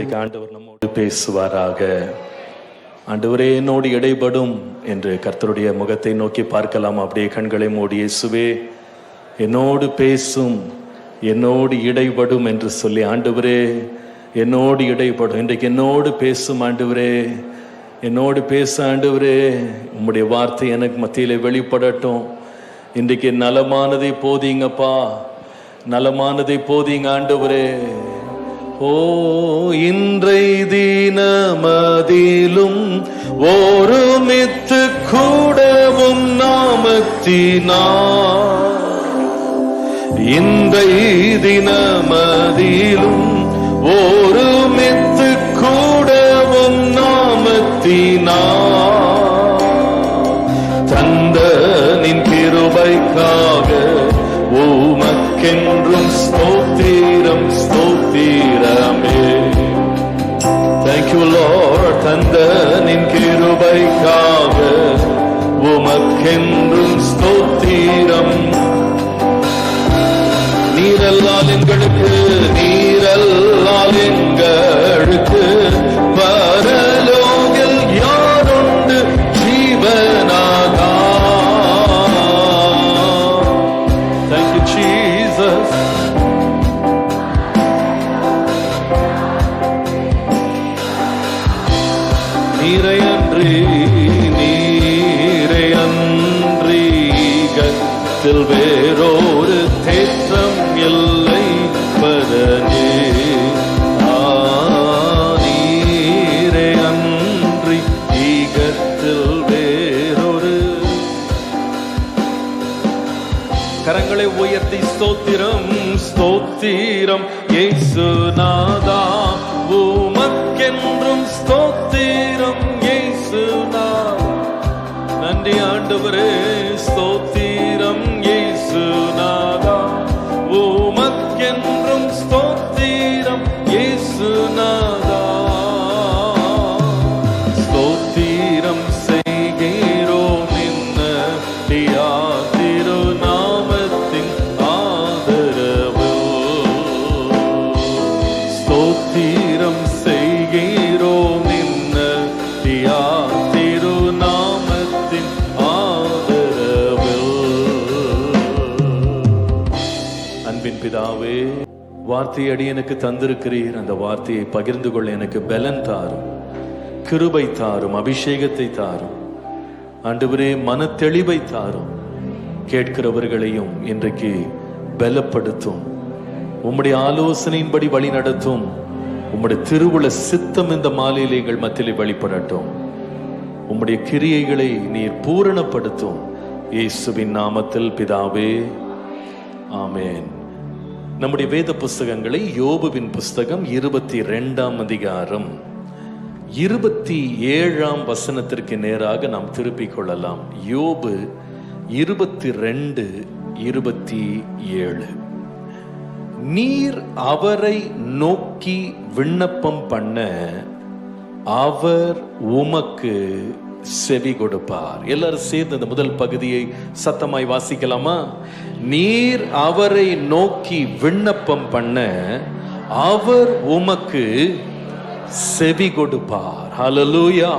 இன்றைக்கு ஆண்டவர் நம்மோடு பேசுவாராக. ஆண்டவரே என்னோடு இடைபடும் என்று கர்த்தருடைய முகத்தை நோக்கி பார்க்கலாம். அப்படியே கண்களை மூடி, இயேசுவே என்னோடு பேசும், என்னோடு இடைபடும் என்று சொல்லி, ஆண்டவரே என்னோடு இடைபடும், இன்றைக்கு என்னோடு பேசும் ஆண்டவரே, என்னோடு பேச ஆண்டவரே, உம்முடைய வார்த்தை எனக்கு மத்தியிலே வெளிப்படட்டும். இன்றைக்கு நலமானதை போதீங்கப்பா, நலமானதை போதீங்க ஆண்டவரே. ஓ இன்றை தினமதிலும் ஒருமித்து கூடவும் நாமத்தினார், இன்றை தினமதிலும் ஒருமித்து கூடவும் நாமத்தினார், தந்த நின் கிருபைக்காக உமக்கென்றும் ஸ்தோத்திரம் ஸ்தோத்திரமே. Thank you Lord, தந்த நின் கிருபைக்காக உமக்கென்றும் ஸ்தோத்திரம். நீரல்லால் எங்களுக்கு, நீரல்லால் எங்களுக்கு பரலோகில் யாருண்டு ஜீவனாகா. Thank you Jesus. நீரையன்றி நீரையன்றி கத்தில் வேறொரு தேற்றம் இல்லை பரனே. நீரையன்றி ஈகத்தில் வேறொரு. கரங்களை உயர்த்தி ஸ்தோத்திரம் ஸ்தோத்திரம் இயேசுநாதா, உமக்கென்றும் ஸ்தோத்திரம் இயேசுநாதா. நன்றி ஆண்டவரே, ஸ்தோத்திரம் இயேசுநாதா, உமக்கென்றும் ஸ்தோத்திரம் இயேசுநாதா. ஸ்தோத்திரம் செய்கிறோம் நின்னடியா திருநாமத்தின் ஆதரவு. ஸ்தோத்திரம் செய்கிறோம் நின்னடியா திருநாமத்தின் ஆதரவு. அன்பின் பிதாவே, வார்த்தை அடியனுக்கு தந்திருக்கிறீர். அந்த வார்த்தையை பகிர்ந்து கொள்ள எனக்கு பலன் தாரும், கிருபை தாரும், அபிஷேகத்தை தாரும் ஆண்டவரே, மன தெளிவை தாரும். கேட்கிறவர்களையும் இன்றைக்கு பலப்படுத்தும், உம்முடைய ஆலோசனையின்படி வழி நடத்தும். உம்முடைய திருவுள சித்தம் இந்த மாலையிலே எங்கள் மத்தியிலே வெளிப்படட்டும். உம்முடைய கிரியைகளை நீர் பூரணப்படுத்தும். இயேசுவின் நாமத்தில் பிதாவே, ஆமேன். நம்முடைய வேத புஸ்தகங்களை யோபுவின் புஸ்தகம் 22ஆம் அதிகாரம் 27ஆம் வசனத்திற்கு நேராக நாம் திருப்பிக் கொள்ளலாம். யோபு 22:27. நீர் அவரை நோக்கி விண்ணப்பம் பண்ண அவர் உமக்கு செவி கொடுப்பார். எல்லாரும் சேர்ந்து அந்த முதல் பகுதியை சத்தமாய் வாசிக்கலாமா? நீர் அவரை நோக்கி விண்ணப்பம் பண்ண அவர் உமக்கு செவி கொடுப்பார். ஹல்லேலூயா.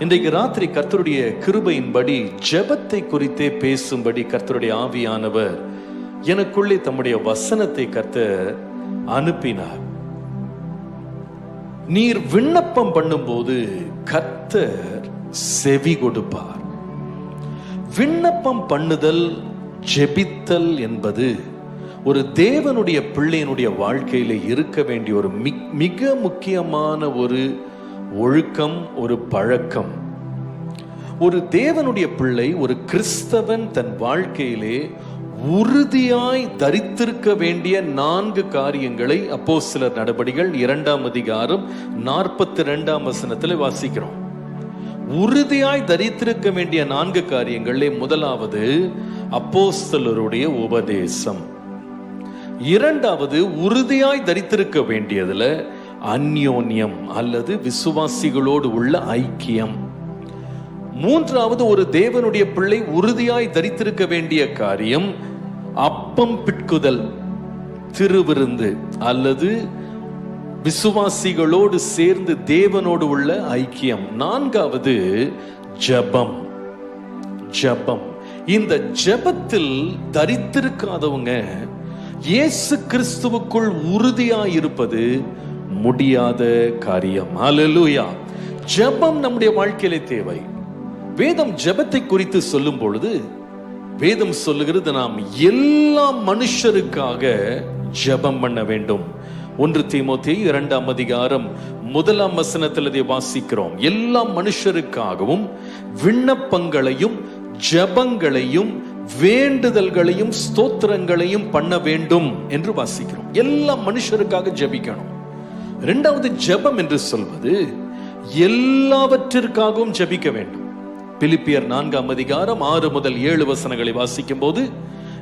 இன்றைக்கு ராத்திரி கர்த்தருடைய கிருபையின்படி ஜெபத்தை குறித்தே பேசும்படி கர்த்தருடைய ஆவியானவர் எனக்குள்ளே தம்முடைய வசனத்தை கர்த்தர் அனுப்பினார். நீர் விண்ணப்பம் பண்ணும்போது கர்த்தர் செவி கொடுப்பார். விண்ணப்பம் பண்ணுதல், ஜெபித்தல் என்பது ஒரு தேவனுடைய பிள்ளையினுடைய வாழ்க்கையில இருக்க வேண்டிய ஒரு மிக முக்கியமான ஒரு ஒழுக்கம், ஒரு பழக்கம். ஒரு தேவனுடைய பிள்ளை, ஒரு கிறிஸ்தவன் தன் வாழ்க்கையிலே உறுதியாய் தரித்திருக்க வேண்டிய 4 காரியங்களை அப்போஸ்தலர் நடபடிகள் 2ஆம் அதிகாரம் 42ஆம் வசனத்தில் வாசிக்கிறோம். உறுதியாய் தரித்திருக்க வேண்டிய 4 காரியங்களே முதலாவது அப்போஸ்தலருடைய உபதேசம். இரண்டாவது, உறுதியாய் தரித்திருக்க வேண்டியதுல அந்யோன்யம் அல்லது விசுவாசிகளோடு உள்ள ஐக்கியம். மூன்றாவது, ஒரு தேவனுடைய பிள்ளை உறுதியாய் தரித்திருக்க வேண்டிய காரியம் அப்பம் பிட்குதல், திருவிருந்து அல்லது விசுவாசிகளோடு சேர்ந்து தேவனோடு உள்ள ஐக்கியம். நான்காவது ஜெபம். ஜெபம். இந்த ஜெபத்தில் தரித்திருக்காதவங்க இயேசு கிறிஸ்துவுக்குள் உறுதியாயிருப்பது முடியாத காரியம். ஹல்லேலூயா. ஜெபம் நம்முடைய வாழ்க்கையிலே தேவை. வேதம் ஜெபத்தை குறித்து சொல்லும் பொழுது வேதம் சொல்லுகிறது, நாம் எல்லா மனுஷருக்காக ஜெபம் பண்ண வேண்டும். 1 தீமோத்தேயு 2ஆம் அதிகாரம் 1ஆம் வசனத்தில் இதை வாசிக்கிறோம். எல்லா மனுஷருக்காகவும் விண்ணப்பங்களையும் ஜெபங்களையும் வேண்டுதல்களையும் ஸ்தோத்திரங்களையும் பண்ண வேண்டும் என்று வாசிக்கிறோம். எல்லா மனுஷருக்காக ஜெபிக்கணும். இரண்டாவது, ஜெபம் என்று சொல்வது எல்லாவற்றிற்காகவும் ஜெபிக்க வேண்டும். பிலிப்பியர் 4ஆம் அதிகாரம் 6 முதல் 7 வசனங்களை வாசிக்கும் போது,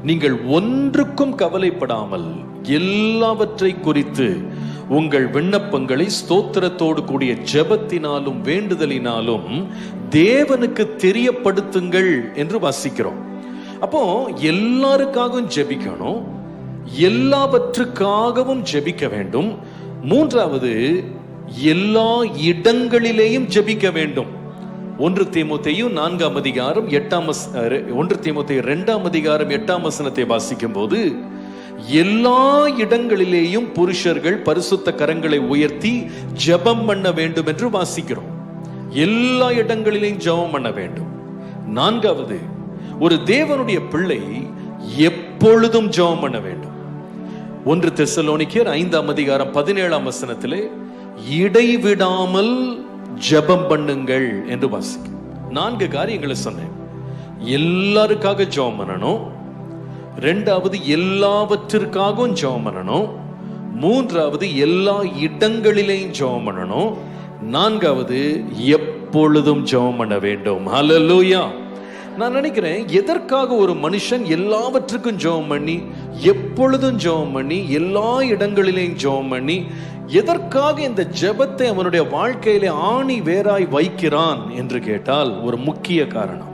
நீங்கள் ஒன்றுக்கும் கவலைப்படாமல் எல்லாவற்றை குறித்து உங்கள் விண்ணப்பங்களை ஸ்தோத்திரத்தோடு கூடிய ஜெபத்தினாலும் வேண்டுதலினாலும் தேவனுக்கு தெரியப்படுத்துங்கள் என்று வாசிக்கிறோம். அப்போ எல்லாருக்காகவும் ஜெபிக்கணும், எல்லாவற்றுக்காகவும் ஜெபிக்க வேண்டும். மூன்றாவது, எல்லா இடங்களிலேயும் ஜெபிக்க வேண்டும். 1 தீமோத்தேயு 4ஆம் அதிகாரம் 1 தீமோத்தேயு 2ஆம் அதிகாரம் 8ஆம் வசனத்தை வாசிக்கும் போது, எல்லா இடங்களிலேயும் புருஷர்கள் பரிசுத்த கரங்களை உயர்த்தி ஜெபம் பண்ண வேண்டும் என்று வாசிக்கிறோம். எல்லா இடங்களிலேயும் ஜெபம் பண்ண வேண்டும். நான்காவது, ஒரு தேவனுடைய பிள்ளை எப்பொழுதும் ஜெபம் பண்ண வேண்டும். 1 தெசலோனிக்கேயர் 5ஆம் அதிகாரம் 17ஆம் வசனத்திலே இடைவிடாமல் ஜெபம் பண்ணுங்கள் என்று வாசிக்கும். 4 காரியங்களை சொன்னேன். எல்லாருக்காக ஜெபம் பண்ணணும். இரண்டாவது, எல்லாவற்றிற்காகவும் ஜெபம் பண்ணணும். மூன்றாவது, எல்லா இடங்களிலேயும் ஜெபம் பண்ணணும். நான்காவது, எப்பொழுதும் ஜெபம் பண்ண வேண்டும். ஹல்லேலூயா. நான் நினைக்கிறேன், எதற்காக ஒரு மனுஷன் எல்லாவற்றுக்கும் ஜெபம் பண்ணி, எப்பொழுதும் ஜெபம் பண்ணி, எல்லா இடங்களிலேயும் ஜெபம் பண்ணி, எதற்காக இந்த ஜெபத்தை அவனுடைய வாழ்க்கையிலே ஆணி வேராய் வைக்கிறான் என்று கேட்டால், ஒரு முக்கிய காரணம்,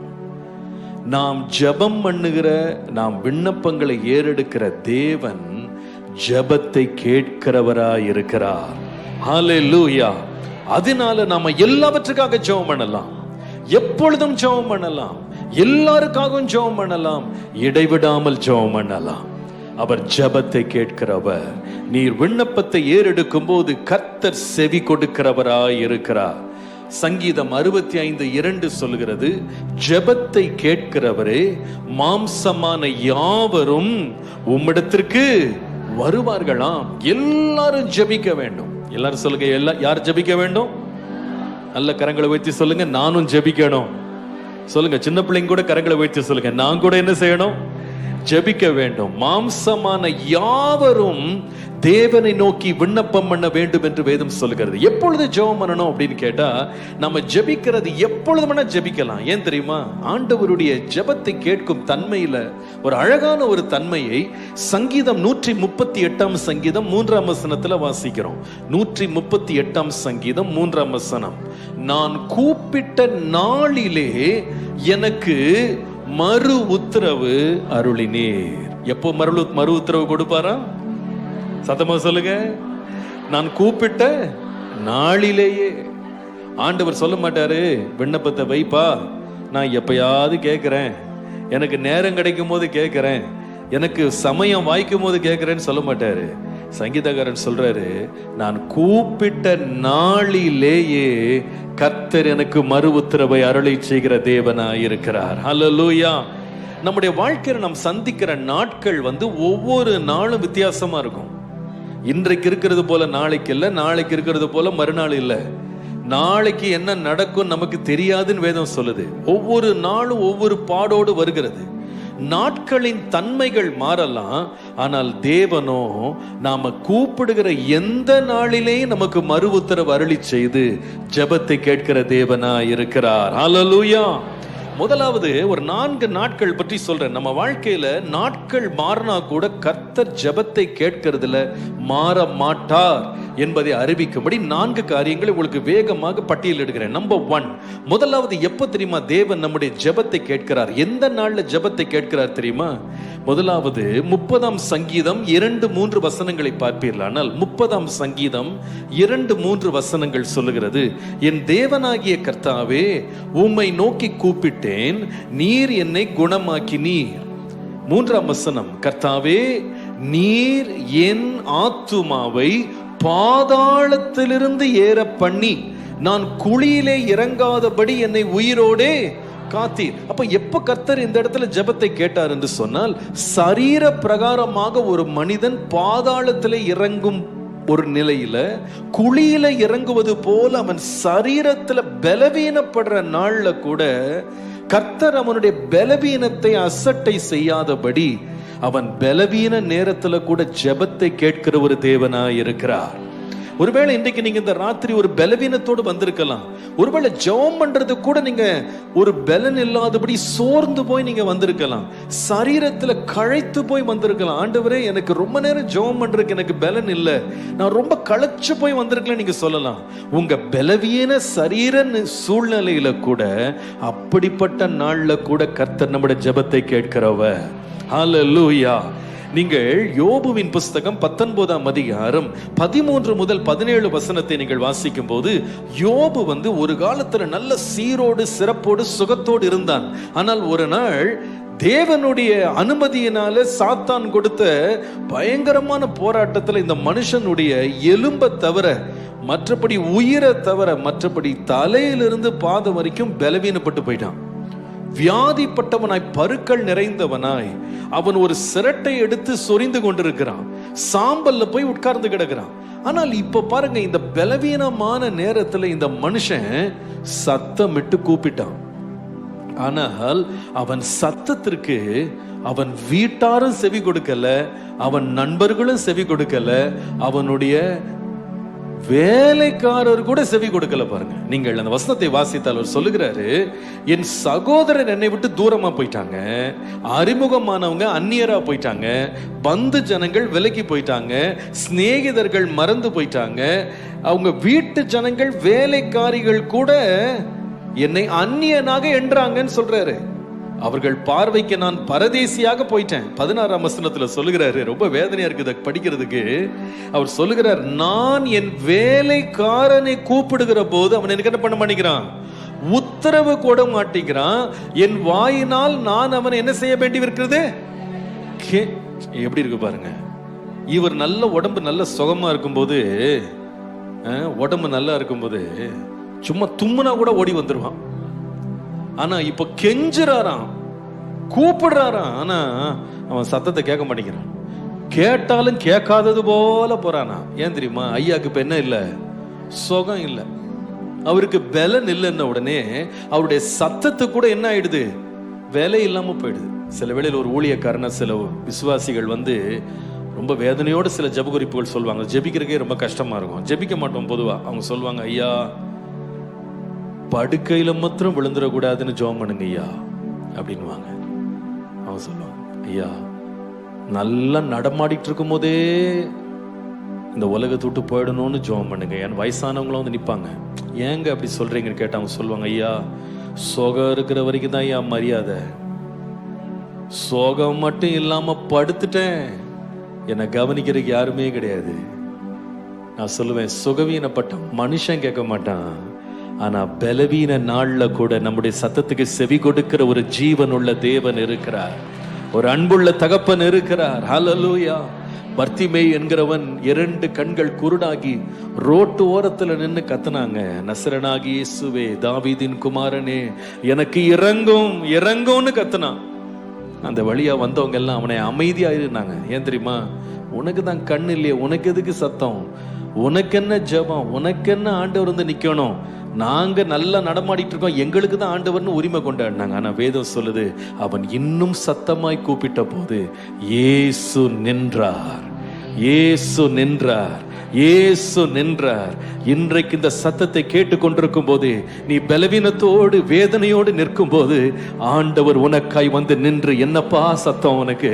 நாம் ஜெபம் பண்ணுகிற, நாம் விண்ணப்பங்களை ஏறெடுக்கிற தேவன் ஜெபத்தை கேட்கிறவராய் இருக்கிறார். ஹல்லேலூயா. அதனால நாம எல்லாவற்றுக்காக ஜெபம் பண்ணலாம், எப்பொழுதும் ஜெபம் பண்ணலாம், எல்லாருக்காகவும் ஜெபம் பண்ணலாம், இடைவிடாமல் ஜெபம் பண்ணலாம். அவர் ஜெபத்தை கேட்கிறவர். நீர் விண்ணப்பத்தை ஏறெடுக்கும் போது கர்த்தர் செவி கொடுக்கிறவராய் இருக்கிறார். சங்கீதம் 65:2 சொல்கிறது, ஜெபத்தை கேட்கிறவரே, மாம்சமான யாவரும் உம்மிடத்திற்கு வருவார்களாம். எல்லாரும் ஜெபிக்க வேண்டும். எல்லாரும் சொல்லுங்க, யார் ஜெபிக்க வேண்டும்? நல்ல கரங்களை வைத்து சொல்லுங்க, நானும் ஜெபிக்கணும். சொல்லுங்க, சின்ன பிள்ளைங்க கூட கரங்களை வைத்து சொல்லுங்க, நான் கூட என்ன செய்யணும்? ஜெபிக்க வேண்டும். மாம்சமான யாவரும் தேவனை நோக்கி விண்ணப்பம் பண்ண வேண்டும் என்று வேதம் சொல்கிறது. எப்பொழுது ஜெபம் பண்ணணும் அப்படின்னு கேட்டா, நம்ம ஜெபிக்கிறது எப்பொழுது வேணா ஜெபிக்கலாம். ஏன் தெரியுமா? ஆண்டவருடைய ஜெபத்தை கேட்கும் தன்மையில ஒரு அழகான ஒரு தன்மையை சங்கீதம் 138ஆம் சங்கீதம் 3ஆம் வசனத்துல வாசிக்கிறோம். 138ஆம் சங்கீதம் 3ஆம் வசனம், நான் கூப்பிட்ட நாளிலே எனக்கு மறு உத்தரவு அருளினீர். எப்போ மறு உத்தரவு கொடுப்பாரா? சத்தமா சொல்லுங்க, நான் கூப்பிட்ட நாளிலேயே. ஆண்டவர் சொல்ல மாட்டாரு, விண்ணப்பத்தை வைப்பா, நான் எப்பயாவது கேட்கிறேன், எனக்கு நேரம் கிடைக்கும் போது கேட்கிறேன், எனக்கு சமயம் வாய்க்கும் போது கேட்கிறேன்னு சொல்ல மாட்டாரு. சங்கீதக்காரன் சொல்றாரு, நான் கூப்பிட்ட நாளிலேயே கர்த்தர் எனக்கு மறு உத்தரவை அருளை செய்கிற தேவனாய் இருக்கிறார். ஹல்லேலூயா. நம்முடைய வாழ்க்கையில நாம் சந்திக்கிற நாட்கள் ஒவ்வொரு நாளும் வித்தியாசமா இருக்கும். இன்றைக்கு இருக்கிறது போல நாளைக்கு இல்லை, நாளைக்கு இருக்கிறது போல மறுநாள் இல்லை. நாளைக்கு என்ன நடக்கும் நமக்கு தெரியாதுன்னு வேதம் சொல்லுது. ஒவ்வொரு நாளும் ஒவ்வொரு பாடோடு வருகிறது. நாட்களின் தன்மைகள் மாறலாம், ஆனால் தேவனோ நாம கூப்பிடுகிற எந்த நாளிலே நமக்கு மறு உத்தரவு அருளி செய்து ஜெபத்தை கேட்கிற தேவனா இருக்கிறார். ஹல்லேலூயா. முதலாவது ஒரு 4 நாட்கள் பற்றி சொல்றேன். நம்ம வாழ்க்கையில நாட்கள் மாறினா கூட கர்த்தர் ஜெபத்தை கேட்கிறதுல மாற மாட்டார் என்பதை அறிவிக்கும்படி 4 காரியங்களை உங்களுக்கு வேகமாக பட்டியலிடுகிறேன். நம்பர் 1, முதலாவது, எப்ப தெரியுமா தேவன் நம்முடைய ஜெபத்தை கேட்கிறார்? எந்த நாள்ல ஜெபத்தை கேட்கிறார் தெரியுமா? முதலாவது 30ஆம் சங்கீதம் 2-3 வசனங்களை பார்ப்பீர்களானால், 30ஆம் சங்கீதம் 2-3 வசனங்கள் சொல்லுகிறது, என் தேவனாகிய கர்த்தாவே, உம்மை நோக்கி கூப்பிட்டேன், நீர் என்னை குணமாக்கினீர். 3ஆம் வசனம், கர்த்தாவே, நீர் என் ஆத்துமாவை பாதாளத்திலிருந்து ஏற பண்ணி நான் குழியிலே இறங்காதபடி என்னை உயிரோடே காத்தீர். அப்ப எப்ப கர்த்தர் இந்த இடத்துல ஜெபத்தை கேட்டார் என்று சொன்னால், சரீர பிரகாரமாக ஒரு மனிதன் பாதாளத்திலே இறங்கும் ஒரு நிலையில, குழியில இறங்குவது போல அவன் சரீரத்துல பலவீனப்படுற நாள்ல கூட கர்த்தர் அவனுடைய பலவீனத்தை அசட்டை செய்யாதபடி அவன் பலவீன நேரத்துல கூட ஜெபத்தை கேட்கிற ஒரு தேவனாய் இருக்கிறார். ஒருவேளை இன்றைக்கு நீங்க இந்த ராத்திரி ஒரு பலவீனத்தோடு வந்திருக்கலாம். ஒருவேளை ஜெபம் பண்றது கூட நீங்க ஒரு பலன் இல்லாதபடி சோர்ந்து போய் நீங்க வந்திருக்கலாம். சரீரத்துல களைத்து போய் வந்திருக்கலாம். ஆண்டவரே, எனக்கு ரொம்ப நேரம் ஜெபம் பண்றதுக்கு எனக்கு பலன் இல்லை, நான் ரொம்ப களைச்சு போய் வந்திருக்கலாம் நீங்க சொல்லலாம். உங்க பலவீன சரீர சூழ்நிலையில கூட, அப்படிப்பட்ட நாள்ல கூட கர்த்தர் நம்முடைய ஜெபத்தை கேட்கிறவர். ஹல்லேலூயா. நீங்கள் யோபுவின் புஸ்தகம் 19ஆம் அதிகாரம் 13 முதல் 17 வசனத்தை நீங்கள் வாசிக்கும் போது, யோபு ஒரு காலத்துல நல்ல சீரோடு சிறப்போடு சுகத்தோடு இருந்தான். ஆனால் ஒரு நாள் தேவனுடைய அனுமதியினால சாத்தான் கொடுத்த பயங்கரமான போராட்டத்துல இந்த மனுஷனுடைய எலும்பை தவிர மற்றபடி, உயிரை தவிர மற்றபடி தலையிலிருந்து பாதம் வரைக்கும் பலவீனப்பட்டு போயிட்டான். வியாதிப்பட்டவனாய், பருக்கள் நிறைந்தவனாய் அவன் ஒரு சிரட்டை எடுத்து சொரிந்து கொண்டிருக்கிறான். சாம்பல்ல போய் உட்கார்ந்து கிடக்கிறான். ஆனால் இப்ப பாருங்க, இந்த பலவீனமான நேரத்துல இந்த மனுஷன் சத்தமிட்டு கூப்பிட்டான். ஆனால் அவன் சத்தத்திற்கு அவன் வீட்டாரும் செவி கொடுக்கல, அவன் நண்பர்களும் செவி கொடுக்கல, அவனுடைய வேலைக்காரர் கூட செவி கொடுக்கல. பாருங்க, நீங்கள் அந்த வசனத்தை வாசித்தால் அவர் சொல்லுகிறாரு, என் சகோதரர் என்னை விட்டு தூரமா போயிட்டாங்க, அறிமுகமானவங்க அந்நியரா போயிட்டாங்க, பந்து ஜனங்கள் விலகி போயிட்டாங்க, சிநேகிதர்கள் மறந்து போயிட்டாங்க, அவங்க வீட்டு ஜனங்கள் வேலைக்காரிகள் கூட என்னை அந்நியனாக என்றாங்கன்னு சொல்றாரு. அவர்கள் பார்வைக்கு நான் பரதேசியாக போயிட்டேன். 16ஆம் வசனத்துல சொல்லுகிறாரு, ரொம்ப வேதனையா இருக்குது படிக்கிறதுக்கு. அவர் சொல்லுகிறார், நான் என் வேலைக்காரனை கூப்பிடுகிற போது அவன் எனக்கு என்ன பண்ண மாட்டேங்கிறான், உத்தரவு கூட மாட்டேங்கிறான். என் வாயினால் நான் அவனை என்ன செய்ய வேண்டி இருக்கிறது? எப்படி இருக்கு பாருங்க. இவர் நல்ல உடம்பு நல்ல சுகமா இருக்கும்போது, உடம்பு நல்லா இருக்கும்போது சும்மா தும்முனா கூட ஓடி வந்துருவான். ஆனா இப்ப கெஞ்சுறாராம், கூப்பிடுறாராம், ஆனா அவன் சத்தத்தை கேட்க மாட்டேங்கிறான். கேட்டாலும் கேட்காதது போல போறானா. ஏன் தெரியுமா? ஐயாக்கு இப்ப என்ன இல்ல, சுகம் இல்ல, அவருக்கு பலன் இல்லைன்ன உடனே அவருடைய சத்தத்துக்கு கூட என்ன ஆயிடுது, வேலை இல்லாம போயிடுது. சில வேளையில் ஒரு ஊழியக்காரன சில விசுவாசிகள் ரொம்ப வேதனையோடு சில ஜெப குறிப்புகள் சொல்லுவாங்க. ஜெபிக்கிறதுக்கே ரொம்ப கஷ்டமா இருக்கும், ஜெபிக்க மாட்டோம் பொதுவா. அவங்க சொல்லுவாங்க, ஐயா படுக்கையில மாத்திரம் விழுந்துடக்கூடாதுன்னு ஜெபம் பண்ணுங்க ஐயா அப்படின்வாங்க. அவன் சொல்லுவான், ஐயா நல்லா நடமாடிட்டு இருக்கும் போதே இந்த உலகத்தை விட்டு போயிடணும்னு ஜெபம் பண்ணுங்க. என் வயசானவங்களும் நிற்பாங்க. ஏங்க அப்படி சொல்றீங்கன்னு கேட்டு அவங்க சொல்லுவாங்க, ஐயா சோகம் இருக்கிற வரைக்கும் தான் ஐயா மரியாதை, சோகம் மட்டும் இல்லாம படுத்துட்டேன், என்னை கவனிக்கிறதுக்கு யாருமே கிடையாது. நான் சொல்லுவேன், சுகவீனப்பட்ட மனுஷன் கேட்க மாட்டான், ஆனா பலவீன நாள்ல கூட நம்முடைய சத்தத்துக்கு செவி கொடுக்கிற ஒரு ஜீவன் உள்ள தேவன் இருக்கிறார், ஒரு அன்புள்ள தகப்பன் இருக்கிறார். ஹல்லேலூயா. பர்த்திமேய் என்கிறவன் 2 கண்கள் குருடாகி ரோட்டு ஓரத்துல நின்று கத்துனாங்க, நசரனாகி இயேசுவே, தாவீதின் குமாரனே, எனக்கு இறங்கும் இறங்கும்னு கத்துனான். அந்த வழியா வந்தவங்க எல்லாம் அவனை அமைதியா இருந்தாங்க. ஏன் தெரியுமா? உனக்கு தான் கண் இல்லையே, உனக்கு எதுக்கு சத்தம், உனக்கு என்ன ஜெபம், உனக்கு என்ன ஆண்டவர் நிக்கணும், நாங்க நல்லா நடமாடிட்டு இருக்கோம், எங்களுக்கு தான் ஆண்டவர்னு உரிமை கொண்டாடினாங்க. ஆனா வேதம் சொல்லுது, அவன் இன்னும் சத்தமாய் கூப்பிட்ட போது இயேசு நின்றார், இயேசு நின்றார். இயேசு நின்றார். இன்றைக்கு இந்த சத்தத்தை கேட்டுக்கொண்டிருக்கும் போது, நீ பலவீனத்தோடு வேதனையோடு நிற்கும் போது, ஆண்டவர் உனக்காய் வந்து நின்று, என்னப்பா சத்தம் உனக்கு,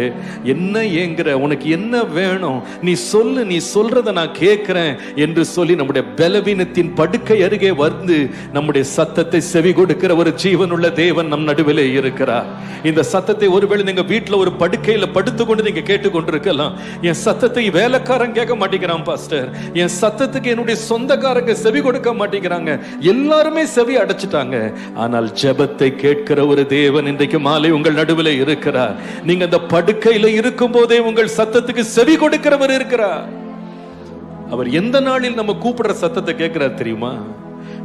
என்ன ஏங்குற, உனக்கு என்ன வேணும், நீ சொல்லு, நீ சொல்றத நான் கேட்கிறேன் என்று சொல்லி நம்முடைய பலவீனத்தின் படுக்கை அருகே வந்து நம்முடைய சத்தத்தை செவி கொடுக்கிற ஒரு ஜீவனுள்ள தேவன் நம் நடுவிலே இருக்கிறார். இந்த சத்தத்தை ஒருவேளை நீங்க வீட்டுல ஒரு படுக்கையில படுத்துக்கொண்டு நீங்க கேட்டுக்கொண்டிருக்கலாம். என் சத்தத்தை வேலைக்காரன் கேட்க மாட்டேங்கிறான் பாஸ்டர், என் சத்தத்துக்கு என்னுடைய சொந்தக்காரங்க செவி கொடுக்க மாட்டேங்கிறாங்க, எல்லாருமே செவி அடைச்சிட்டாங்க. ஆனால் ஜெபத்தை கேட்கிற ஒரு தேவன் இன்றைக்கு மாலை உங்கள் நடுவில் இருக்கிறார். நீங்க அந்த படுக்கையில இருக்கும் போதே உங்கள் சத்தத்துக்கு செவி கொடுக்கிறவர் இருக்கிறார். அவர் எந்த நாளில் நம்ம கூப்பிடுற சத்தத்தை கேட்கிறார் தெரியுமா?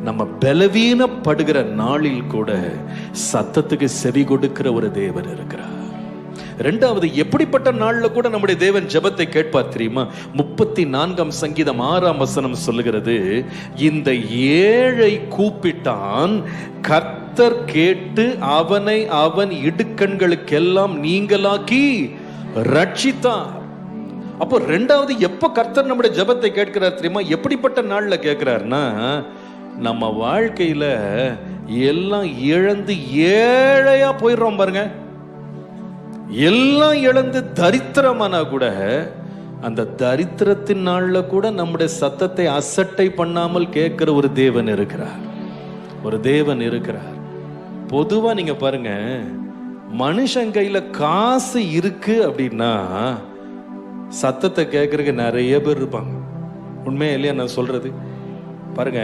நம்ம பலவீனப்படுகிற நாளில் கூட சத்தத்துக்கு செவி கொடுக்கிற ஒரு தேவன் இருக்கிறார். இரண்டாவது, எப்படிப்பட்ட நாள்ல கூட நம்முடைய தேவன் ஜெபத்தை கேட்பார் தெரியுமா? 34ஆம் சங்கீதம் 6ஆம் வசனம் சொல்லுகிறது, இந்த ஏழை கூப்பிட்டான், கர்த்தர் கேட்டு அவனை அவன் இடுக்கண்களுக்கெல்லாம் நீங்களாக்கி ரட்சித்தார். அப்போ ரெண்டாவது, எப்ப கர்த்தர் நம்முடைய ஜெபத்தை கேட்கிறார் தெரியுமா? எப்படிப்பட்ட நாள்ல கேட்கிறார்னா, நம்ம வாழ்க்கையில எல்லாம் இழந்து ஏழையா போயிடுறோம் பாருங்க, எல்லாம் இழந்து தரித்திரமானா கூட, அந்த தரித்திரத்தின் நாள்ல கூட நம்முடைய சத்தத்தை அசட்டை பண்ணாமல் கேட்கிற ஒரு தேவன் இருக்கிறார். ஒரு தேவன் இருக்கிறார். பொதுவா நீங்க பாருங்க, மனுஷன் கையில காசு இருக்கு அப்படின்னா சத்தத்தை கேட்கறதுக்கு நிறைய பேர் இருப்பாங்க. உண்மையா இல்லையா நான் சொல்றது? பாருங்க,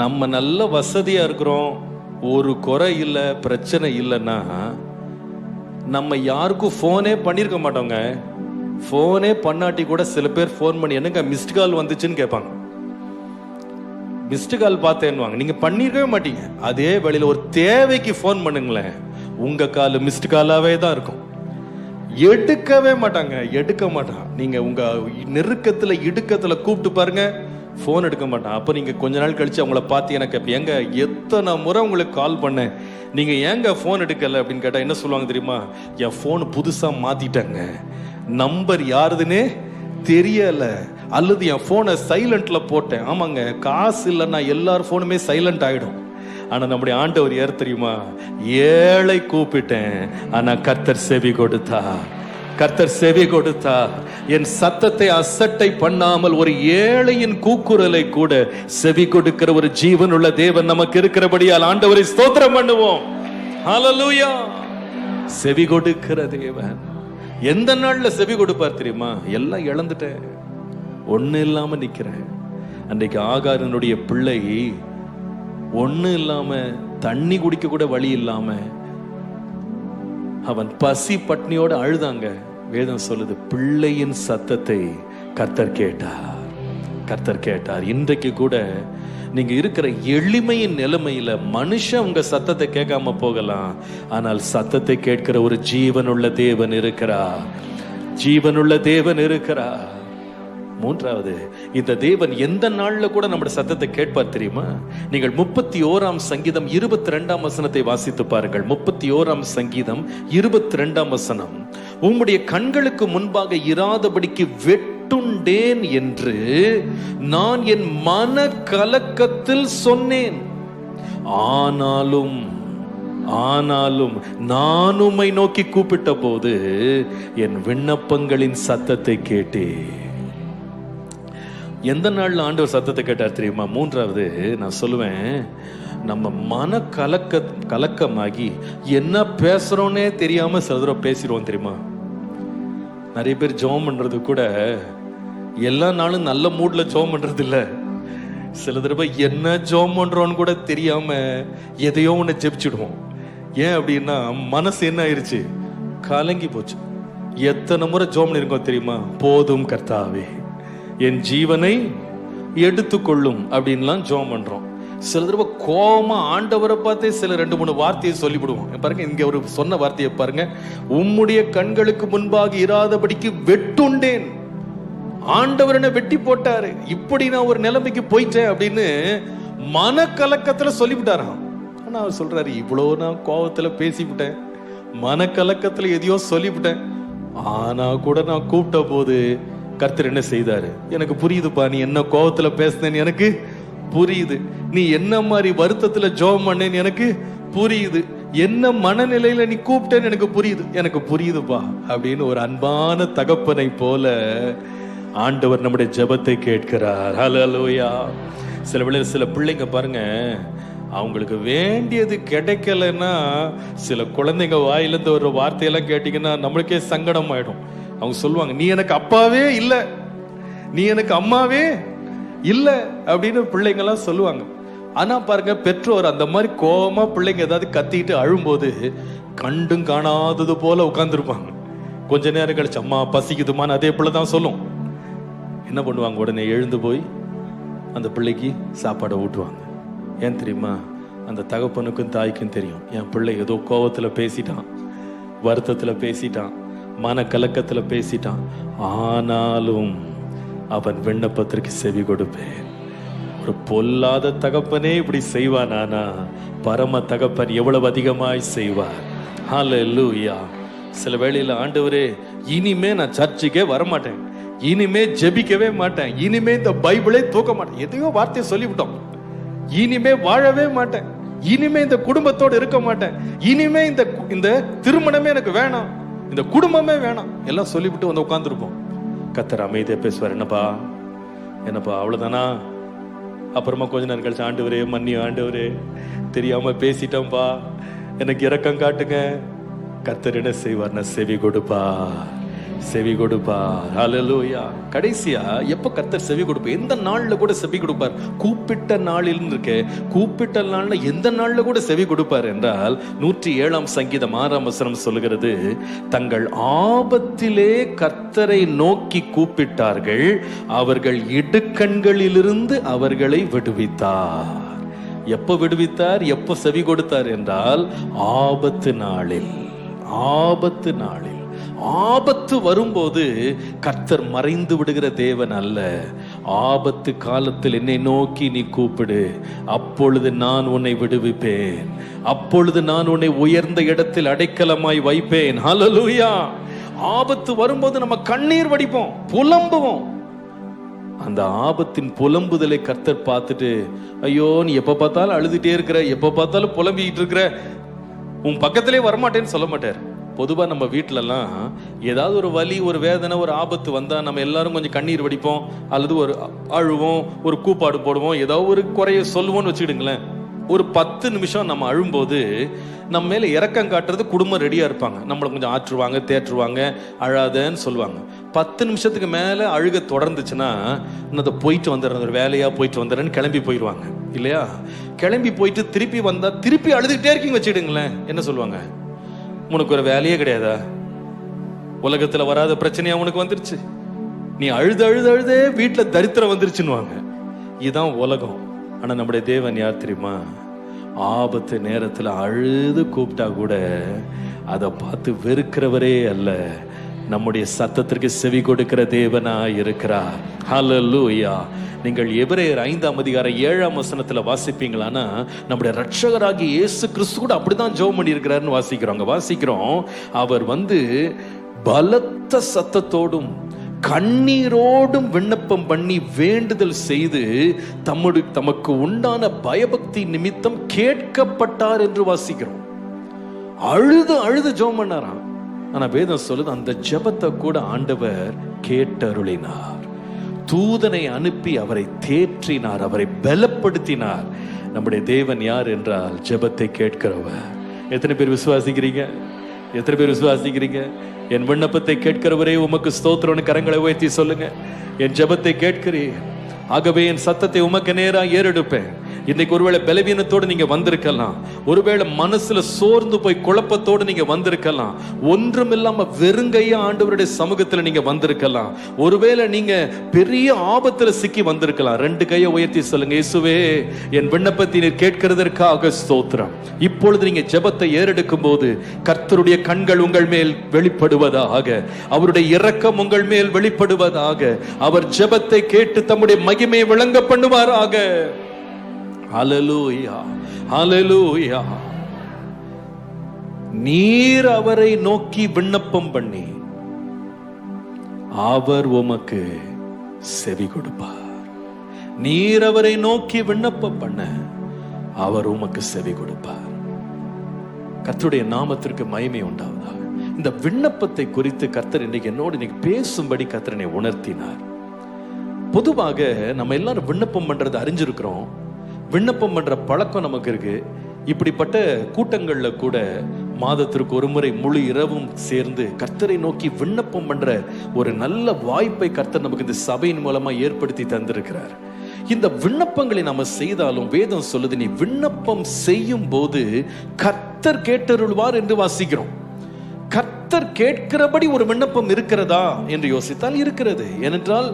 நம்ம நல்ல வசதியா இருக்கிறோம், ஒரு குறை இல்லை, பிரச்சனை இல்லைன்னா நம்ம யாருக்கும் ஃபோனே பண்ணியிருக்க மாட்டோங்க. ஃபோனே பண்ணாட்டி கூட சில பேர் ஃபோன் பண்ணி, என்னங்க மிஸ்டு கால் வந்துச்சுன்னு கேட்பாங்க. மிஸ்டு கால் பார்த்தேன்னுவாங்க, நீங்க பண்ணிருக்கவே மாட்டீங்க. அதே வேளையில் ஒரு தேவைக்கு ஃபோன் பண்ணுங்களேன், உங்க கால் மிஸ்டு காலாவே தான் இருக்கும். எடுக்கவே மாட்டாங்க, எடுக்க மாட்டான். நீங்க உங்க நெருக்கத்துல இடுக்கத்துல கூப்பிட்டு பாருங்க, ஃபோன் எடுக்க மாட்டான். அப்போ நீங்க கொஞ்ச நாள் கழிச்சு அவங்கள பார்த்து எனக்கு எங்க எத்தனை முறை உங்களுக்கு கால் பண்ணேன், நீங்க ஏங்க ஃபோன் எடுக்கல அப்படின்னு கேட்டா என்ன சொல்லுவாங்க தெரியுமா? என் ஃபோன் புதுசா மாத்திட்டாங்க, நம்பர் யாருதுன்னே தெரியல, அல்லது என் ஃபோனை சைலண்ட்ல போட்டேன். ஆமாங்க, காசு இல்லைன்னா எல்லார் ஃபோனுமே சைலண்ட் ஆயிடும். ஆனா நம்முடைய ஆண்டவர் யார் தெரியுமா? ஏழை கூப்பிட்டேன், ஆனா கர்த்தர் செவி கொடுத்தா, கர்த்தர் செவி கொடுத்தா. என் சத்தத்தை அசட்டை பண்ணாமல் ஒரு ஏழையின் கூக்குரலை கூட செவி கொடுக்கிற ஒரு ஜீவனுள்ள தேவன் நமக்கு இருக்கிறபடியால் ஆண்டவரை ஸ்தோத்திரம் பண்ணுவோம். ஹல்லேலூயா. செவி கொடுக்கிற தேவன் எந்த நாள்ல செவி கொடுப்பார் தெரியுமா? எல்லாம் இழந்துட்டேன், ஒண்ணு இல்லாம நிக்கிறேன். அன்றைக்கு ஆகாரனுடைய பிள்ளை ஒண்ணு இல்லாம, தண்ணி குடிக்க கூட வழி இல்லாம, அவன் பசி பட்னியோட அழுதாங்க. வேதம் சொல்லுது, பிள்ளையின் சத்தத்தை கர்த்தர் கேட்டார், கர்த்தர் கேட்டார். இன்றைக்கு கூட நீங்க இருக்கிற எளிமையின் நிலைமையில மனுஷன் உங்க சத்தத்தை கேட்காம போகலாம், ஆனால் சத்தத்தை கேட்கிற ஒரு ஜீவனுள்ள தேவன் இருக்கிறார், ஜீவனுள்ள தேவன் இருக்கிறார். மூன்றாவது, இந்த தேவன் எந்த நாள்ல கூட நம்முடைய சத்தத்தை கேட்பார் தெரியுமா? நீங்கள் 31ஆம் சங்கீதம் 22ஆம் வசனத்தை வாசித்து பாருங்கள். 31ஆம் சங்கீதம் 22ஆம் வசனம், உம்முடைய கண்களுக்கு முன்பாக இராதபடிக்கு வெட்டுண்டேன் என்று நான் என் மன கலக்கத்தில் சொன்னேன், ஆனாலும் நான் உம்மை நோக்கி கூப்பிட்ட போது என் விண்ணப்பங்களின் சத்தத்தை கேட்டேன். எந்த நாள்ல ஆண்டவர் சத்தத்தை கேட்டார் தெரியுமா? மூன்றாவது நான் சொல்லுவேன், நம்ம மன கலக்கமாகி என்ன பேசுறோன்னே தெரியாம சில தடவை பேசிடுவோம் தெரியுமா? நிறைய பேர் ஜெபம் பண்றது கூட எல்லா நாளும் நல்ல மூட்ல ஜெபம் பண்றது இல்ல. சில தடவை என்ன ஜெபம் பண்றோன்னு கூட தெரியாம எதையோ ஒன்று ஜெபிச்சிடுவோம். ஏன் அப்படின்னா மனசு என்ன ஆயிடுச்சு, கலங்கி போச்சு. எத்தனை முறை ஜெபம் பண்ணிருக்கோம் தெரியுமா? போதும் கர்த்தாவே, என் ஜீவனை எடுத்துக்கொள்ளும் அப்படின்லாம் ஜெபம் பண்றோம். சில தடவை கோபமா ஆண்டவரை பார்த்தே சில 2-3 வார்த்தையை சொல்லிவிடுவோம். பாருங்க, இங்க ஒரு சொன்ன வார்த்தையை பாருங்க, உம்முடைய கண்களுக்கு முன்பாக இராதபடிக்கு வெட்டுண்டேன். ஆண்டவர் என்ன வெட்டி போட்டாரு, இப்படி நான் ஒரு நிலைமைக்கு போயிட்டேன் அப்படின்னு மன கலக்கத்துல சொல்லிவிட்டாராம். ஆனா அவர் சொல்றாரு, இவ்வளவு நான் கோபத்துல பேசிவிட்டேன், மன கலக்கத்துல எதையோ சொல்லிவிட்டேன், ஆனா கூட நான் கூப்பிட்ட போது கர்த்தர் என்ன செய்தாரு? எனக்கு புரியுதுப்பா, நீ என்ன கோபத்துல பேசுனேன்னு எனக்கு புரியுது, நீ என்ன மாதிரி வருத்தத்துல ஜெபம் பண்ணேன்னு எனக்கு புரியுது, என்ன மனநிலையில நீ கூப்பிட்டேன்னு எனக்கு புரியுதுப்பா அப்படின்னு ஒரு அன்பான தகப்பனை போல ஆண்டவர் நம்முடைய ஜெபத்தை கேட்கிறார். ஹல்லேலூயா. சில வேளையில சில பிள்ளைங்க பாருங்க, அவங்களுக்கு வேண்டியது கிடைக்கலன்னா, சில குழந்தைங்க வாயிலிருந்து ஒரு வார்த்தையெல்லாம் கேட்டீங்கன்னா நம்மளுக்கே சங்கடம் ஆயிடும். அவங்க சொல்லுவாங்க, நீ எனக்கு அப்பாவே இல்ல, நீ எனக்கு அம்மாவே இல்ல அப்படின்னு பிள்ளைங்கெல்லாம் சொல்லுவாங்க. ஆனா பாருங்க, பெற்றோர் அந்த மாதிரி கோபமா பிள்ளைங்க ஏதாவது கத்திட்டு அழும்போது கண்டும் காணாதது போல உட்கார்ந்துருப்பாங்க. கொஞ்ச நேரம் கழிச்சு அம்மா பசிக்குதுமான்னு அதே பிள்ளைதான் சொல்லும். என்ன பண்ணுவாங்க? உடனே எழுந்து போய் அந்த பிள்ளைக்கு சாப்பாடை ஊட்டுவாங்க. ஏன் தெரியுமா? அந்த தகப்பனுக்கும் தாய்க்கும் தெரியும், என் பிள்ளை ஏதோ கோபத்துல பேசிட்டான், வருத்தத்துல பேசிட்டான், மன கலக்கத்துல பேசிட்டான், ஆனாலும் அவன் விண்ணப்பத்திற்கு செவி கொடுப்பேன். ஒரு பொல்லாத தகப்பனே இப்படி செய்வானா, பரம தகப்பன் எவ்வளவு அதிகமாய் செய்வார். ஹல்லேலூயா. சில வேளையில ஆண்டவரே, இனிமே நான் சர்ச்சுக்கே வரமாட்டேன், இனிமே ஜெபிக்கவே மாட்டேன், இனிமே இந்த பைபிளே தூக்க மாட்டேன், எதையோ வார்த்தையை சொல்லிவிட்டோம், இனிமே வாழவே மாட்டேன், இனிமே இந்த குடும்பத்தோடு இருக்க மாட்டேன், இனிமே இந்த திருமணமே எனக்கு வேணாம், இந்த குடும்பமே வேணாம் எல்லாம் சொல்லிவிட்டு வந்து உட்கார்ந்துருப்போம். கர்த்தர் அமைதியா பேசுவார். என்னப்பா அவ்வளவுதானா? அப்புறமா கொஞ்ச நேரம் கழிச்சு, ஆண்டவரே மன்னியும் ஆண்டவரே, தெரியாம பேசிட்டோம்பா, எனக்கு இரக்கம் காட்டுங்க. கர்த்தர் என்ன செய்வார்? செவி கொடுப்பார். ஹல்லேலூயா. கடைசியா எப்ப கர்த்தர் செவி கொடுப்பார்? எந்த நாள்ல கூட செவி கொடுப்பார்? கூப்பிட்ட நாளில் இருக்க, கூப்பிட்ட நாள்ல எந்த நாள்ல கூட செவி கொடுப்பார் என்றால் 107 சங்கீதம் 6 சொல்லுகிறது, தங்கள் ஆபத்திலே கர்த்தரை நோக்கி கூப்பிட்டார்கள், அவர்கள் இடுக்கண்களிலிருந்து அவர்களை விடுவித்தார். எப்ப விடுவித்தார்? எப்ப செவி கொடுத்தார் என்றால் ஆபத்து நாளில். ஆபத்து வரும்போது கர்த்தர் மறைந்து விடுகிற தேவன் அல்ல. ஆபத்து காலத்தில் என்னை நோக்கி நீ கூப்பிடு, அப்பொழுது நான் உன்னை விடுவிப்பேன், அப்பொழுது நான் உன்னை உயர்ந்த இடத்தில் அடைக்கலமாய் வைப்பேன். ஹல்லேலூயா. ஆபத்து வரும்போது நம்ம கண்ணீர் வடிப்போம், புலம்புவோம். அந்த ஆபத்தின் புலம்புதலை கர்த்தர் பார்த்துட்டு, ஐயோ நீ எப்ப பார்த்தாலும் அழுதுட்டே இருக்கிற, எப்ப பார்த்தாலும் புலம்பிக்கிட்டு இருக்கிற, உன் பக்கத்திலே வரமாட்டேன்னு சொல்ல மாட்டார். பொதுவா நம்ம வீட்டிலலாம் ஏதாவது ஒரு வலி, ஒரு வேதனை, ஒரு ஆபத்து வந்தா நம்ம எல்லாரும் கொஞ்சம் கண்ணீர் வடிப்போம், அல்லது ஒரு அழுவோம், ஒரு கூப்பாடு போடுவோம், ஏதாவது ஒரு குறைய சொல்லுவோம்னு வச்சுக்கிடுங்களேன். ஒரு 10 நிமிஷம் நம்ம அழும்போது நம்ம மேல இரக்கம் காட்டுறது குடும்பம் ரெடியா இருப்பாங்க, நம்மளை கொஞ்சம் ஆற்றுவாங்க, தேற்றுவாங்க, அழாதன்னு சொல்லுவாங்க. 10 நிமிஷத்துக்கு மேல அழுக தொடர்ந்துச்சுன்னா, நான் போயிட்டு வந்துடுறேன், ஒரு வேலையா போயிட்டு வந்துடுறேன்னு கிளம்பி போயிடுவாங்க இல்லையா? கிளம்பி போயிட்டு திருப்பி வந்தா திருப்பி அழுதுகிட்டே இருக்கீங்க வச்சுக்கிடுங்களேன், என்ன சொல்லுவாங்க? உனக்கு ஒரு வேலையே கிடையாதா? உலகத்துல வராத பிரச்சனையா உனக்கு வந்துருச்சு? நீ அழுதே வீட்டுல தரித்திரம் வந்துருச்சுன்னுவாங்க. இதுதான் உலகம். ஆனா நம்முடைய தேவன் யார் தெரியுமா? ஆபத்து நேரத்துல அழுது கூப்பிட்டா கூட அதை பார்த்து வெறுக்கிறவரே அல்ல, நம்முடைய சத்தத்திற்கு செவி கொடுக்கிற தேவனா இருக்கிறார். ஹல்லேலூயா. நீங்கள் எபிரேயர் 5:7 வாசிப்பீங்களானா, நம்முடைய ரட்சகராகிய இயேசு கிறிஸ்து கூட அப்படிதான் ஜெபம் பண்ணி இருக்கிறாருன்னு வாசிக்கிறோம். அவர் பலத்த சத்தத்தோடும் கண்ணீரோடும் விண்ணப்பம் பண்ணி வேண்டுதல் செய்து தமக்கு உண்டான பயபக்தி நிமித்தம் கேட்கப்பட்டார் என்று வாசிக்கிறோம். அழுது ஜெபம் பண்ணாராம். ஆனா வேதம் சொல்லுது, அந்த ஜெபத்தை கூட ஆண்டவர் கேட்டருளினார். தூதனை அனுப்பி அவரை தேற்றினார், அவரை பலப்படுத்தினார். நம்முடைய தேவன் யார் என்றால் ஜெபத்தை கேட்கிறவர். எத்தனை பேர் விசுவாசிக்கிறீங்க? என் விண்ணப்பத்தை கேட்கிறவரே உமக்கு ஸ்தோத்திரம். கரங்களை உயர்த்தி சொல்லுங்க, என் ஜெபத்தை கேட்கிறீர், ஆகவே என் சத்தத்தை உமக்கு நேரா ஏறெடுப்பேன். இன்னைக்கு ஒருவேளை பலவீனத்தோடு நீங்க வந்திருக்கலாம், ஒருவேளை மனசுல சோர்ந்து போய் குழப்பத்தோடு நீங்க வந்திருக்கலாம், ஒன்றுமில்லாம வெறுங்கையா ஆண்டவருடைய சமூகத்துல நீங்க வந்திருக்கலாம், ஒருவேளை நீங்க பெரிய ஆபத்துல சிக்கி வந்திருக்கலாம். 2 கையை உயர்த்தி சொல்லுங்க, இயேசுவே என் விண்ணப்பத்தை நீர் கேட்கிறதற்காக ஸ்தோத்திரம். இப்பொழுது நீங்க ஜெபத்தை ஏறெடுக்கும் போது கர்த்தருடைய கண்கள் உங்கள் மேல் வெளிப்படுவதாக, அவருடைய இரக்கம் உங்கள் மேல் வெளிப்படுவதாக, அவர் ஜெபத்தை கேட்டு தம்முடைய மகிமையை விளங்க பண்ணுவாராக. ஹல்லேலூயா, ஹல்லேலூயா. நீர் அவரை நோக்கி விண்ணப்பம் பண்ணி அவர் உமக்கு செவி கொடுப்பார். நீர் அவரை நோக்கி விண்ணப்பம் பண்ண அவர் உமக்கு செவி கொடுப்பார். கர்த்தருடைய நாமத்திற்கு மகிமை உண்டாவதாக. இந்த விண்ணப்பத்தை குறித்து கர்த்தர் இன்னைக்கு என்னோடு இன்னைக்கு பேசும்படி கர்த்தர் என்னை உணர்த்தினார். பொதுவாக நம்ம எல்லாரும் விண்ணப்பம் பண்றது அறிஞ்சிருக்கிறோம். விண்ணப்பம் பண்ற பழக்கம் நமக்கு இருக்கு. இப்படிப்பட்ட கூட்டங்கள்ல கூட மாதத்திற்கு ஒரு முறை முழு இரவும் சேர்ந்து கர்த்தரை நோக்கி விண்ணப்பம் பண்ற ஒரு நல்ல வாய்ப்பை கர்த்தர் நமக்கு இந்த சபையின் மூலமா ஏற்படுத்தி தந்திருக்கிறார். இந்த விண்ணப்பங்களை நாம செய்தாலும் வேதம் சொல்லுது, நீ விண்ணப்பம் செய்யும் போது கர்த்தர் கேட்டருள்வார் என்று வாசிக்கிறோம். கர்த்தர் கேட்கிறபடி ஒரு விண்ணப்பம் இருக்கிறதா என்று யோசித்தால் இருக்கிறது. ஏனென்றால்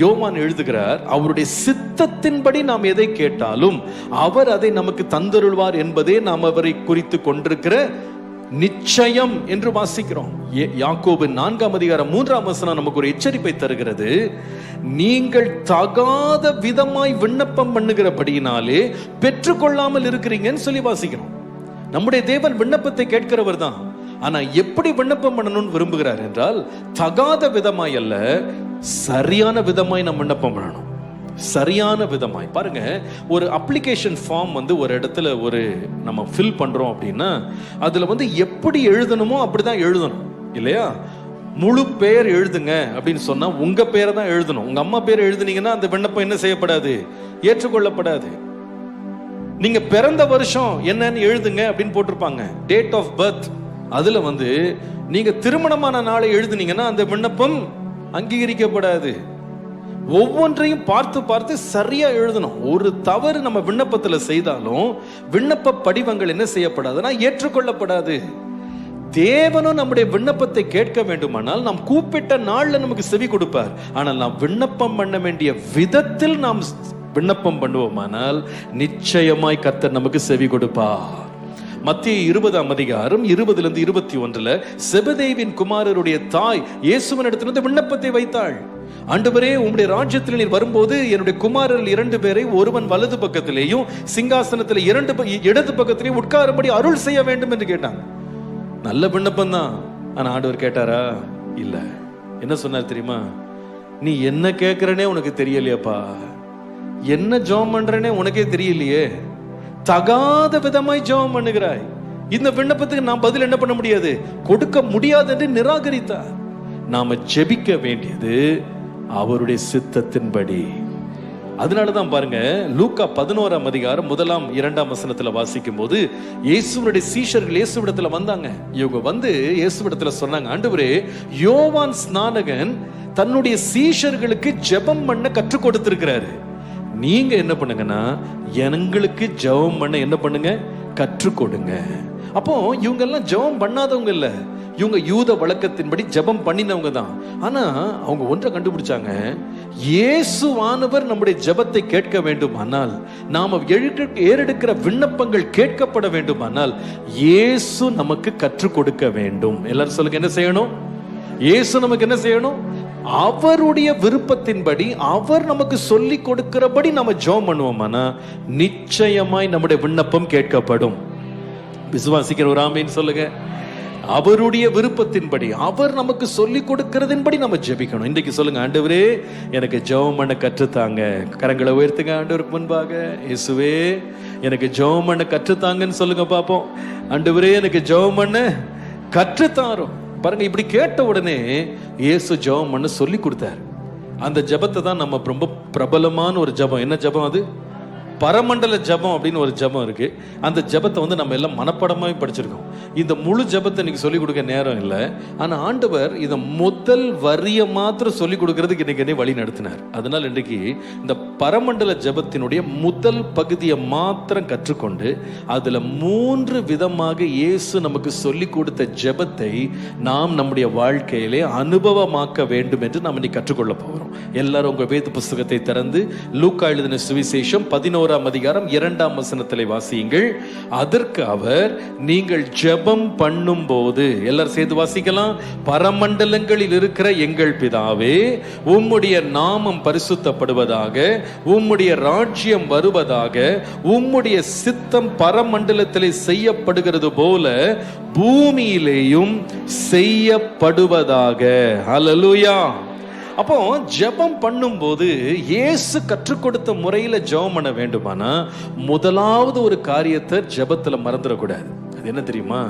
யோவான் எழுதுகிறார், அவருடைய சித்தத்தின்படி நாம் எதை கேட்டாலும் அவர் அதை நமக்கு தந்தருள்வார் என்பதே நாம் அவரை குறித்து கொண்டிருக்கிற நிச்சயம் என்று வாசிக்கிறோம். யாக்கோபு 4:3 நமக்கு ஒரு எச்சரிப்பை தருகிறது. நீங்கள் தகாத விதமாய் விண்ணப்பம் பண்ணுகிறபடியினாலே பெற்றுக்கொள்ளாமல் இருக்கிறீங்கன்னு சொல்லி வாசிக்கிறோம். நம்முடைய தேவன் விண்ணப்பத்தை கேட்கிறவர் தான். ஆனா எப்படி விண்ணப்பம் பண்ணணும்னு விரும்புகிறார் என்றால் தகாத விதமாய் அல்ல, சரியான விதமாய் நம்ம விண்ணப்பம் பண்ணணும். சரியான விதமாய் பாருங்க, ஒரு அப்ளிகேஷன் ஃபார்ம் ஒரு இடத்துல நம்ம ஃபில் பண்றோம் அப்படின்னா அதுல எப்படி எழுதணுமோ அப்படிதான் எழுதணும் இல்லையா? முழு பெயர் எழுதுங்க அப்படின்னு சொன்னா உங்க பேரை தான் எழுதணும். உங்க அம்மா பேர் எழுதுனீங்கன்னா அந்த விண்ணப்பம் என்ன செய்யப்படாது, ஏற்றுக்கொள்ளப்படாது. நீங்க பிறந்த வருஷம் என்னன்னு எழுதுங்க அப்படின்னு போட்டிருப்பாங்க, டேட் ஆஃப் பர்த். அதுல நீங்க திருமணமான நாளை எழுதுனீங்கன்னா அந்த விண்ணப்பம் அங்கீகரிக்கப்படாது. ஒவ்வொன்றையும் பார்த்து பார்த்து சரியா எழுதணும். ஒரு தவறு நம்ம விண்ணப்பத்துல செய்தாலும் விண்ணப்ப படிவங்கள் என்ன செய்யப்படாதுன்னா ஏற்றுக்கொள்ளப்படாது. தேவனும் நம்முடைய விண்ணப்பத்தை கேட்க வேண்டுமானால் நாம் கூப்பிட்ட நாள்ல நமக்கு செவி கொடுப்பார். ஆனால் நாம் விண்ணப்பம் பண்ண வேண்டிய விதத்தில் நாம் விண்ணப்பம் பண்ணுவோமானால் நிச்சயமாய் கர்த்தர் நமக்கு செவி கொடுப்பார். மத்திய 20:20-21 செபதேவின் குமாரருடைய தாய் இயேசுவின் இடத்திலிருந்து விண்ணப்பத்தை வைத்தாள். ஆண்டவரே, உம்முடைய ராஜ்யத்தில் நீர் வரும்போது என்னுடைய குமாரர்கள் 2 பேரை ஒருவன் வலது பக்கத்திலேயும் சிங்காசனத்தில் இடது பக்கத்திலேயும் உட்காரும்படி அருள் செய்ய வேண்டும் என்று கேட்டாங்க. நல்ல விண்ணப்பம் தான். ஆனா ஆண்டவர் கேட்டாரா? இல்ல. என்ன சொன்னார் தெரியுமா? நீ என்ன கேட்கிறனே உனக்கு தெரியலையாப்பா, என்ன ஜெபம் பண்றனே உனக்கே தெரியலையே, தகாத விதமாய் ஜெபம் பண்ணுகிறாய். இந்த விண்ணப்பத்துக்கு நாம் பதில் என்ன பண்ண முடியாது, கொடுக்க முடியாது என்று நிராகரித்தார். நாம ஜெபிக்க வேண்டியது அவருடைய சித்தத்தின்படி. அதனாலதான் பாருங்க, லூக்கா 11:1-2 வாசிக்கும் போது இயேசுவினுடைய சீஷர்கள் இயேசுவிடத்துல வந்தாங்க. இவங்க இயேசுவிடத்துல சொன்னாங்க, ஆண்டவரே, யோவான் ஸ்நானகன் தன்னுடைய சீஷர்களுக்கு ஜெபம் பண்ண கற்றுக் கொடுத்திருக்கிறாரு. நீங்க என்ன பண்ணுங்கன்னா எங்களுக்கு ஜெபம் பண்ண என்ன பண்ணுங்க, கற்றுக் கொடுங்க. அப்போ இவங்க எல்லாம் ஜெபம் பண்ணாதவங்க இல்ல, இவங்க யூத வழக்கத்தின்படி ஜெபம் பண்ணினவங்க தான். ஆனா அவங்க ஒன்றை கண்டுபிடிச்சாங்க, இயேசுவானவர் நம்முடைய ஜெபத்தை கேட்க வேண்டுமானால், நாம ஏறெடுக்கிற விண்ணப்பங்கள் கேட்கப்பட வேண்டுமானால் இயேசு நமக்கு கற்றுக் கொடுக்க வேண்டும். எல்லாரும் சொல்லுங்க, என்ன செய்யணும்? இயேசு நமக்கு என்ன செய்யணும்? அவருடைய விருப்பத்தின்படி அவர் நமக்கு சொல்லி கொடுக்கிறபடி நம்ம ஜெபம் பண்ணுவோமானா நிச்சயமாய் நம்முடைய விண்ணப்பம் கேட்கப்படும். விசுவாசிக்கிற ஒரு ஆமீன் சொல்லுங்க. அவருடைய விருப்பத்தின்படி அவர் நமக்கு சொல்லி கொடுக்கிறதின்படி நம்ம ஜெபிக்கணும். இன்றைக்கு சொல்லுங்க, ஆண்டவரே எனக்கு ஜெபம் பண்ண கற்றுத்தாங்க. கரங்களை உயர்த்துங்க ஆண்டவருக்கு முன்பாக. இயேசுவே எனக்கு ஜெபம் பண்ண கற்றுத்தாங்கன்னு சொல்லுங்க பாப்போம். ஆண்டவரே எனக்கு ஜெபம் பண்ண கற்றுத்தாரோம். பாருங்க, இப்படி கேட்ட உடனே இயேசு ஜெபம் பண்ண சொல்லி கொடுத்தார். அந்த ஜெபத்தை தான் நம்ம ரொம்ப பிரபலமான ஒரு ஜெபம். என்ன ஜெபம் அது? பரமண்டல ஜெபம் அப்படின்னு ஒரு ஜெபம் இருக்கு. அந்த ஜெபத்தை நம்ம எல்லாம் மனப்படமாவே படிச்சிருக்கோம். இந்த முழு ஜெபத்தை இன்னைக்கு சொல்லிக் கொடுக்க நேரம் இல்லை. ஆனா ஆண்டவர் இதை முதல் வரிய மாத்திரம் சொல்லிக் கொடுக்கறதுக்கு இன்னைக்கு வழி நடத்தினார். அதனால இன்றைக்கு இந்த பரமண்டல ஜெபத்தினுடைய முதல் பகுதியை மாத்திரம் கற்றுக்கொண்டு அதுல 3 விதமாக இயேசு நமக்கு சொல்லி கொடுத்த ஜெபத்தை நாம் நம்முடைய வாழ்க்கையிலே அனுபவமாக்க வேண்டும் என்று நாம் இன்னைக்கு கற்றுக்கொள்ள போகிறோம். எல்லாரும் உங்க வேத புஸ்தகத்தை திறந்து லூக்கா எழுதின சுவிசேஷம் 11:2 வாசியுங்கள். அதற்கு அவர், நீங்கள் ஜெபம் பண்ணும் போது, எல்லாரும் சேர்ந்து வாசிக்கலாம். பரமண்டலங்களில் இருக்கிற எங்கள் பிதாவே, உம்முடைய நாமம் பரிசுத்தப்படுவதாக, உம்முடைய ராஜ்யம் வருவதாக, உம்முடைய சித்தம் பரமண்டலத்திலே செய்யப்படுகிறது போல பூமியிலேயும் செய்யப்படுவதாக. ஹல்லேலூயா. அப்போ ஜெபம் பண்ணும்போது இயேசு கற்றுக் கொடுத்த முறையில ஜெபம் பண்ண வேண்டுமானா முதலாவது ஒரு காரியத்தை ஜெபத்துல மறந்துடக்கூடாது. அது என்ன தெரியுமா?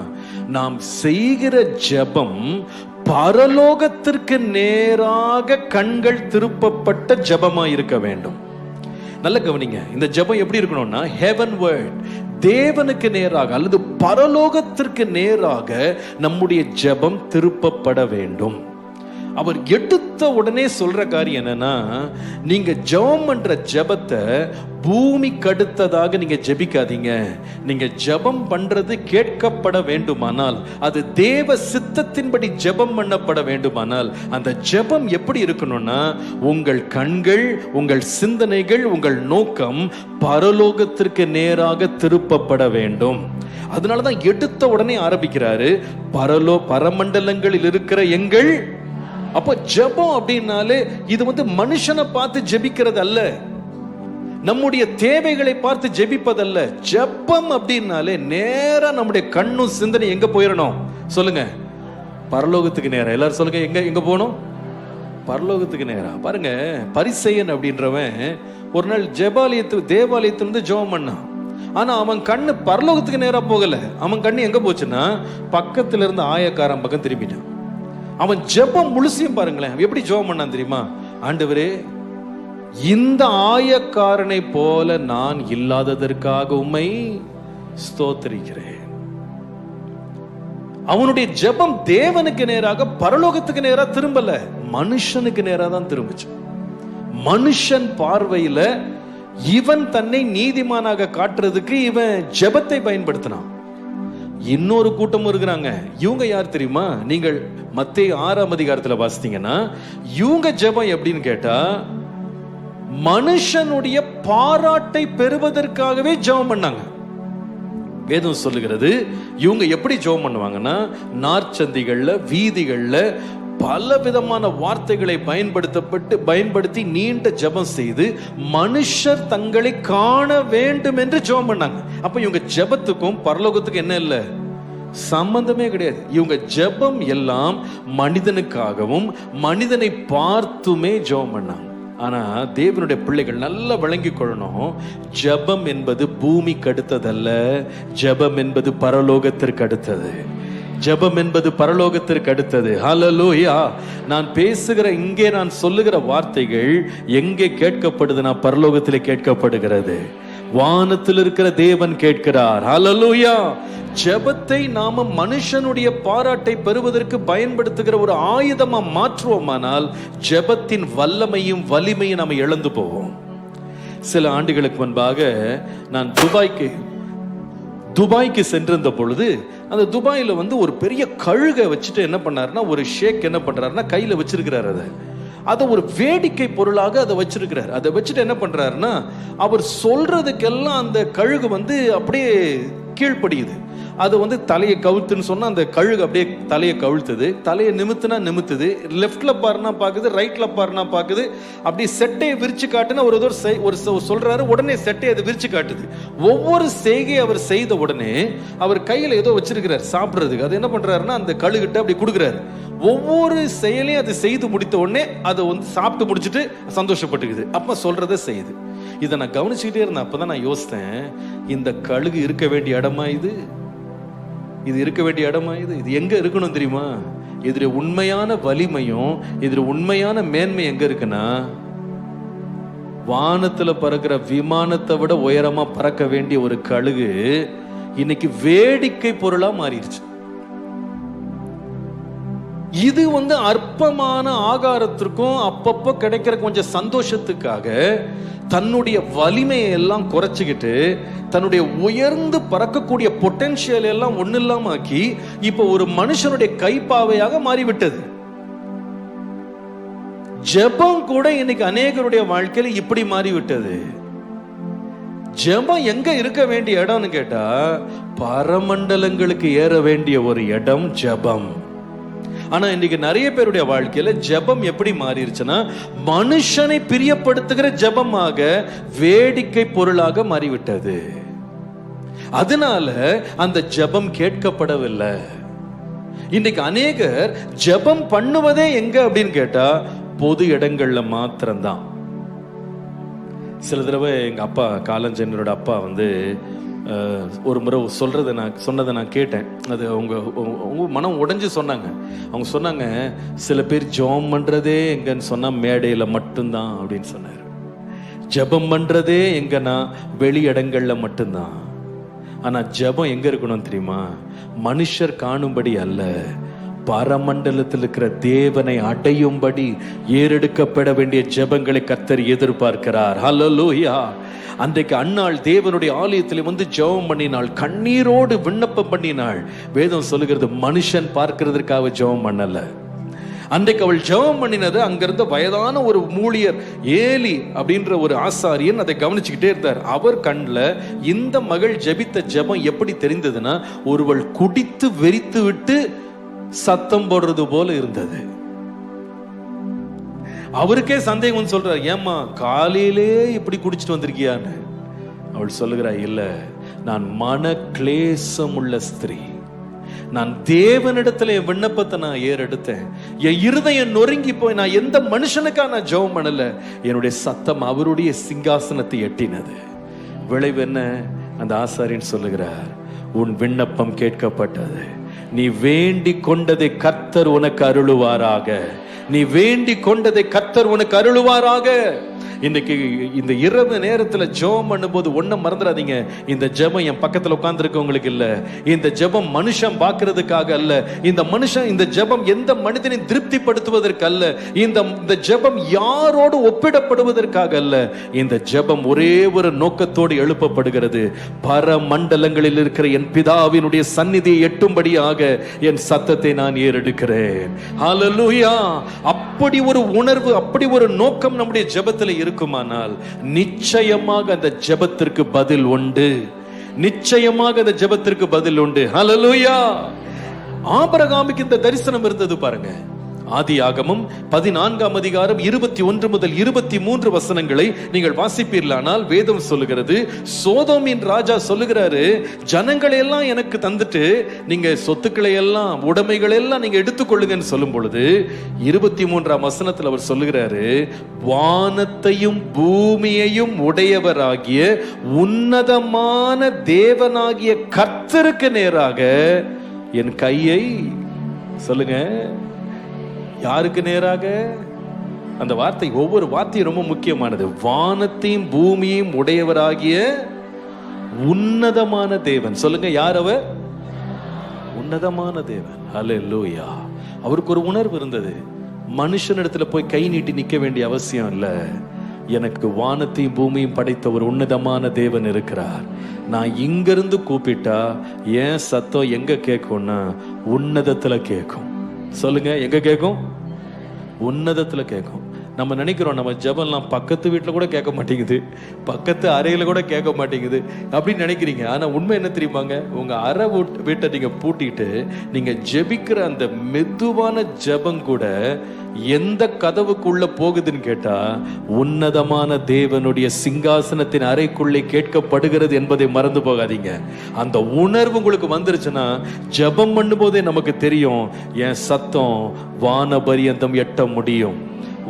நாம் செய்கிற ஜெபம் பரலோகத்திற்கு நேராக கண்கள் திருப்பப்பட்ட ஜெபமா இருக்க வேண்டும். நல்ல கவனிங்க, இந்த ஜெபம் எப்படி இருக்கணும்னா ஹெவன் வேர்ட், தேவனுக்கு நேராக அல்லது பரலோகத்திற்கு நேராக நம்முடைய ஜெபம் திருப்பப்பட வேண்டும். அவர் எடுத்த உடனே சொல்ற காரியம் என்னன்னா, நீங்க ஜெபம் பண்ற ஜெபத்தை பூமிக்கு அடுத்ததாக நீங்க ஜெபிக்காதீங்க. நீங்க ஜெபம் பண்றது கேட்கப்பட வேண்டுமானால், அது தேவ சித்தத்தின்படி ஜெபம் பண்ணப்பட வேண்டுமானால், அந்த ஜெபம் எப்படி இருக்கணும்னா, உங்கள் கண்கள், உங்கள் சிந்தனைகள், உங்கள் நோக்கம் பரலோகத்திற்கு நேராக திருப்பப்பட வேண்டும். அதனாலதான் எடுத்த உடனே ஆரம்பிக்கிறாரு, பரமண்டலங்களில் இருக்கிற எங்கள். அப்போ ஜெபம் அப்படின்னாலே இது மனுஷனை பார்த்து ஜெபிக்கிறது அல்ல, நம்முடைய தேவைகளை பார்த்து ஜெபிப்பதல்ல. ஜெபம் அப்படின்னாலே நேரா நம்முடைய கண்ணும் சிந்தனை எங்க போயிடணும் சொல்லுங்க? பரலோகத்துக்கு நேரா. எல்லாரும் சொல்லுங்க, எங்க எங்க போகணும்? பரலோகத்துக்கு நேரா. பாருங்க, பரிசேயன் அப்படின்றவன் ஒரு நாள் தேவாலயத்திலிருந்து ஜெபம் பண்ணான். ஆனா அவன் கண்ணு பரலோகத்துக்கு நேரா போகல. அவன் கண்ணு எங்க போச்சுன்னா பக்கத்துல இருந்து ஆயக்காரன் பக்கம் திரும்பிட்டான். அவன் ஜெபம் முழுசையும் பாருங்களேன், எப்படி ஜெபம் பண்ணான் தெரியுமா? ஆண்டவரே, இந்த ஆயக்காரனை போல நான் இல்லாததற்காக உம்மை ஸ்தோத்திரிக்கிறேன். அவனுடைய ஜெபம் தேவனுக்கு நேராக பரலோகத்துக்கு நேரா திரும்பல, மனுஷனுக்கு நேரா தான் திரும்பிச்சு. மனுஷன் பார்வையில இவன் தன்னை நீதிமானாக காட்டுறதுக்கு இவன் ஜெபத்தை பயன்படுத்தினான். இன்னொரு கூட்டம் இருக்கிறாங்க. இவங்க யார் தெரியுமா? நீங்கள் மத்தேயு 6ஆம் அதிகாரத்துல வாசித்தீங்கன்னா இவங்க ஜெபம் எப்படின்னு கேட்டா, மனுஷனுடைய பாராட்டை பெறுவதற்காகவே ஜெபம் பண்ணாங்க. வேதம் சொல்லுகிறது, இவங்க எப்படி ஜெபம் பண்ணுவாங்கன்னா, நாற்சந்திகள்ல, வீதிகள்ல பல விதமான வார்த்தைகளை பயன்படுத்தி நீண்ட ஜெபம் செய்து மனுஷர் தங்களை காண வேண்டும் என்று ஜெபம் பண்ணாங்க. அப்ப இவங்க ஜெபத்துக்கும் பரலோகத்துக்கும் என்ன இல்லை? சம்பந்தமே கிடையாது. இவங்க ஜெபம் எல்லாம் மனிதனுக்காகவும் மனிதனை பார்த்துமே ஜெபம் பண்ணாங்க. ஆனா தேவனுடைய பிள்ளைகள் நல்லா விளங்கிக் கொள்ளணும், ஜெபம் என்பது பூமிக்கு அடுத்ததல்ல, ஜெபம் என்பது பரலோகத்திற்கு அடுத்தது. ஜெபம் என்பது பரலோகத்திற்கு அடுத்தது. ஹல்லேலூயா. நான் பேசுகிற இங்கே நான் சொல்லுகிற வார்த்தைகள் எங்கே கேட்கப்படுதுன்னா பரலோகத்திலே கேட்கப்படுகிறது. வானத்தில் இருக்கிற தேவன் கேட்கிறார். ஹல்லேலூயா. ஜெபத்தை நாம மனுஷனுடைய பாராட்டை பெறுவதற்கு பயன்படுத்துகிற ஒரு ஆயுதமா மாற்றுவோமானால் ஜெபத்தின் வல்லமையும் வலிமையும் நாம இழந்து போவோம். சில ஆண்டுகளுக்கு முன்பாக நான் துபாய்க்கு சென்றிருந்த பொழுது, அந்த துபாயில ஒரு பெரிய கழுகை வச்சுட்டு என்ன பண்ணாருன்னா, ஒரு ஷேக் என்ன பண்றாருன்னா கையில வச்சிருக்கிறாரு. அதை ஒரு வேடிக்கை பொருளாக அதை வச்சிருக்கிறார். அதை வச்சுட்டு என்ன பண்றாருன்னா, அவர் சொல்றதுக்கெல்லாம் அந்த கழுகு அப்படியே கீழ்ப்படியுது. அது தலையை கவுத்துன்னு சொன்னா அந்த கழுகு அப்படியே தலையை கவிழ்த்துது, தலையை நிமித்துனா நிமித்துது, லெஃப்ட்ல பாருனா பாக்குது, ரைட்ல பாருனா பாக்குது. அப்படி செட்டையை விரிச்சு காட்டுனா ஒரு சொல்றாரு, உடனே செட்டையை அதை விரிச்சு காட்டுது. ஒவ்வொரு செய்கை அவர் செய்த உடனே அவர் கையில ஏதோ வச்சிருக்கிறார் சாப்பிடுறதுக்கு. அது என்ன பண்றாருன்னா அந்த கழுகிட்ட அப்படி கொடுக்குறாரு. ஒவ்வொரு செயலையும் அது செய்து முடித்த உடனே அதை சாப்பிட்டு முடிச்சுட்டு சந்தோஷப்பட்டுக்குது. அப்ப சொல்றதை செய்யுது. இதை நான் கவனிச்சுக்கிட்டே இருந்தேன். அப்பதான் நான் யோசித்தேன், இந்த கழுகு இருக்க வேண்டிய இடமா இது இருக்க வேண்டிய இடமா இது எங்க இருக்கணும் தெரியுமா? இதுல உண்மையான வலிமையும் இதுல உண்மையான மேன்மை எங்க இருக்குன்னா, வானத்துல பறக்கிற விமானத்தை விட உயரமா பறக்க வேண்டிய ஒரு கழுகு இன்னைக்கு வேடிக்கை பொருளா மாறிடுச்சு. இது அற்பமான ஆகாரத்திற்கும் அப்பப்போ கிடைக்கிற கொஞ்சம் சந்தோஷத்துக்காக தன்னுடைய வலிமையை எல்லாம் குறைச்சிக்கிட்டு தன்னுடைய உயர்ந்து பறக்கக்கூடிய பொட்டன்ஷியல் எல்லாம் ஒண்ணு இல்லாம ஆக்கி இப்ப ஒரு மனுஷனுடைய கைப்பாவையாக மாறிவிட்டது. ஜெபம் கூட இன்னைக்கு அநேகருடைய வாழ்க்கையில இப்படி மாறிவிட்டது. ஜெபம் எங்க இருக்க வேண்டிய இடம்னு கேட்டா, பரமண்டலங்களுக்கு ஏற வேண்டிய ஒரு இடம் ஜெபம். ஆனா இன்னைக்கு நிறைய பேருடைய வாழ்க்கையில ஜெபம் எப்படி மாறிடுச்சுன்னா, மனுஷனை பிரியப்படுத்துகிற ஜெபமாக வேடிக்கை பொருளாக மாறிவிட்டது. அதனால அந்த ஜெபம் கேட்கப்படவில்லை. இன்னைக்கு அநேகர் ஜெபம் பண்ணுவதே எங்க அப்படின்னு கேட்டா, பொது இடங்கள்ல மாத்திரம்தான். சில தடவை எங்க அப்பா, காலஞ்சென்னரோட அப்பா ஒரு முறை சொன்னதை நான் கேட்டேன். அது அவங்க மனம் உடைஞ்சு சொன்னாங்க. அவங்க சொன்னாங்க, சில பேர் ஜெபம் பண்றதே எங்கன்னு சொன்னா மேடையில மட்டும்தான் அப்படின்னு சொன்னாரு. ஜெபம் பண்றதே எங்கன்னா வெளி இடங்கள்ல மட்டும்தான். ஆனா ஜெபம் எங்க இருக்கணும் தெரியுமா? மனுஷர் காணும்படி அல்ல, பரமண்டலத்தில் இருக்கிற தேவனை அடையும்படி ஏறெடுக்கப்பட வேண்டிய ஜெபங்களை கர்த்தர் எதிர்பார்க்கிறார். ஹல்லேலூயா. அன்றைக்கு அன்னாள் தேவனுடைய ஆலயத்தில் ஜெபம் பண்ணினாள், கண்ணீரோடு விண்ணப்பம் பண்ணினாள். வேதம் சொல்லுகிறது, மனுஷன் பார்க்கிறதற்காக ஜெபம் பண்ணல. அன்றைக்கு அவள் ஜெபம் பண்ணினது, அங்கிருந்த வயதான ஒரு ஊழியர் ஏலி அப்படின்ற ஒரு ஆசாரியன் அதை கவனிச்சுக்கிட்டே இருந்தார். அவர் கண்ணில் இந்த மகள் ஜெபித்த ஜெபம் எப்படி தெரிந்ததுன்னா, ஒருவள் குடித்து வெறித்து விட்டு சத்தம் போடுறது போல இருந்தது. அவருக்கே சந்தேகம் சொல்றார், ஏம்மா காலையிலே இப்படி குடிச்சிட்டு வந்திருக்கியான்னு. அவள் சொல்லுகிறா, இல்ல, நான் மன கிளேசம் உள்ள ஸ்திரீ. நான் தேவனிடத்துல என் விண்ணப்பத்தை நான் ஏறெடுத்தேன். என் இருதயம் நொறுங்கி போய் நான் எந்த மனுஷனுக்கா நான் ஜெபம் பண்ணல, என்னுடைய சத்தம் அவருடைய சிங்காசனத்தை எட்டினது. விளைவு என்ன? அந்த ஆசாரியன் சொல்லுகிறார், உன் விண்ணப்பம் கேட்கப்பட்டது. நீ வேண்டிக் கொண்டதை கர்த்தர் உனக்கு அருளுவாராக. நீ வேண்டிக் கொண்டதை கர்த்தர் உனக்கு அருளுவாராக. இன்னைக்கு இந்த இரவு நேரத்துல ஜெபம் பண்ணும்போது ஒன்னும் மறந்துடாதீங்க, இந்த ஜெபம் என் பக்கத்துல உட்கார்ந்து இருக்கவங்களுக்கு இல்ல, இந்த ஜெபம் மனுஷன் பார்க்கிறதுக்காக அல்ல, இந்த ஜெபம் எந்த மனிதனை திருப்திப்படுத்துவதற்கு அல்ல, இந்த ஜெபம் யாரோடு ஒப்பிடப்படுவதற்காக அல்ல. இந்த ஜெபம் ஒரே ஒரு நோக்கத்தோடு எழுப்பப்படுகிறது, பரமண்டலங்களில் இருக்கிற என் பிதாவினுடைய சந்நிதியை எட்டும்படியாக என் சத்தத்தை நான் ஏறெடுக்கிறேன். ஹல்லேலூயா. அப்படி ஒரு உணர்வு, அப்படி ஒரு நோக்கம் நம்முடைய ஜெபத்தில் இருக்குமானால் நிச்சயமாக அந்த ஜெபத்திற்கு பதில் உண்டு. நிச்சயமாக அந்த ஜெபத்திற்கு பதில் உண்டு. ஹல்லேலூயா. ஆபிரகாமுக்கு இந்த தரிசனம் இருந்தது பாருங்க. ஆதியாகமம் 14ஆம் அதிகாரம் 21 முதல் 23 வசனங்களை நீங்கள் வாசிப்பீர்களானால் வேதம் சொல்லுகிறது, சோதோமின் ராஜா சொல்லுகிறாரு, ஜனங்களை எல்லாம் எனக்கு தந்துட்டு நீங்க சொத்துக்களை எல்லாம் உடைமைகளை எல்லாம் நீங்க எடுத்துக்கொள்ளுங்கன்னு சொல்லும் பொழுது 23ஆம் வசனத்தில் அவர் சொல்லுகிறாரு, வானத்தையும் பூமியையும் உடையவராகிய உன்னதமான தேவனாகிய கர்த்தருக்கு நேராக என் கையை, சொல்லுங்க, யாருக்கு நேராக? அந்த வார்த்தை, ஒவ்வொரு வார்த்தையும் ரொம்ப முக்கியமானது. வானத்தையும் பூமியையும் உடையவராகிய உன்னதமான தேவன். சொல்லுங்க, யார் அவர்? உன்னதமான தேவன். ஹல்லேலூயா. அவருக்கு ஒரு உணர்வு இருந்தது, மனுஷனிடத்துல போய் கை நீட்டி நிக்க வேண்டிய அவசியம் இல்ல, எனக்கு வானத்தையும் பூமியும் படைத்த ஒரு உன்னதமான தேவன் இருக்கிறார். நான் இங்கிருந்து கூப்பிட்டா ஏன் சத்தம் எங்க கேட்கும்னா உன்னதத்துல கேட்கும். சொல்லுங்க, எங்க கேட்கும்? உன்னதத்துல கேட்கும். நம்ம நினைக்கிறோம் நம்ம ஜெபம்லாம் பக்கத்து வீட்டுல கூட கேட்க மாட்டேங்குது, பக்கத்து அறையில கூட கேட்க மாட்டேங்குது அப்படின்னு நினைக்கிறீங்க. ஆனா உண்மை என்ன தெரியுமாங்க? உங்க அறை வீட்டை நீங்க பூட்டிட்டு நீங்க ஜெபிக்கிற அந்த மெதுவான ஜெபம் கூட எந்த கதவுக்குள்ள போகுதுன்னு கேட்டா உன்னதமான தேவனுடைய சிங்காசனத்தின் அறைக்குள்ளே கேட்கப்படுகிறது என்பதை மறந்து போகாதீங்க. அந்த உணர்வு உங்களுக்கு வந்துருச்சுன்னா ஜெபம் பண்ணும் போதே நமக்கு தெரியும், என் சத்தம் வானபரியந்தம் எட்ட முடியும்,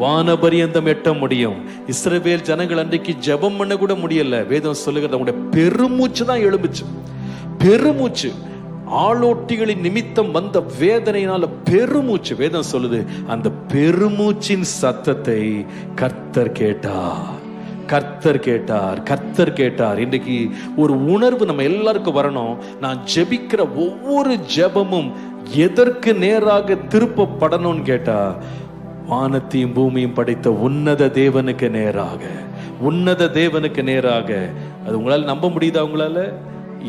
வானபரியந்தம் எட்ட முடியும். இஸ்ரவேல் ஜனங்கள் அன்றைக்கு ஜெபம் பண்ண கூட முடியல. வேதம் சொல்லுகிறது, அவங்களுடைய பெருமூச்சு தான் எழும்புச்சு. பெருமூச்சு, ஆளோட்டிகளின் நிமித்தம் வந்த வேதனையினால பெருமூச்சு. வேதம் சொல்லுது, அந்த பெருமூச்சின் சத்தத்தை கர்த்தர் கேட்டார். கர்த்தர் கேட்டார், கர்த்தர் கேட்டார். இன்றைக்கு ஒரு உணர்வு நம்ம எல்லாருக்கும் வரணும். நான் ஜெபிக்கிற ஒவ்வொரு ஜெபமும் எதற்கு நேராக திருப்பப்படணும்னு கேட்டா வானத்தையும் பூமியும் படைத்த உன்னத தேவனுக்கு நேராக, உன்னத தேவனுக்கு நேராக. அது உங்களால நம்ப முடியுதா? உங்களால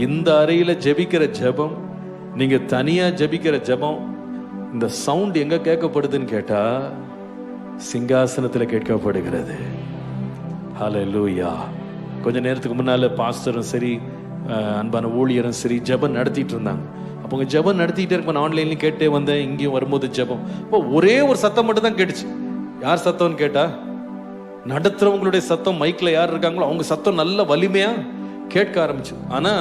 இந்த அறையில ஜெபிக்கிற ஜெபம், நீங்க தனியா ஜெபிக்கிற ஜெபம், இந்த சவுண்ட் எங்க கேட்கப்படுதுன்னு கேட்டா சிங்காசனத்துல கேட்கப்படுகிறது. ஹல்லேலூயா. கொஞ்ச நேரத்துக்கு முன்னால பாஸ்டரும் சரி அன்பான ஊழியரும் சரி ஜெபம் நடத்திட்டு இருந்தாங்க. அப்போ ஜெபம் நடத்திட்டே இருப்பேன், ஆன்லைன்லையும் கேட்டே வந்தேன், இங்கேயும் வரும்போது ஜெபம். இப்போ ஒரே ஒரு சத்தம் மட்டும் தான் கேட்டுச்சு. யார் சத்தம்னு கேட்டா நடத்துறவங்களுடைய சத்தம். மைக்ல யார் இருக்காங்களோ அவங்க சத்தம் நல்ல வலிமையா கேட்க ஆரம்பிச்சு. ஆனா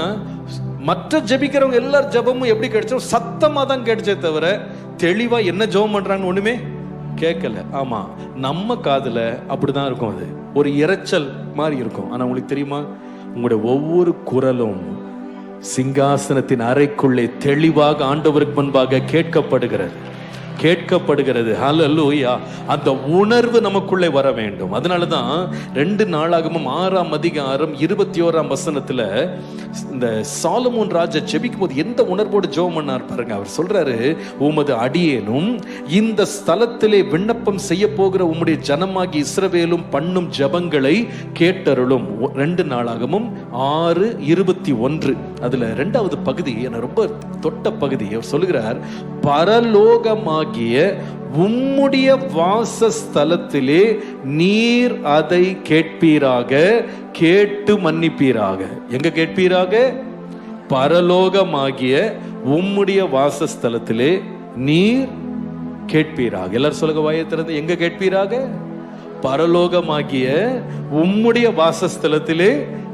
மற்ற ஜெபிக்கிறவங்க எல்லாரும் ஜெபமும் எப்படி கேட்டுச்சோ சத்தமா தான் கேட்டுச்சே தவிர தெளிவா என்ன ஜெபம் பண்றாங்கன்னு ஒண்ணுமே கேட்கல. ஆமா, நம்ம காதுல அப்படிதான் இருக்கும். அது ஒரு இரைச்சல் மாதிரி இருக்கும். ஆனா உங்களுக்கு தெரியுமா, உங்களுடைய ஒவ்வொரு குரலும் சிங்காசனத்தின் அறைக்குள்ளே தெளிவாக ஆண்டவருக்கு முன்பாக கேட்கப்படுகிறது. ஹல்லேலூயா. அந்த உணர்வு நமக்குள்ளே வர வேண்டும். அதனாலதான் 2 நாளாகமம் 6ஆம் அதிகாரம் 21ஆம் வசனத்துல இந்த சாலமோன் ராஜா ஜெபிக்கும் போது எந்த உணர்வோடு ஜெபம் பண்ணார் பாருங்க. அவர் சொல்றாரு, உமது அடியேனும் இந்த ஸ்தலத்திலே விண்ணப்பம் செய்ய போகிற உம்முடைய ஜனமாகி இஸ்ரவேலும் பண்ணும் ஜெபங்களை கேட்டருளும். 2 நாளாகமும் 6:21 அதுல 2வது பகுதி என்ன ரொம்ப தொட்ட பகுதி. அவர் சொல்லுகிறார், பரலோகமாகிய உம்முடைய வாசஸ்தலத்திலே நீர் அதை கேட்பீராக, கேட்டு மன்னிப்பீராக. எங்க கேட்பீராக? பரலோகமாகிய உம்முடைய வாசஸ்தலத்திலே நீர் கேட்பீராக. எல்லாரும் சொல்லுங்க வாயை திறந்து, எங்க கேட்பீராக? பரலோகமாகிய உம்முடைய வாசஸ்தலத்திலே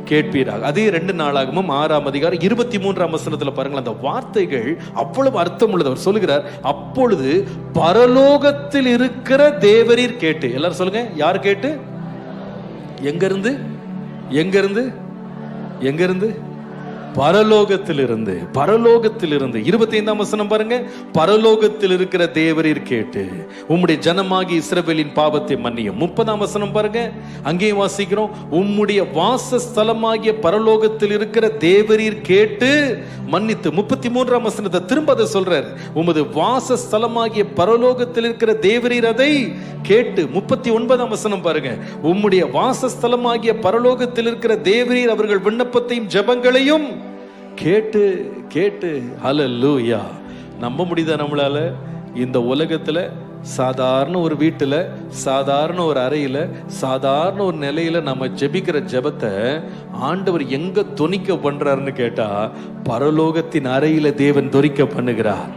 கேட்பீராக. அதே 2 நாளாகமும் 6ஆம் அதிகாரம் 23ஆம் வசனத்துல பாருங்கள், அந்த வார்த்தைகள் அவ்வளவு அர்த்தம் உள்ளது. அவர் சொல்லுகிறார், அப்பொழுது பரலோகத்தில் இருக்கிற தேவரீர் கேட்டு. எல்லாரும் சொல்லுங்க, யார் கேட்டு? எங்க இருந்து? எங்க இருந்து? எங்க இருந்து? பரலோகத்திலிருந்து. 25ஆம் வசனம் பாருங்க, பரலோகத்தில் இருக்கிற தேவரீர் கேட்டு உம்முடைய ஜனமாகி இஸ்ரவேலின் பாவத்தை மன்னியும். 30ஆம் வசனம் பாருங்க, அங்கேயும் வாசிக்கிறோம், உம்முடைய வாசஸ்தலமாகிய பரலோகத்தில் இருக்கிற தேவரீர் கேட்டு மன்னித்து. 33ஆம் வசனத்தை திரும்ப அதை சொல்றார், உமது வாசஸ்தலமாகிய பரலோகத்தில் இருக்கிற தேவரீர் அதை கேட்டு. 39ஆம் வசனம் பாருங்க, உம்முடைய வாசஸ்தலமாகிய பரலோகத்தில் இருக்கிற தேவரீர் அவர்கள் விண்ணப்பத்தையும் ஜெபங்களையும் கேட்டு கேட்டு. ஹல்லேலூயா. நம்ப முடியுதா நம்மளால? இந்த உலகத்துல சாதாரண ஒரு வீட்டுல, சாதாரண ஒரு அறையில, சாதாரண ஒரு நிலையில நம்ம ஜெபிக்கிற ஜெபத்தை ஆண்டவர் எங்க தொனிக்க பண்றாருன்னு கேட்டா, பரலோகத்தின் அறையில தேவன் தொனிக்க பண்ணுகிறார்.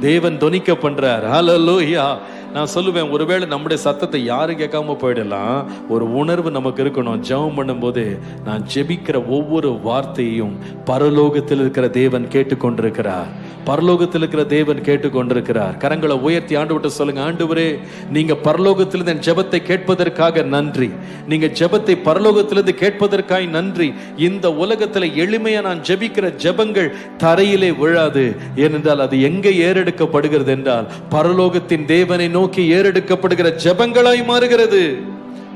தேவன் தொனிக்க பண்றார். ஹல்லேலூயா. நான் சொல்லுவேன், ஒருவேளை நம்முடைய சத்தத்தை யாரும் கேட்காம போயிடலாம். ஒரு உணர்வு நமக்கு இருக்கணும். ஜெபம் பண்ணும்போது நான் ஜெபிக்கிற ஒவ்வொரு வார்த்தையும் பரலோகத்தில் இருக்கிற தேவன் கேட்டுக்கொண்டிருக்கிறார். பரலோகத்தில் இருக்கிற தேவன் கேட்டுக்கொண்டிருக்கிறார். கரங்களை உயர்த்தி ஆண்டவர்கிட்ட சொல்லுங்க, ஆண்டவரே, நீங்க பரலோகத்திலிருந்து என் ஜெபத்தை கேட்பதற்காக நன்றி. நீங்க ஜெபத்தை பரலோகத்திலிருந்து கேட்பதற்காக நன்றி. இந்த உலகத்துல எளிமையா நான் ஜெபிக்கிற ஜெபங்கள் தரையிலே விழாது. ஏனென்றால் அது எங்கே ஏறெடுக்கப்படுகிறது என்றால் பரலோகத்தின் தேவனை நோக்கி ஏறெடுக்கப்படுகிற ஜெபங்களாய் மாறுகிறது.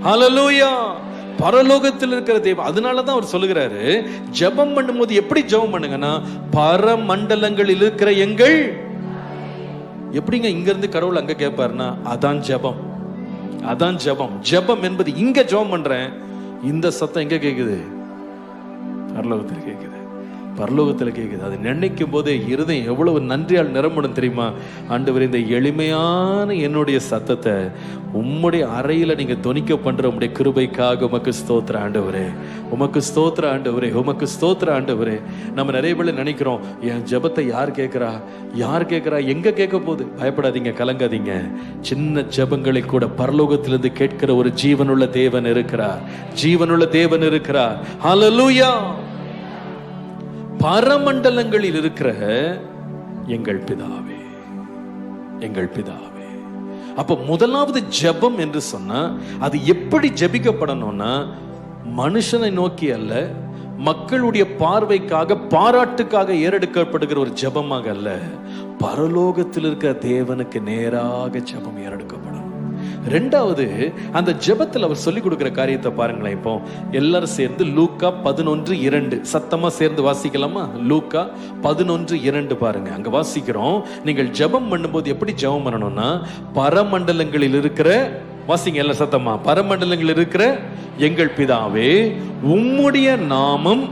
ஹல்லேலூயா. பரலோகத்தில் இருக்கிற தேவன். அதனாலதான் அவர் சொல்லுகிறாரு, ஜெபம் பண்ணும்போது எப்படி ஜெபம் பண்ணுங்கன்னா, பரமண்டலங்களில் இருக்கிற எங்கள். எப்படிங்க இங்க இருந்து கடவுள் அங்க கேட்பாருன்னா, அதான் ஜெபம். அதான் ஜெபம். ஜெபம் என்பது இங்க ஜெபம் பண்றேன், இந்த சத்தம் எங்க கேக்குது? பரலோகத்தில் கேக்குது. பரலோகத்தில் கேக்குது. அது நினைக்கும் போதே இருதயம் எவ்வளவு நன்றியால் நிரம்பணும் தெரியுமா? ஆண்டவரே, இந்த எளிமையான என்னுடைய சத்தத்தை உம்முடைய அறையில நீங்க தொனிக்க பண்ற உம்முடைய கிருபைக்காக உமக்கு ஸ்தோத்திர ஆண்டவரே. உமக்கு ஸ்தோத்திர ஆண்டவரே. உமக்கு ஸ்தோத்திர ஆண்டவரே. நம்ம நிறைய பேர் நினைக்கிறோம், என் ஜெபத்தை யார் கேட்கிறா? யார் கேட்கிறா? எங்க கேட்க போகுது? பயப்படாதீங்க, கலங்காதீங்க. சின்ன ஜெபங்களை கூட பரலோகத்திலிருந்து கேட்கிற ஒரு ஜீவனுள்ள தேவன் இருக்கிறார். ஜீவனுள்ள தேவன் இருக்கிறார். ஹல்லேலூயா. பரமண்டலங்களில் இருக்கிற எங்கள் பிதாவே, எங்கள் பிதாவே. அப்ப முதலாவது ஜெபம் என்று சொன்னா அது எப்படி ஜெபிக்கப்படணும்னா, மனுஷனை நோக்கி அல்ல, மக்களுடைய பார்வைக்காக, பாராட்டுக்காக ஏறெடுக்கப்படுகிற ஒரு ஜெபமாக அல்ல, பரலோகத்தில் இருக்கிற தேவனுக்கு நேராக ஜெபம் ஏறெடுக்கப்படும். 2வது, அந்த ஜெபத்தில் அவர் சொல்லிக் கொடுக்கிற காரியத்தை பாருங்களேன். இப்போ எல்லாரும் சேர்ந்து லூக்கா 11:2 சத்தமா சேர்ந்து வாசிக்கலாமா? லூக்கா 11:2 பாருங்க. அங்க வாசிக்கிறோம், நீங்கள் ஜெபம் பண்ணும்போது எப்படி ஜெபம் பண்ணணும்னா, பரமண்டலங்களில் இருக்கிற, வாசிங்க எல்லாம் சத்தமா, பரமண்டலங்களில் இருக்கிற எங்கள் பிதாவே, உம்முடைய நாமம்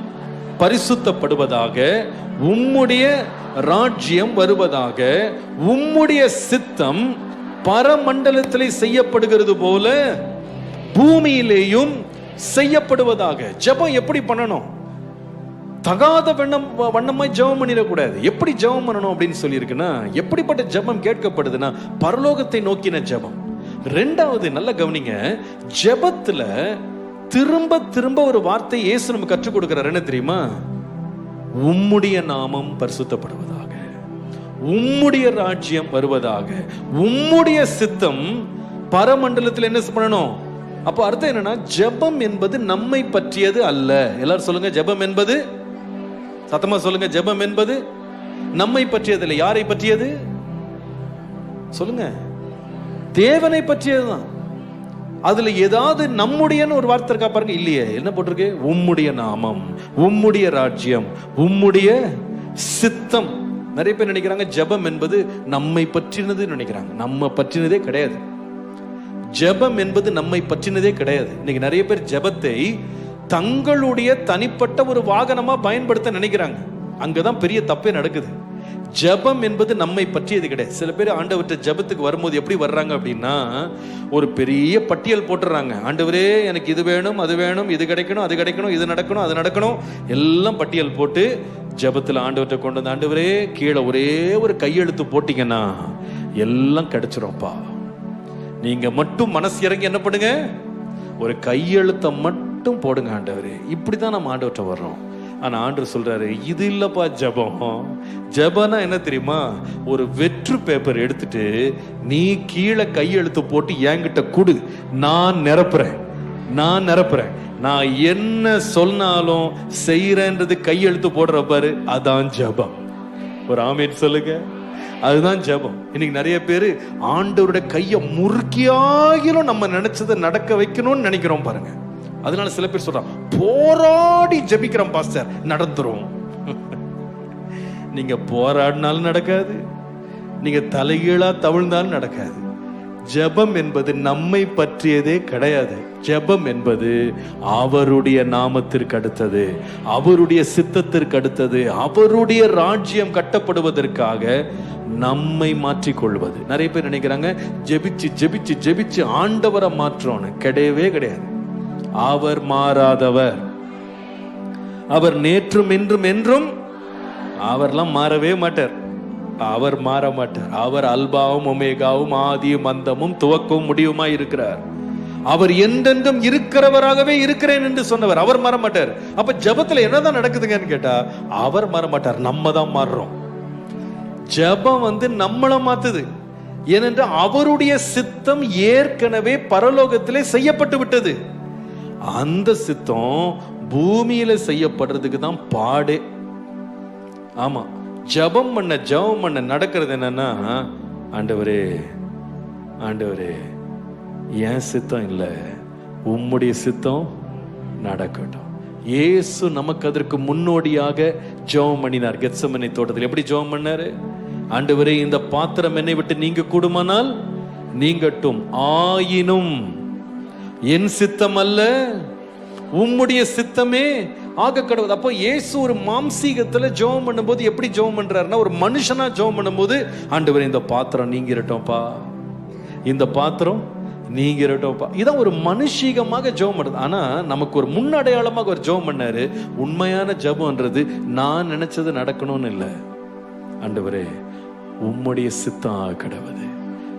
பரிசுத்தப்படுவதாக, உம்முடைய ராஜ்யம் வருவதாக, உம்முடைய சித்தம் பரமண்டலத்திலே செய்யப்படுகிறது போல பூமியிலேயும் செய்யப்படுவதாக. ஜெபம் எப்படி பண்ணணும்? தகாத வண்ணமாய் ஜெபம் பண்ணிடக்கூடாது. எப்படி ஜெபம் பண்ணணும் அப்படின்னு சொல்லி இருக்குன்னா, எப்படிப்பட்ட ஜெபம் கேட்கப்படுதுன்னா, பரலோகத்தை நோக்கின ஜெபம். 2வது, நல்ல கவனிங்க, ஜெபத்துல திரும்ப திரும்ப ஒரு வார்த்தை இயேசு நமக்கு கற்றுக் கொடுக்கிறார். என்ன தெரியுமா? உம்முடைய நாமம் பரிசுத்தப்படுவதாக, உம்முடைய ராஜ்யம் வருவதாக, உம்முடைய சித்தம் பரமண்டலத்தில் என்ன பண்ணணும்? அப்போ அர்த்தம் என்னன்னா, ஜெபம் என்பது நம்மை பற்றியது அல்ல. எல்லாரும் சொல்லுங்க, ஜெபம் என்பது, சத்தமா சொல்லுங்க, ஜெபம் என்பது நம்மை பற்றியது இல்லை. யாரை பற்றியது சொல்லுங்க? தேவனை பற்றியதுதான். அதுல ஏதாவது நம்முடையன்னு ஒரு வார்த்தை இருக்கா பாருங்க? இல்லையே. என்ன போட்டிருக்கு? உம்முடைய நாமம், உம்முடைய ராஜ்யம், உம்முடைய சித்தம். நிறைய பேர் நினைக்கிறாங்க ஜெபம் என்பது நம்மை பற்றினது நினைக்கிறாங்க. நம்ம பற்றினதே கிடையாது. ஜெபம் என்பது நம்மை பற்றினதே கிடையாது. இன்னைக்கு நிறைய பேர் ஜெபத்தை தங்களுடைய தனிப்பட்ட ஒரு வாகனமா பயன்படுத்த நினைக்கிறாங்க. அங்கதான் பெரிய தப்பே நடக்குது. ஜெபம் என்பது நம்மை பற்றியது கிடையாது. சில பேர் ஆண்டவர்கிட்ட ஜெபத்துக்கு வரும்போது எப்படி வர்றாங்க அப்படின்னா, ஒரு பெரிய பட்டியல் போட்டுறாங்க. ஆண்டவரே எனக்கு இது வேணும், அது வேணும், இது கிடைக்கணும், அது கிடைக்கணும், இது நடக்கணும், அது நடக்கணும், எல்லாம் பட்டியல் போட்டு ஜெபத்தில் ஆண்டவர்கிட்ட கொண்டு வந்து, ஆண்டவரே கீழே ஒரே ஒரு கையெழுத்து போட்டீங்கன்னா எல்லாம் கிடைச்சிரும்ப்பா, நீங்க மட்டும் மனசு இறங்கி என்ன பண்ணுங்க, ஒரு கையெழுத்தை மட்டும் போடுங்க ஆண்டவரே. இப்படிதான் நம்ம ஆண்டவர்கிட்ட வர்றோம். ஆனா ஆண்டவர் சொல்றாரு, இது இல்லப்பா ஜெபம். ஜெபம்னா என்ன தெரியுமா? ஒரு வெற்று பேப்பர் எடுத்துட்டு நீ கீழே கையெழுத்து போட்டு என்கிட்ட கொடு, நான் நிரப்புறேன், நான் என்ன சொன்னாலும் செய்யறேன்றது கையெழுத்து போடுற பாரு, அதான் ஜெபம். ஒரு ஆமீன் சொல்லுங்க. அதுதான் ஜெபம். இன்னைக்கு நிறைய பேரு ஆண்டவருடைய கையை முறுக்கியாகிலும் நம்ம நினைச்சதை நடக்க வைக்கணும்னு நினைக்கிறோம் பாருங்க. அதனால சில பேர் சொல்றான், போராடி ஜெபிக்கிறோம் பாஸ்டர், நடந்துரும். நீங்க போராடினாலும் நடக்காது, நீங்க தலைகீழா தவிழ்ந்தாலும் நடக்காது. ஜெபம் என்பது நம்மை பற்றியதே கிடையாது. ஜெபம் என்பது அவருடைய நாமத்திற்கு அடுத்தது, அவருடைய சித்தத்திற்கு அடுத்தது, அவருடைய ராஜ்யம் கட்டப்படுவதற்காக நம்மை மாற்றிக்கொள்வது. நிறைய பேர் நினைக்கிறாங்க ஜெபிச்சு ஜெபிச்சு ஜெபிச்சு ஆண்டவரை மாற்றோன்னு. கிடையவே கிடையாது. அவர் மாறாதவர், அவர் நேற்றும் இன்றும் என்றும், அவர்லாம் மாறவே மாட்டார். அவர் மாற மாட்டார். அவர் அல்பாவும் ஒமேகாவும் ஆதியும் அந்தமும் துவக்கவும் முடிவுமா இருக்கிறார். அவர் என்றென்றும் இருக்கிறவராகவே இருக்கிறேன் என்று சொன்னவர். அவர் மாற மாட்டார். அப்ப ஜெபத்துல என்னதான் நடக்குதுங்கன்னு கேட்டா, அவர் மாற மாட்டார், நம்ம தான் மாறுறோம். ஜெபம் நம்மள மாத்துது. ஏனென்றால் அவருடைய சித்தம் ஏற்கனவே பரலோகத்திலே செய்யப்பட்டு விட்டது. அந்த சித்தம் பூமியில செய்யப்படுறதுக்கு தான் பாடே. ஆமா, ஜெபம் பண்ண நடக்கிறது என்னன்னா, ஆண்டவரே ஆண்டவரே என் சித்தம் இல்ல, உம்முடைய சித்தம் நடக்கட்டும். இயேசு நமக்கு அதற்கு முன்னோடியாக ஜெபம் பண்ணினார். கெத்செமனே தோட்டத்தில் எப்படி ஜெபம் பண்ணாரு? ஆண்டவரே இந்த பாத்திரம் என்னை விட்டு நீங்க கூடுமானால் நீங்கட்டும், ஆயினும் என் சித்தம் அல்ல உம்முடைய சித்தமே ஆக கடவுள். அப்போ இயேசு ஒரு மாம்சீகத்துல ஜெபம் பண்ணும்போது எப்படி ஜெபம் பண்றாருன்னா, ஒரு மனுஷனா ஜெபம் பண்ணும்போது, ஆண்டவரே இந்த பாத்திரம் நீங்கிரட்டும்பா, இந்த பாத்திரம் நீங்கிரட்டும்பா. இதான் ஒரு மனுஷீகமாக ஜெபம் பண்ணுறது. ஆனா நமக்கு ஒரு முன்னடையாளமாக ஒரு ஜெபம் பண்ணாரு. உண்மையான ஜெபம்ன்றது நான் நினைச்சது நடக்கணும்னு இல்லை, ஆண்டவரே உம்முடைய சித்தம் ஆக கடவுது.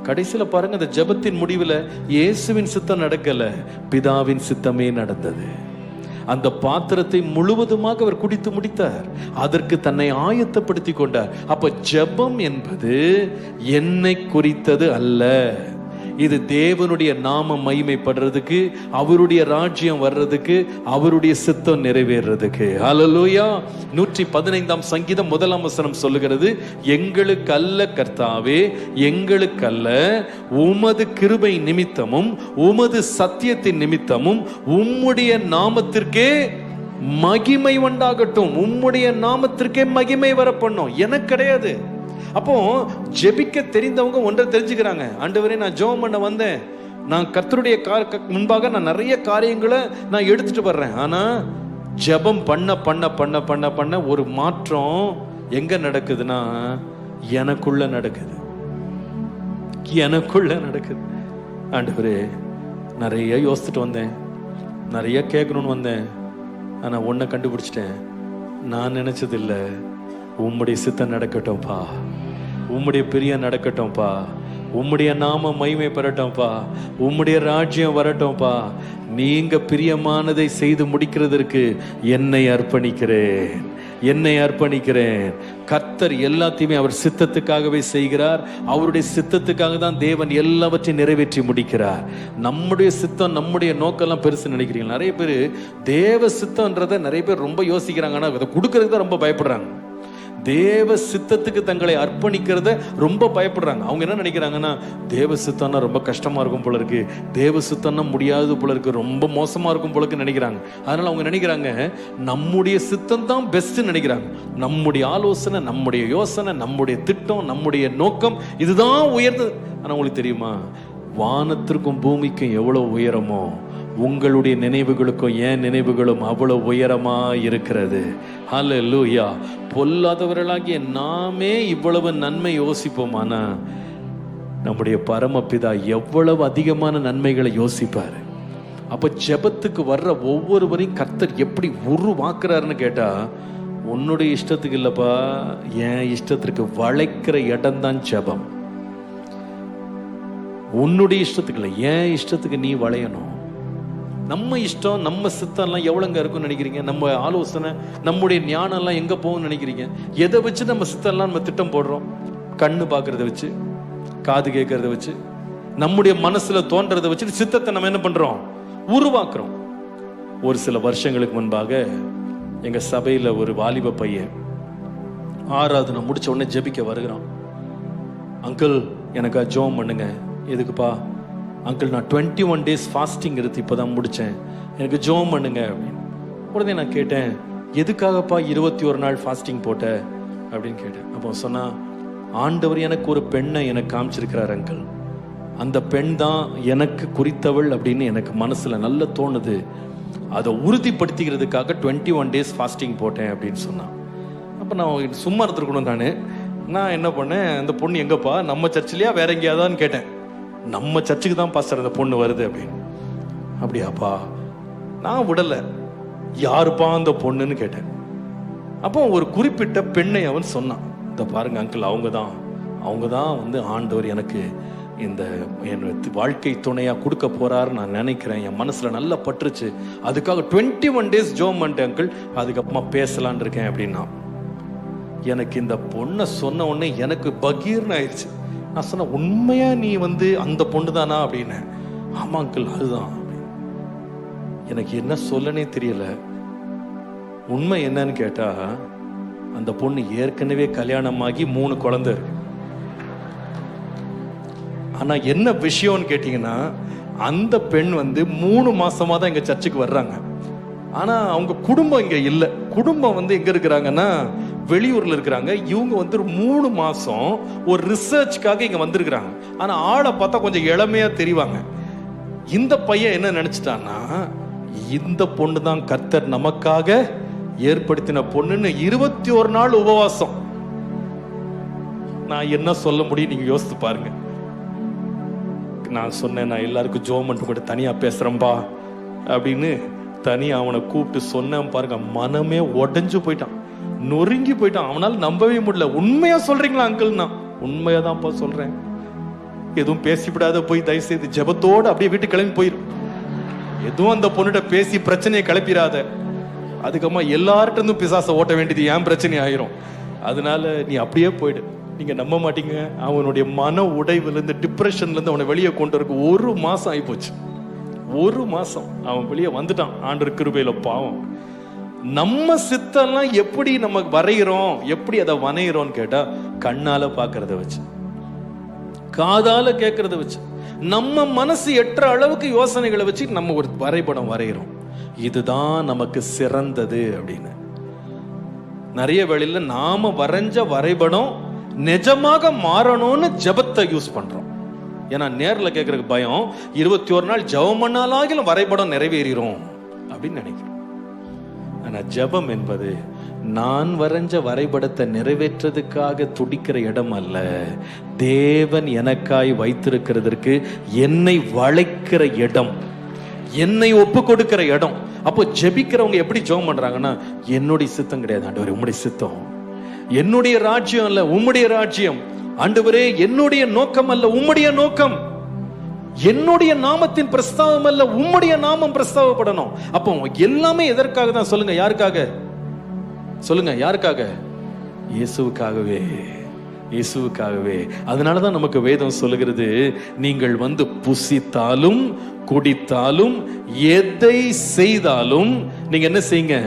கடைசியில பாருங்க, அந்த ஜெபத்தின் முடிவில் இயேசுவின் சித்தம் நடக்கல, பிதாவின் சித்தமே நடந்தது. அந்த பாத்திரத்தை முழுவதுமாக அவர் குடித்து முடித்தார். அதற்கு தன்னை ஆயத்தப்படுத்தி கொண்டார். அப்ப ஜெபம் என்பது என்னை குறித்தது அல்ல, இது தேவனுடைய நாமம் மகிமைப்படுறதுக்கு, அவருடைய ராஜ்யம் வர்றதுக்கு, அவருடைய சித்தம் நிறைவேறதுக்கு. ஹல்லேலூயா. 115ஆம் சங்கீதம் 1ஆம் வசனம் சொல்லுகிறது, எங்களுக்கு அல்ல கர்த்தாவே, எங்களுக்கு அல்ல, உமது கிருபை நிமித்தமும் உமது சத்தியத்தின் நிமித்தமும் உம்முடைய நாமத்திற்கே மகிமை உண்டாகட்டும். உம்முடைய நாமத்திற்கே மகிமை வர பண்ணும், எனக்கு கிடையாது. அப்போ ஜெபிக்க தெரிந்தவங்க ஒன்றை தெரிஞ்சுக்கிறாங்க, ஆண்டவரே நான் ஜெபம் பண்ண வந்தேன், நான் கர்த்தருடைய முன்பாக நான் நிறைய காரியங்களை நான் எடுத்துட்டு வர்றேன். ஆனா ஜெபம் பண்ண பண்ண பண்ண பண்ண பண்ண ஒரு மாற்றம் எங்க நடக்குதுன்னா, எனக்குள்ள நடக்குது. ஆண்டவரே நிறைய யோசிச்சுட்டு வந்தேன், நிறைய கேட்கணும்னு வந்தேன், ஆனா ஒன்ன கண்டுபிடிச்சிட்டேன், நான் நினைச்சது இல்லை, உம்முடைய சித்தம் நடக்கட்டும்பா, உம்முடைய பிரியம் நடக்கட்டும்பா, உம்முடைய நாம மகிமை பெறட்டும்பா, உம்முடைய ராஜ்யம் வரட்டும்பா, நீங்க பிரியமானதை செய்து முடிக்கிறதற்கு என்னை அர்ப்பணிக்கிறேன், என்னை அர்ப்பணிக்கிறேன். கர்த்தர் எல்லாத்தையுமே அவர் சித்தத்துக்காகவே செய்கிறார். அவருடைய சித்தத்துக்காக தான் தேவன் எல்லாவற்றையும் நிறைவேற்றி முடிக்கிறார். நம்முடைய சித்தம், நம்முடைய நோக்கெல்லாம் பெருசு நினைக்கிறீங்க. நிறைய பேர் தேவ சித்தம்ன்றதை நிறைய பேர் ரொம்ப யோசிக்கிறாங்க, ஆனால் அதை கொடுக்கறதுக்கு தான் ரொம்ப பயப்படுறாங்க. தேவ சித்தத்துக்கு தங்களை அர்ப்பணிக்கிறத ரொம்ப பயப்படுறாங்க. அவங்க என்ன நினைக்கிறாங்கன்னா, தேவ சித்தம்னா ரொம்ப கஷ்டமா இருக்கும் போல இருக்கு, தேவ சித்தம்னா முடியாது போல இருக்கு, ரொம்ப மோசமா இருக்கும் போல இருக்குன்னு நினைக்கிறாங்க. அதனால அவங்க நினைக்கிறாங்க நம்முடைய சித்தம் தான் பெஸ்ட் நினைக்கிறாங்க. நம்முடைய ஆலோசனை, நம்முடைய யோசனை, நம்முடைய திட்டம், நம்முடைய நோக்கம் இதுதான் உயர்ந்தது. ஆனா உங்களுக்கு தெரியுமா, வானத்திற்கும் பூமிக்கும் எவ்வளவு உயரமோ உங்களுடைய நினைவுகளுக்கும் என் நினைவுகளும் அவ்வளவு உயரமா இருக்கிறது. ஹல்லேலூயா. பொல்லாதவர்களாகிய நாமே இவ்வளவு நன்மை யோசிப்போமானா நம்முடைய பரமபிதா எவ்வளவு அதிகமான நன்மைகளை யோசிப்பாரு. அப்ப ஜெபத்துக்கு வர்ற ஒவ்வொருவரையும் கர்த்தர் எப்படி உருவாக்குறாருன்னு கேட்டா, உன்னுடைய இஷ்டத்துக்கு இல்லப்பா, என் இஷ்டத்திற்கு வளைக்கிற இடம் தான் ஜெபம். உன்னுடைய இஷ்டத்துக்கு இல்லை, என் இஷ்டத்துக்கு நீ வளையணும். நம்ம இஷ்டம், நம்ம சித்தம்லாம் எவ்வளோங்க இருக்கும்னு நினைக்கிறீங்க? நம்ம ஆலோசனை, நம்முடைய ஞானம் எல்லாம் எங்க போகும்னு நினைக்கிறீங்க? எதை வச்சு நம்ம சித்தம்லாம் நம்ம திட்டம் போடுறோம்? கண்ணு பார்க்கறத வச்சு, காது கேட்கறத வச்சு, நம்முடைய மனசுல தோன்றதை வச்சு சித்தத்தை நம்ம என்ன பண்றோம்? உருவாக்குறோம். ஒரு சில வருஷங்களுக்கு முன்பாக எங்க சபையில ஒரு வாலிப பையன் ஆராதனை முடிச்ச உடனே ஜெபிக்க வருகிறான். அங்கிள் எனக்கு ஜெபம் பண்ணுங்க. எதுக்குப்பா? அங்கிள் நான் 21 days ஃபாஸ்டிங் இருந்து இப்போதான் முடித்தேன், எனக்கு ஜெபம் பண்ணுங்க அப்படின்னு. உடனே நான் கேட்டேன், எதுக்காகப்பா 21 நாள் ஃபாஸ்டிங் போட்ட அப்படின்னு கேட்டேன். அப்போ சொன்னா, ஆண்டவர் எனக்கு ஒரு பெண்ணை எனக்கு காமிச்சிருக்கிறார் அங்கிள், அந்த பெண் தான் எனக்கு குறித்தவள் அப்படின்னு எனக்கு மனசுல நல்ல தோணுது, அதை உறுதிப்படுத்திக்கிறதுக்காக 21 days ஃபாஸ்டிங் போட்டேன் அப்படின்னு சொன்னான். அப்போ நான் சும்மா இருந்துருக்கணும். நான் என்ன பண்ணேன், அந்த பொண்ணு எங்கப்பா, நம்ம சர்ச்சிலையா வேற எங்கேயாதான்னு கேட்டேன். நம்ம சர்ச்சுக்கு தான் பாஸ்டர் அந்த பொண்ணு வருது அப்படின்னு. அப்படியாப்பா? நான் விடல, யாருப்பா அந்த பொண்ணுன்னு கேட்டேன். அப்போ ஒரு குறிப்பிட்ட பெண்ணை அவன் சொன்னான். இந்த பாருங்க அங்கிள், அவங்க தான் வந்து ஆண்டவர் எனக்கு இந்த என் வாழ்க்கை துணையா கொடுக்க போறாரு நான் நினைக்கிறேன், என் மனசுல நல்லா பற்றுச்சு, அதுக்காக 21 days ஜெபம் பண்ணிட்டேன் அங்கிள், அதுக்கப்புறமா பேசலான் இருக்கேன் அப்படின்னா. எனக்கு இந்த பொண்ணை சொன்ன உடனே எனக்கு பகீர்னு ஆயிடுச்சு. நான் சொன்ன, உண்மையா நீ வந்து அந்த பொண்ணு தானா அப்படின்னு. ஆமா அங்கிள் அதுதான். எனக்கு என்ன சொல்லனே தெரியல. உண்மை என்னன்னு கேட்டா, அந்த பொண்ணு ஏற்கனவே கல்யாணமாகி 3 குழந்தை இருக்கு. ஆனா என்ன விஷயம்னு கேட்டீங்கன்னா, அந்த பெண் வந்து 3 மாசமா தான் எங்க சர்ச்சுக்கு வர்றாங்க. ஆனா அவங்க குடும்பம் இங்க இல்லை. குடும்பம் வந்து எங்க இருக்கிறாங்கன்னா வெளியூர்ல இருக்கிறாங்க. இவங்க வந்து 3 மாசம் ஒரு ரிசர்ச்காக இங்க வந்திருக்கிறாங்க. ஆனா ஆளை பார்த்தா கொஞ்சம் இளமையா தெரிவாங்க. இந்த பையன் என்ன நினைச்சிட்டான்னா, இந்த பொண்ணு தான் கர்த்தர் நமக்காக ஏற்படுத்தின பொண்ணுன்னு 21 நாள் உபவாசம். நான் என்ன சொல்ல முடியும் நீங்க யோசித்து பாருங்க. நான் சொன்னேன், நான் எல்லாருக்கும் ஜோமன்ட்டு கூட தனியா பேசுறேன்பா அப்படின்னு தனியா அவனை கூப்பிட்டு சொன்னேன் பாருங்க. மனமே உடைஞ்சு போயிட்டான், நொறுங்கி போயிட்டான். அவனால நம்பவே முடியல. உண்மையா சொல்றீங்களா அங்கிள்? நான் உண்மையாதான்ப்பா சொல்றேன். எதுவும் பேசிவிடாத, போய் தயவு செய்து ஜெபத்தோடு அப்படியே வீட்டுக்கு கிளம்பி போயிரும். எதுவும் அந்த பொண்ணுகிட்ட பேசி பிரச்சனையை கிளப்பிடாத. அதுக்கப்புறமா எல்லார்ட்டும் பிசாசை ஓட்ட வேண்டியது ஏன் பிரச்சனை ஆயிரும். அதனால நீ அப்படியே போயிடு. நீங்க நம்ப மாட்டீங்க, அவனுடைய மன உடைவுல இருந்து, டிப்ரெஷன்ல இருந்து அவனை வெளியே கொண்டு வரக்கு 1 மாசம் ஆகி போச்சு. 1 மாசம் அவன் வெளியே வந்துட்டான். ஆண்டவர் கிருபையில பாவம். நம்ம சித்தெல்லாம் எப்படி நம்ம வரைகிறோம், எப்படி அதை வரைகிறோம்னு கேட்டா, கண்ணால பாக்குறத வச்சு, காதால கேட்கறத வச்சு, நம்ம மனசு எட்டுற அளவுக்கு யோசனைகளை வச்சு நம்ம ஒரு வரைபடம் வரைகிறோம். இதுதான் நமக்கு சிறந்தது அப்படின்னு. நிறைய வேளையில நாம வரைஞ்ச வரைபடம் நிஜமாக மாறணும்னு ஜெபத்தை யூஸ் பண்றோம். ஏன்னா நேர்ல கேட்கறதுக்கு பயம். 21 நாள் ஜெபம் பண்ணாலும் வரைபடம் நிறைவேறிடும் அப்படின்னு நினைக்கிறோம். ஆனா ஜெபம் என்பது நான் வரைஞ்ச வரைபடத்தை நிறைவேற்றதுக்காக துடிக்கிற இடம் அல்ல. தேவன் எனக்காய் வைத்திருக்கிறதற்கு என்னை வளைக்கிற இடம், என்னை ஒப்பு கொடுக்கிற இடம். அப்போ ஜெபிக்கிறவங்க எப்படி ஜெபம் பண்றாங்கன்னா, என்னுடைய சித்தம் கிடையாது ஆண்டவரே, உம்முடைய சித்தம். என்னுடைய ராஜ்யம் அல்ல, உம்முடைய ராஜ்யம். ஆண்டவரே, என்னுடைய நோக்கம் அல்ல, உம்முடைய நோக்கம். என்னுடைய நாமத்தின் பிரஸ்தாவம் அல்ல, உம்முடைய நாமம் பிரஸ்தாவப்படணும். அப்போ எல்லாமே எதற்காக தான் சொல்லுங்க? யாருக்காக? சொல்லுங்க, யாருக்காக? இயேசுவுக்காகவே, இயேசுவுக்காகவே. அதனாலதான் நமக்கு வேதம் சொல்லுகிறது, நீங்கள் வந்து புசித்தாலும் குடித்தாலும் எதை செய்தாலும் நீங்க என்ன செய்யுங்க?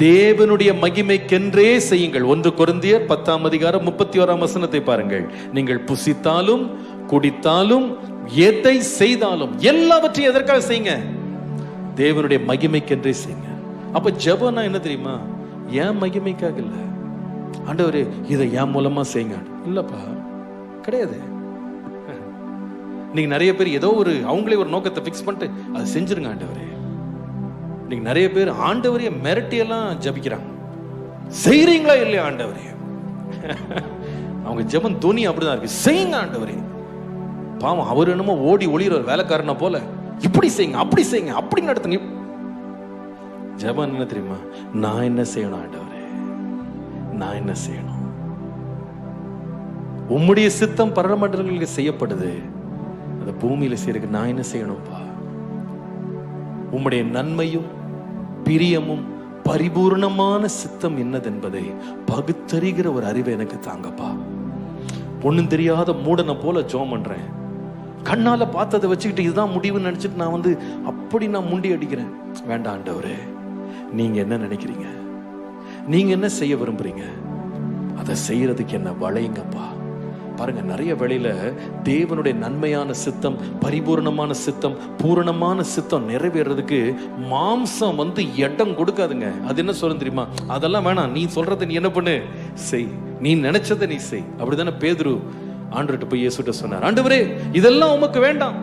தேவனுடைய மகிமைக்கென்றே செய்யுங்கள். 1 கொரிந்தியர் 10:31 பாருங்கள். நீங்கள் புசித்தாலும் குடித்தாலும் எதை செய்தாலும் எல்லாவற்றையும் எதற்காக செய்யுங்க? தேவனுடைய மகிமைக்கென்றே செய்யுங்க. அப்ப ஜெபம்னா என்ன தெரியுமா? ஏன் மகிமைக்காக இல்ல. ஆண்டவரே இதை என் மூலமா செய்யுங்க இல்லப்பா, கிடையாது. நீங்க நிறைய பேர் ஏதோ ஒரு அவங்களே ஒரு நோக்கத்தை பிக்ஸ் பண்ணிட்டு அதை செஞ்சிருங்க ஆண்டவரே. நீங்க நிறைய பேர் ஆண்டவரைய மிரட்டி எல்லாம் ஜபிக்கிறாங்க. செய்றீங்களா இல்லையா ஆண்டவரே? அவங்க ஜெபம் துணி அப்படிதான் இருக்கு. செய்யுங்க ஆண்டவரே. பாவம், அவர் என்னமோ ஓடி ஒளிகிற வேலைக்காரனை போல இப்படி செய்யுங்க, அப்படி செய்யுங்க, அப்படி நடத்துங்க. ஜெபம் என்ன தெரியுமா? நான் என்ன செய்யணும் ஆண்டவரே? நான் என்ன செய்யணும்? உம்முடைய சித்தம் பரமண்டலங்களுக்கு செய்யப்படுது, அந்த பூமியில செய்யறதுக்கு நான் என்ன செய்யணும்பா? உம்முடைய நன்மையும் பிரியமும் பரிபூர்ணமான சித்தம் என்னதென்பதை பகுத்தறிகிற ஒரு அறிவை எனக்கு தாங்கப்பா. ஒண்ணும் தெரியாத மூடனை போல ஜெபம் பண்றேன். கண்ணால பார்த்ததை வச்சுக்கிட்டு இதுதான் முடிவுன்னு நினைச்சிட்டு நான் வந்து அப்படி நான் முண்டி அடிக்கிறேன். வேண்டாம் ஆண்டவரே, நீங்க என்ன நினைக்கிறீங்க? நீங்க என்ன செய்ய விரும்புறீங்க? அதை செய்யறதுக்கு என்ன வளையுங்கப்பா. பாருங்க, நிறைய வேளையில தேவனுடைய நன்மையான சித்தம், பரிபூர்ணமான சித்தம், பூரணமான சித்தம் நிறைவேறதுக்கு மாம்சம் வந்து இடம் கொடுக்காதுங்க. அது என்ன சொல்ல தெரியுமா? அதெல்லாம் வேணாம், நீ சொல்றதை நீ என்ன பண்ணு, செய், நீ நினைச்சதை நீ செய். அப்படிதானே பேதுரு ஆண்டவர்கிட்ட போய் இயேசுட்ட சொன்னார், ஆண்டவரே இதெல்லாம் உமக்கு வேண்டாம்,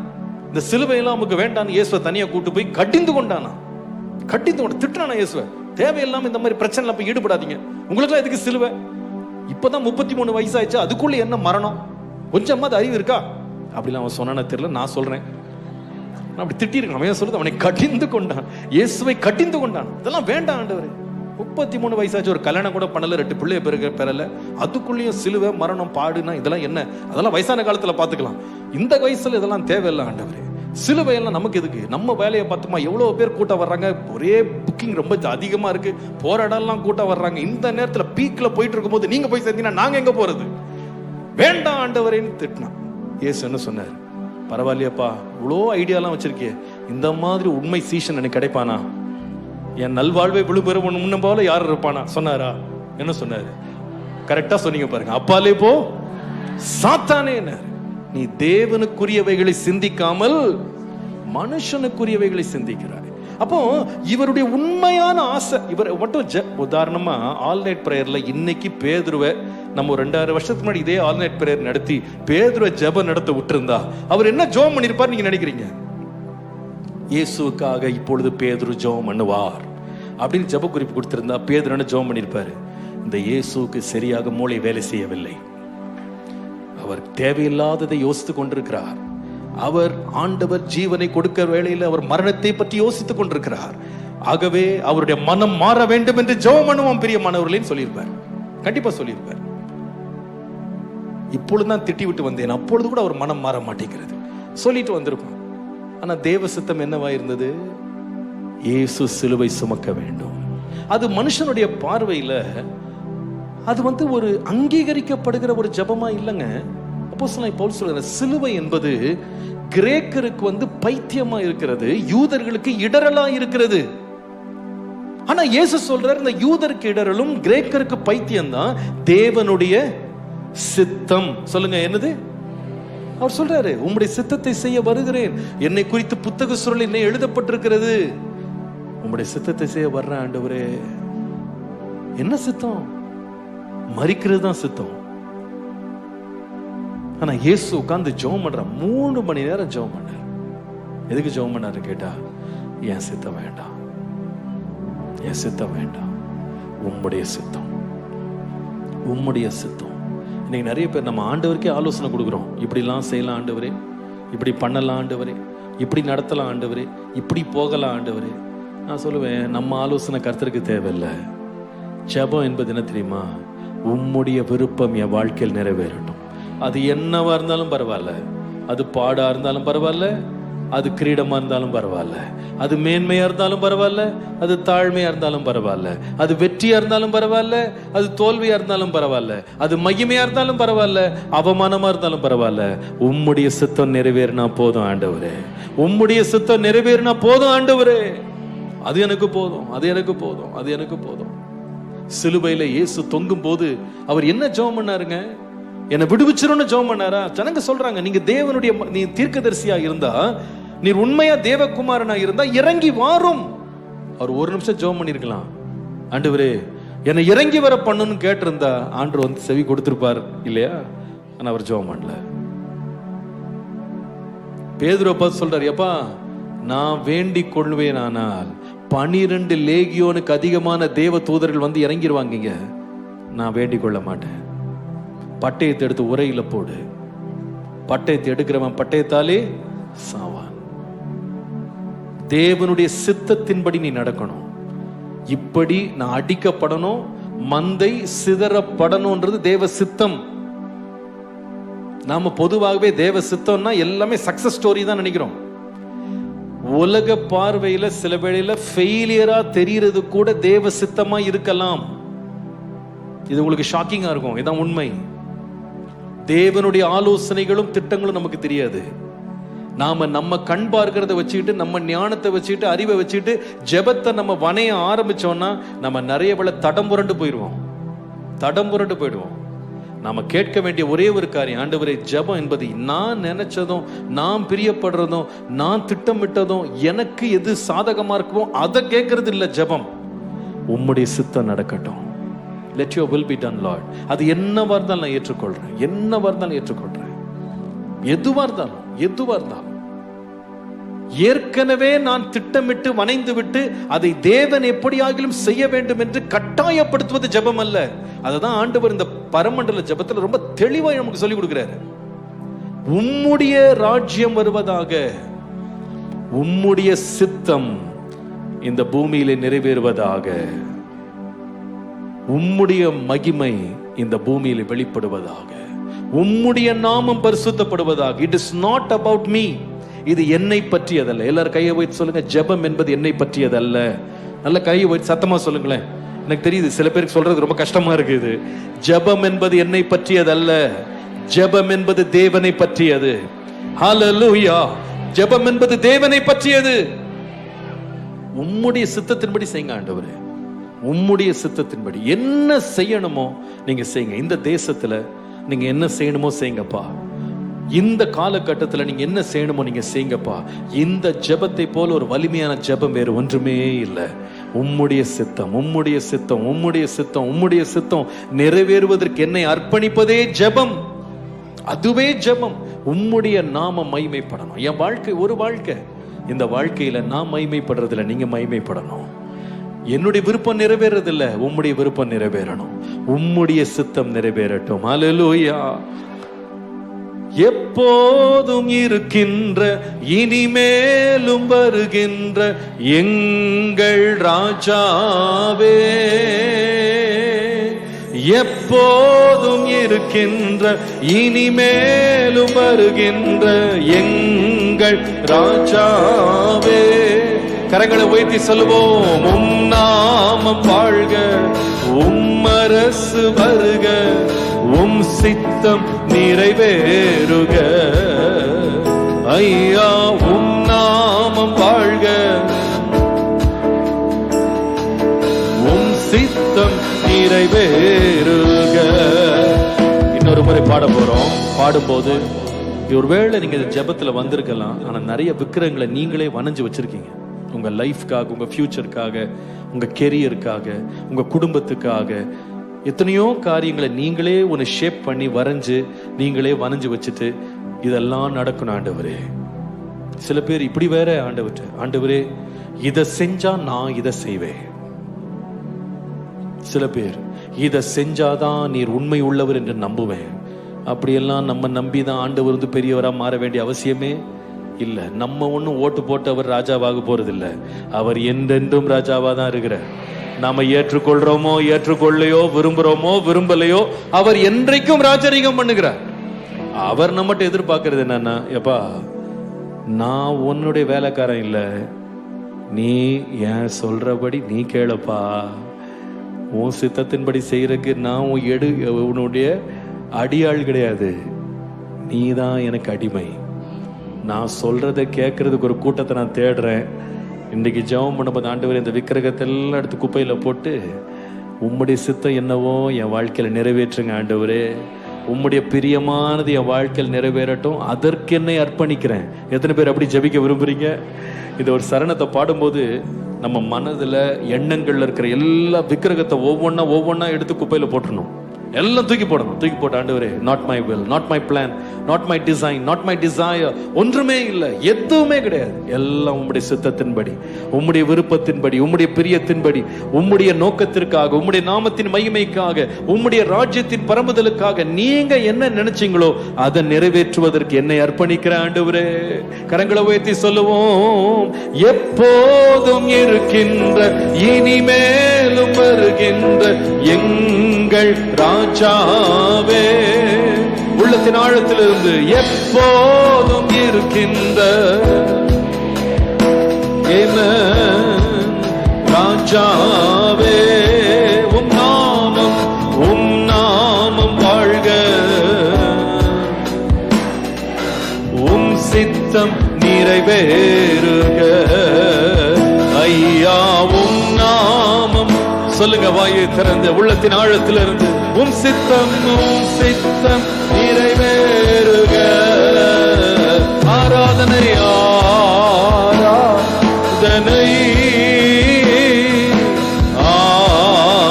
இந்த சிலுவையெல்லாம் உமக்கு வேண்டாம். இயேசுவை தனியா கூட்டு போய் கடிந்து கொண்டானா, கடிந்து கொண்டு திட்டுறானா இயேசுவை. தேவையில்லாம இந்த மாதிரி பிரச்சனை போய் ஈடுபடாதீங்க, உங்களுக்குலாம் எதுக்கு சிலுவை? இப்பதான் 33 வயசு ஆயிடுச்சு, அதுக்குள்ள என்ன மரணம்? கொஞ்சமாவது அறிவு இருக்கா? அப்படிலாம் அவன் சொன்னானே தெரியல, நான் சொல்றேன். நான் அப்படி திட்டிருக்கேன். அவன் சொல்றது, அவனை கடிந்து கொண்டான், இயேசுவை கடிந்து கொண்டான். இதெல்லாம் வேண்டாம் ஆண்டவரே. 33 வயசாச்சு, ஒரு கல்யாணம் கூட பண்ணல, 2 பிள்ளைய பெறல, அதுக்குள்ளேயும் சிலுவை மரணம் பாடுனா இதெல்லாம் என்ன? அதெல்லாம் வயசான காலத்துல பாத்துக்கலாம். இந்த வயசுல இதெல்லாம் தேவையில்லை ஆண்டவரே. சிலுவை எல்லாம் நமக்கு எதுக்கு? நம்ம வேலையை பார்த்துமா. எவ்வளவு பேர் கூட்டம் வர்றாங்க, ஒரே புக்கிங் ரொம்ப அதிகமா இருக்கு, போராடலாம் கூட்டம் வர்றாங்க. இந்த நேரத்துல பீக்ல போயிட்டு இருக்கும் போது நீங்க போய் சேர்ந்தீங்கன்னா நாங்க எங்க போறது? வேண்டாம் ஆண்டவரேன்னு திட்டினான். இயேசு என்ன சொன்னார்? பரவாயில்லையப்பா, இவ்வளோ ஐடியாலாம் வச்சிருக்கிய, இந்த மாதிரி உண்மை சீஷன் எனக்கு கிடைப்பானா? என் நல்வாழ்வை விழுபெற முன்ன போல யார் இருப்பானா? சொன்னாரா? என்ன சொன்னாரு? கரெக்டா சொன்னீங்க பாருங்க. அப்பாலே போ சாத்தானே. நீ தேவனுக்குரியவைகளை சிந்திக்காமல் மனுஷனுக்குரியவைகளை சிந்திக்கிறாய். அப்போ இவருடைய உண்மையான ஆசை, இவர் மட்டும் உதாரணமா ஆல் நைட் பிரேயர்ல இன்னைக்கு பேதுருவை நம்ம 2000 வருஷத்துக்கு முன்னாடி இதே ஆல் நைட் பிரேயர் நடத்தி பேதுருவை ஜெபம் நடத்த விட்டுருந்தா அவர் என்ன ஜெபம் பண்ணிருப்பார் நீங்க நினைக்கிறீங்க? இயேசுவுக்காக இப்பொழுது பேதுரு ஜெபம் பண்ணுவார் அப்படின்னு ஜெப குறிப்பு கொடுத்திருந்தா பேதுரு என்ன ஜெபம் பண்ணிருப்பாரு? இந்த இயேசுவுக்கு சரியாக மூளை வேலை செய்யவில்லை, அவர் தேவையில்லாததை யோசித்துக் கொண்டிருக்கிறார். அவர் ஆண்டவர் ஜீவனை கொடுக்கிற வேளையில் அவர் மரணத்தை பற்றி யோசித்துக் கொண்டிருக்கிறார். ஆகவே அவருடைய மனம் மாற வேண்டும் என்று ஜெபம் பண்ணுவோம் பிரியமானவர்களேன்னு சொல்லியிருப்பார். கண்டிப்பா சொல்லியிருப்பார். இப்பொழுதுதான் திட்டி விட்டு வந்தேன், அப்பொழுது கூட அவர் மனம் மாற மாட்டேங்கிறது சொல்லிட்டு வந்திருப்பார். ஆனா தேவ சித்தம் என்னவா இருந்தது? இயேசு சிலுவை சுமக்க வேண்டும். அது மனுஷனுடைய பார்வையில அது வந்து ஒரு அங்கீகரிக்கப்படுகிற ஒரு ஜெபமா இல்லைங்க. அப்போஸ்தலன் பவுல் சொல்றார், சிலுவை என்பது கிரேக்கருக்கு வந்து பைத்தியமா இருக்கிறது, யூதர்களுக்கு இடரலா இருக்கிறது. ஆனா இயேசு சொல்றார், இந்த யூதருக்கு இடரலும் கிரேக்கருக்கு பைத்தியம் தான் தேவனுடைய சித்தம். சொல்லுங்க, என்னது? அவர் சொல்றாரு, உம்முடைய சித்தத்தை செய்ய வருகிறேன், என்னை குறித்து புத்தக சுருள் என்னை எழுதப்பட்டிருக்கிறது, உம்முடைய சித்தத்தை செய்ய வர்ற ஆண்டவரே. என்ன சித்தம்? மரிக்கிறது தான் சித்தம். ஆனா இயேசு உட்கார்ந்து ஜெபம் பண்ற 3 மணி நேரம் ஜெபம் பண்ணார். எதுக்கு ஜெபம் பண்ணாரு கேட்டா, என் சித்தம் வேண்டாம், என் சித்தம் வேண்டாம், உம்முடைய சித்தம், உம்முடைய சித்தம். இன்னைக்கு நிறைய பேர் நம்ம ஆண்டவருக்கே ஆலோசனை கொடுக்குறோம், இப்படிலாம் செய்யலாம் ஆண்டவரே, இப்படி பண்ணலாம் ஆண்டவரே, இப்படி நடத்தலாம் ஆண்டவரே, இப்படி போகலாம் ஆண்டவரே. நான் சொல்லுவேன், நம்ம ஆலோசனை கர்த்தருக்கு தேவையில்லை. ஜெபம் என்பது என்ன தெரியுமா? உம்முடைய விருப்பம் என் வாழ்க்கையில் நிறைவேறட்டும். அது என்னவா இருந்தாலும் பரவாயில்ல, அது பாடா இருந்தாலும் பரவாயில்ல, அது கிரீடமா இருந்தாலும் பரவாயில்ல, அது மேன்மையா இருந்தாலும் பரவாயில்ல, அது தாழ்மையா இருந்தாலும் பரவாயில்ல, அது வெற்றியா இருந்தாலும் பரவாயில்ல, அது தோல்வியா இருந்தாலும் பரவாயில்ல, அது மகிமையா இருந்தாலும் பரவாயில்ல, அவமானமா இருந்தாலும் பரவாயில்ல. உம்முடைய சித்தம் நிறைவேறினா போதும் ஆண்டவரே, உம்முடைய சித்தம் நிறைவேறினா போதும் ஆண்டவரே. அது எனக்கு போதும், அது எனக்கு போதும், அது எனக்கு போதும். சிலுவையில இயேசு தொங்கும் போது அவர் என்ன ஜெபம் பண்ணாருங்க? என்னை விடுவிச்சிரும்னு ஜெபம் பண்ணாரா? ஜனங்க சொல்றாங்க, நீங்க தேவனுடைய நீ தீர்க்கதரிசியா இருந்தா, நீர் உண்மையா தேவகுமாரனா இருந்தா இறங்கி வாரும். அவர் ஒரு நிமிஷம் ஜெபம் பண்ணிருக்கலாம், ஆண்டவரே என்னை இறங்கி வர பண்ணணும்னு கேட்டிருந்தா ஆண்டவர் வந்து செவி கொடுத்திருப்பார் இல்லையா? ஆனா அவர் ஜெபம் பண்ணல. பேதுருவை பார்த்து சொல்றாரு, எப்பா நான் வேண்டிக் கொள்வேன், ஆனால் 12 லேகியோனுக்கு அதிகமான தேவ தூதர்கள் வந்து இறங்கிடுவாங்க, நான் வேண்டிக் கொள்ள மாட்டேன். பட்டயத்தை எடுத்து உரையில போடு, பட்டயத்தை எடுக்கிறவன் பட்டயத்தாலே சாவான். தேவனுடைய சித்தத்தின்படி நீ நடக்கணும். இப்படி நான் அடிக்கப்படணும், மந்தை சிதறப்படணும்ன்றது தேவ சித்தம். நாம பொதுவாகவே தேவ சித்தம்னா எல்லாமே சக்சஸ் ஸ்டோரி தான் நினைக்கிறோம். உலக பார்வையில சில வேளையில ஃபெயிலியரா தெரிகிறது கூட தேவ சித்தமா இருக்கலாம். இது உங்களுக்கு ஷாக்கிங்கா இருக்கும், இதான் உண்மை. தேவனுடைய ஆலோசனைகளும் திட்டங்களும் நமக்கு தெரியாது. நாம நம்ம கண் பார்க்கிறத வச்சுக்கிட்டு, நம்ம ஞானத்தை வச்சுக்கிட்டு, அறிவை வச்சுக்கிட்டு ஜெபத்தை நம்ம வணைய ஆரம்பிச்சோம்னா நம்ம நிறைய வேளை தடம் புரண்டு போயிடுவோம். நாம கேட்க வேண்டிய ஒரே ஒரு காரியம், ஆண்டவரே ஜெபம் என்பது நான் நினைச்சதும், நான் பிரியப்படுறதும், நான் திட்டமிட்டதும், எனக்கு எது சாதகமா இருக்குமோ அதை கேட்கறது இல்ல. ஜெபம் உம்முடைய சித்தம் நடக்கட்டும். Let your will be done, Lord. அது என்னவா இருந்தாலும் நான் ஏற்றுக்கொள்றேன், என்னவா இருந்தாலும் ஏற்றுக்கொள்றேன். எதுவா இருந்தாலும் ஏற்கனவே நான் திட்டமிட்டு வணைந்து விட்டு அதை தேவன் எப்படியாகிலும் செய்ய வேண்டும் என்று கட்டாயப்படுத்துவது ஜெபம் அல்ல. அதுதான் ஆண்டவர் இந்த பரமண்டல ஜெபத்துல ரொம்ப தெளிவா நமக்கு சொல்லிக் கொடுக்கிறாரு. உம்முடைய ராஜ்யம் வருவதாக, உம்முடைய சித்தம் இந்த பூமியிலே நிறைவேறுவதாக, உம்முடைய மகிமை இந்த பூமியிலே வெளிப்படுவதாக, உம்முடைய நாமம் பரிசுத்தப்படுவதாக. It is not about me. இது என்னை பற்றியதல்ல. எல்லாரும் கையை வைத்து சொல்லுங்க, ஜெபம் என்பது என்னை பற்றியதல்ல. நல்ல கையை வைத்து சத்தமா சொல்லுங்களேன். எனக்கு தெரியுது சில பேருக்கு சொல்றது ரொம்ப கஷ்டமா இருக்குது. ஜெபம் என்பது என்னை பற்றியதல்ல, ஜெபம் என்பது தேவனை பற்றியது. ஹல்லேலூயா. ஜெபம் என்பது தேவனை பற்றியது. உம்முடைய சித்தத்தின்படி செய்யுங்க ஆண்டவரே, உம்முடைய சித்தத்தின்படி என்ன செய்யணுமோ நீங்க செய்யுங்க. இந்த தேசத்துல நீங்க என்ன செய்யணுமோ செய்யுங்கப்பா. இந்த காலகட்டத்தில் நீங்க என்ன செய்யணுமோ நீங்க செய்யுங்கப்பா. இந்த ஜெபத்தை போல ஒரு வலிமையான ஜெபம் வேறு ஒன்றுமே இல்லை. உம்முடைய சித்தம், உம்முடைய சித்தம், உம்முடைய சித்தம், உம்முடைய சித்தம் நிறைவேறுவதற்கு என்னை அர்ப்பணிப்பதே ஜெபம். அதுவே ஜெபம். உம்முடைய நாம மகிமைப்படணும். என் வாழ்க்கை ஒரு வாழ்க்கை, இந்த வாழ்க்கையில நான் மகிமைப்படுறதில்ல, நீங்க மகிமைப்படணும். என்னுடைய விருப்பம் நிறைவேறதில்லை, உம்முடைய விருப்பம் நிறைவேறணும். உம்முடைய சித்தம் நிறைவேறட்டும். ஹல்லேலூயா. எப்போதும் இருக்கின்ற, இனிமேலும் வருகின்ற எங்கள் ராஜாவே, எப்போதும் இருக்கின்ற, இனிமேலும் வருகின்ற எங்கள் ராஜாவே. கரங்களை உயர்த்தி சொல்லுவோம். உம் நாமம் வாழ்க, உம் அரசு வருக, உம் சித்தம் நிறைவேறுக. ஐயா உம் நாமம் வாழ்க, உம் சித்தம் நிறைவேறுக. இன்னொரு முறை பாட போறோம். பாடும்போது ஒருவேளை நீங்க ஜெபத்துல வந்திருக்கலாம், ஆனா நிறைய விக்கிரங்களை நீங்களே வணைஞ்சு வச்சிருக்கீங்க. உங்க லைஃப்காக, உங்க ஃபியூச்சருக்காக, உங்க கெரியருக்காக, உங்க குடும்பத்துக்காக எத்தனையோ காரியங்களை நீங்களே ஒன்று ஷேப் பண்ணி வரைஞ்சு நீங்களே வரைஞ்சு வச்சுட்டு இதெல்லாம் நடக்கணும் ஆண்டவரே. சில பேர் இப்படி வேற ஆண்டவரே இதை செஞ்சா நான் இதை செய்வேன். சில பேர் இதை செஞ்சாதான் நீர் உண்மை உள்ளவர் என்று நம்புவேன். அப்படியெல்லாம் நம்ம நம்பிதான் ஆண்டவர் வந்து பெரியவராக மாற வேண்டிய அவசியமே இல்லை. நம்ம ஒன்றும் ஓட்டு போட்டு அவர் ராஜாவாக போறதில்லை. அவர் என்றென்றும் ராஜாவா தான் இருக்கிறார். நாம ஏற்றுக்கொள்றோமோ ஏற்றுக்கொள்ளையோ, விரும்புறோமோ விரும்பலையோ, அவர் என்றைக்கும் ராஜரீகம் பண்ணுகிறார். அவர் நம்மகிட்ட எதிர்பார்க்கறது என்னன்னா, எப்பா நான் உன்னுடைய வேலைக்காரன் இல்லை, நீ ஏன் சொல்றபடி நீ கேளப்பா. உன் சித்தத்தின்படி செய்யறதுக்கு நான் உன்னுடைய அடியாள் கிடையாது, நீ தான் எனக்கு அடிமை. நான் சொல்றதை கேட்கறதுக்கு ஒரு கூட்டத்தை நான் தேடுறேன். இன்றைக்கு ஜெபம் பண்ணும்போது, ஆண்டவரே இந்த விக்கிரகத்தை எல்லாம் எடுத்து குப்பையில போட்டு உம்முடைய சித்தம் என்னவோ என் வாழ்க்கையில நிறைவேற்றுங்க ஆண்டவரே. உம்முடைய பிரியமானது என் வாழ்க்கையில் நிறைவேறட்டும், அதற்கு என்னை அர்ப்பணிக்கிறேன். எத்தனை பேர் அப்படி ஜெபிக்க விரும்புறீங்க? இந்த ஒரு சரணத்தை பாடும்போது நம்ம மனதுல எண்ணங்கள்ல இருக்கிற எல்லா விக்கிரகத்தை ஒவ்வொன்னா எடுத்து குப்பையில போட்டுடணும். எல்லாம் தூக்கி போடணும். தூக்கி போட்டு, ஆண்டவரே, not my will, not my plan, not my design, not my desire, ஒன்றுமே இல்லை, எதுவுமே கிடையாது. எல்லாம் உம்முடைய சித்தத்தின்படி, உம்முடைய விருப்பத்தின்படி, உம்முடைய பிரியத்தின்படி, உம்முடைய நோக்கத்திற்காக, உம்முடைய நாமத்தின் மகிமைக்காக, உம்முடைய ராஜ்யத்தின் பரம்புதலுக்காக நீங்க என்ன நினைச்சீங்களோ அதை நிறைவேற்றுவதற்கு என்னை அர்ப்பணிக்கிற ஆண்டவரே. கரங்களை உயர்த்தி சொல்லுவோம். எப்போதும் இருக்கின்ற, இனிமேலும் வருகின்ற எங்கள் ராஜாவே, உள்ளத்தின் ஆழத்திலிருந்து எப்போதும் இருக்கின்ற ராஜாவே, உம் நாமம் வாழ்க, உம் சித்தம் நிறைவேறுக ஐயா. உம் நாமம் சொல்லுங்க, வாயை திறந்து உள்ளத்தின் ஆழத்திலிருந்து, உம் சித்தம் நிறைவேறுக. ஆராதனை ஆராதனை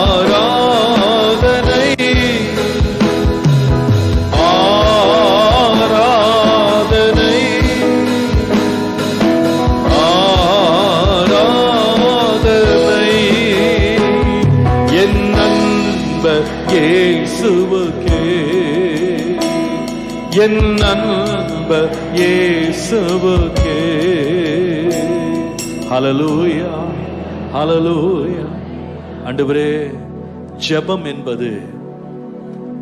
ஆராதனை ஆராதனை ஆராதனை என் நண்பர் இயேசுவுக்கே, என் நண்பர் இயேசுவுக்கே. ஹல்லேலூயா, ஹல்லேலூயா. ஆண்டவரே, ஜெபம் என்பது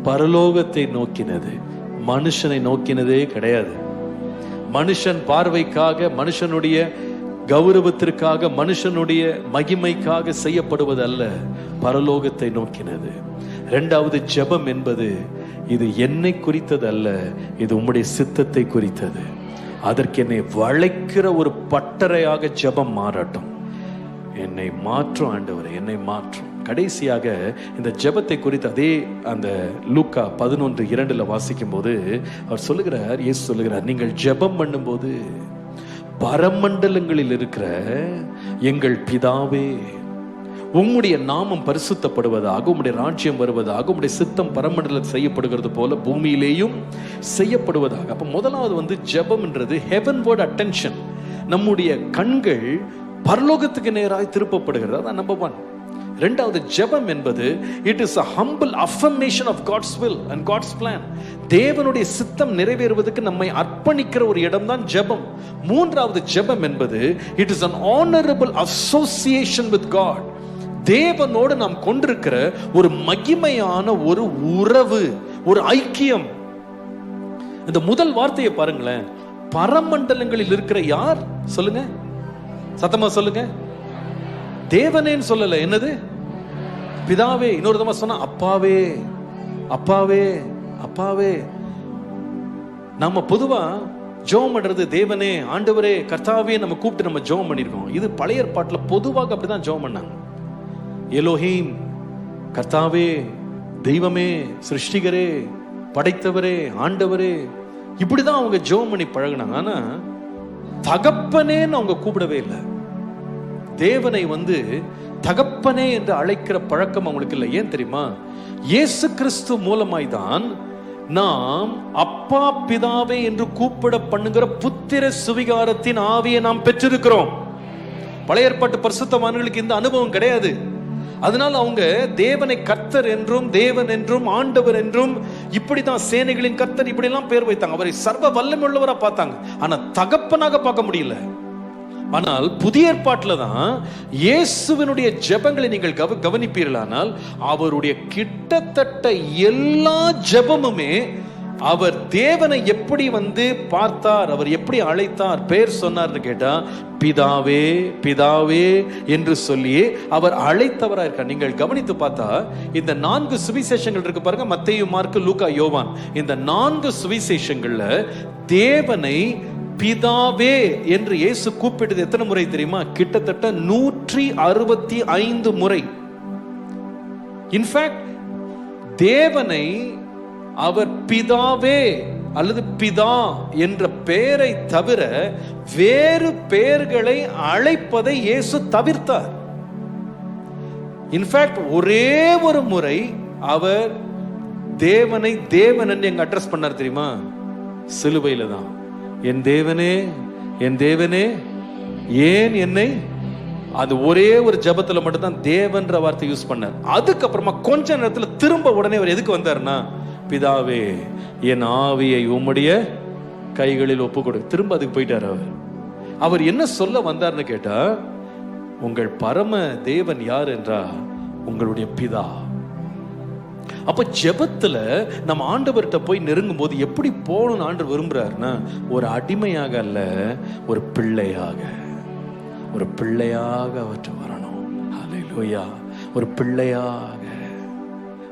பரலோகத்தை நோக்கினது, மனுஷனை நோக்கினதே கிடையாது. மனுஷன் பார்வைக்காக, மனுஷனுடைய கௌரவத்திற்காக, மனுஷனுடைய மகிமைக்காக செய்யப்படுவது அல்ல, பரலோகத்தை நோக்கினது. இரண்டாவது, ஜெபம் என்பது இது என்னை குறித்தது அல்ல, இது உம்முடைய சித்தத்தை குறித்தது. அதற்கு என்னை வளைக்கிற ஒரு பட்டறையாக ஜெபம் மாறட்டும். என்னை மாற்றும் ஆண்டவரே, என்னை மாற்றும். கடைசியாக இந்த ஜெபத்தை குறித்து அதே அந்த லூக்கா 11:2 வாசிக்கும் போது அவர் சொல்லுகிறார், இயேசு சொல்லுகிறார், நீங்கள் ஜெபம் பண்ணும்போது பரமண்டலங்களில் இருக்கிற எங்கள் பிதாவே, உம்முடைய நாமம் பரிசுத்தப்படுவதாக, உம்முடைய ராஜ்யம் வருவதாக, உம்முடைய சித்தம் பரமண்டலம் செய்யப்படுகிறது போல பூமியிலேயும் செய்யப்படுவதாக. அப்ப முதலாவது ஜெபம்ன்றது ஹெவன்வர்ட் அட்டென்ஷன். நம்முடைய கண்கள் பரலோகத்துக்கு நேராய் திருப்பப்படுகிறது. அதான் நம்பர் 1. இரண்டாவது, ஜெபம் என்பது it is a humble affirmation of God's will and God's plan. தேவனுடைய சித்தம் நிறைவேறுவதற்கு நம்மை அர்ப்பணிக்கிற ஒரு இடம் தான் ஜெபம். மூன்றாவது, ஜெபம் என்பது it is an honorable association with God. தேவனோடு நாம் கொண்டிருக்கிற ஒரு மகிமையான ஒரு உறவு, ஒரு ஐக்கியம். இந்த முதல் வார்த்தையை பாருங்களேன். பரமண்டலங்களில் இருக்கிற யார் சொல்லுங்க, சத்தமா சொல்லுங்க. தேவனேன்னு சொல்லல, என்னது? பிதாவே. இன்னொரு தடவை சொன்னா அப்பாவே, அப்பாவே, அப்பாவே. நம்ம பொதுவா ஜெபம் பண்றது தேவனே, ஆண்டவரே, கர்த்தாவே நம்ம கூப்பிட்டு நம்ம ஜெபம் பண்ணிருக்கோம். இது பழைய ஏற்பாட்டுல பொதுவாக அப்படிதான் ஜெபம் பண்ணாங்க. எலோஹீம், கர்த்தாவே, தெய்வமே, சிருஷ்டிகரே, படைத்தவரே, ஆண்டவரே, இப்படிதான் அவங்க ஜெபம் பண்ணி பழகினாங்க. ஆனா தகப்பனேன்னு அவங்க கூப்பிடவே இல்லை. தேவனை தகப்பனே என்று அழைக்கிற பழக்கம் அவங்களுக்கு இல்லை. ஏன் தெரியுமா? இயேசு கிறிஸ்து மூலமாய் தான் நாம் அப்பா பிதாவே என்று கூப்பிட பண்ணுகிற புத்திர சுவிகாரத்தின் ஆவியை நாம் பெற்றிருக்கிறோம். பழைய ஏற்பாட்டு பரிசுத்தவான்களுக்கு இந்த அனுபவம் கிடையாது. அதனால அவங்க தேவனை கர்த்தர் என்றும், தேவன் என்றும், ஆண்டவர் என்றும், இப்படிதான் சேனைகளின் கர்த்தர், இப்படி எல்லாம் பேர் வைத்தாங்க. அவரை சர்வ வல்லமை உள்ளவரா பார்த்தாங்க. ஆனா தகப்பனாக பார்க்க முடியல. ஆனால் புதிய ஏற்பாட்டுல தான் இயேசுவினுடைய ஜெபங்களை நீங்கள் கவனிப்பீர்களானால் அவருடைய கிட்டத்தட்ட எல்லா ஜெபமுமே அவர் தேவனை எப்படி பார்த்தார், அவர் எப்படி அழைத்தார், பேர் சொன்னார்னு கேட்டா பிதாவே பிதாவே என்று சொல்லி அவர் அழைத்தவரா இருக்கார். நீங்கள் கவனித்து பார்த்தா இந்த 4 சுவிசேஷங்கள் இருக்கு பாருங்க, மத்தேயு, மார்க்கு, லூக்கா, யோவான். இந்த 4 சுவிசேஷங்கள்ல தேவனை பிதாவே என்று இயேசு கூப்பிட்டது எத்தனை முறை தெரியுமா? கிட்டத்தட்ட 165 முறை. இன்ஃபேக்ட் தேவனை அவர் பிதாவே அல்லது பிதா என்ற பெயரை தவிர வேறு பெயர்களை அழைப்பதை இயேசு தவிர்த்தார். இன்ஃபேக்ட் ஒரே ஒரு முறை அவர் தேவனை தேவன் என்று எங்க அட்ரஸ் பண்ணார் தெரியுமா? சிலுவையில தான். என் தேவனே என் தேவனே ஏன் என்னை, அது ஒரே ஒரு ஜபத்துல மட்டும்தான் தேவன்ற வார்த்தை யூஸ் பண்ணார். அதுக்கப்புறமா கொஞ்ச நேரத்துல திரும்ப உடனே அவர் எதுக்கு வந்தார்னா, பிதாவே என் ஆவியை உம்முடைய கைகளில் ஒப்பு கொடு. திரும்ப அதுக்கு போயிட்டார். அவர் என்ன சொல்ல வந்தார்னு கேட்டா, உங்கள் பரம தேவன் யார் என்றா உங்களுடைய பிதா. அப்ப ஜெபத்துல நம்ம ஆண்டவர்கிட்ட போய் நெருங்கும் போது எப்படி போகணும்னு ஆண்டவர் விரும்புறாருன்னா, ஒரு அடிமையாக அல்ல, ஒரு பிள்ளையாக, ஒரு பிள்ளையாக அவற்றை வரணும். ஹல்லேலூயா. ஒரு பிள்ளையாக,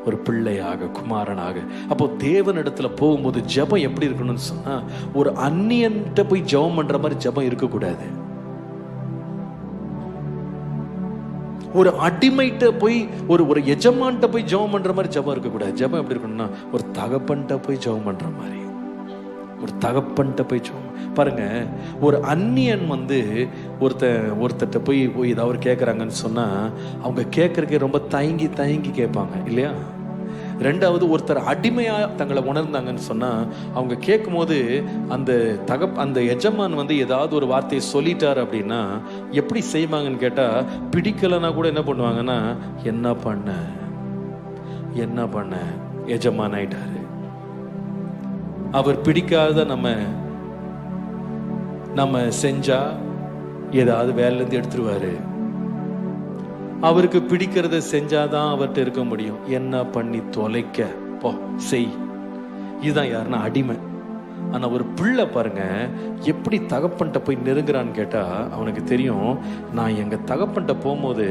ஒரு பிள்ளையாக, குமாரனாக. அப்போ தேவனிடத்துல போகும்போது ஜெபம் எப்படி இருக்கணும்னு சொன்னா, ஒரு அந்நியன்கிட்ட போய் ஜெபம் பண்ற மாதிரி ஜெபம் இருக்கக்கூடாது. ஒரு அடிமைட்ட போய் ஒரு எஜமான்ட்ட போய் ஜெபம் பண்ற மாதிரி ஜெபம் இருக்கக்கூடாது. ஜெபம் எப்படி இருக்கணும்னா, ஒரு தகப்பன்ட்ட போய் ஜெபம் பண்ற மாதிரி, ஒரு தகப்பன்ட்ட போய் ஜெபம். பாருங்க, ஒரு அந்நியன் ஒருத்தட்ட போய் ஏதாவது கேட்கறாங்கன்னு சொன்னா அவங்க கேட்கறதுக்கே ரொம்ப தயங்கி தயங்கி கேட்பாங்க இல்லையா? ரெண்டாவது, ஒருத்தர் அடிமையா தங்களை உணர்ந்தாங்கன்னு சொன்னா அவங்க கேட்கும் போது அந்த எஜமான் ஏதாவது ஒரு வார்த்தையை சொல்லிட்டார் அப்படின்னா எப்படி செய்வாங்கன்னு கேட்டா, பிடிக்கலன்னா கூட என்ன பண்ணுவாங்கன்னா, என்ன பண்ண எஜமான் ஆயிட்டாரு. அவர் பிடிக்காத நம்ம செஞ்சா ஏதாவது வேலையில இருந்து எடுத்துருவாரு. அவருக்கு பிடிக்கிறத செஞ்சாதான் அவர்கிட்ட இருக்க முடியும். என்ன பண்ணி தொலைக்க போ செய். இதுதான் யாருன்னா அடிமை. ஆனா ஒரு பிள்ளை பாருங்க எப்படி தகப்பன்ட்ட போய் நெருங்குறான்னு கேட்டா, அவனுக்கு தெரியும், நான் எங்க தகப்பன்ட்ட போகும்போது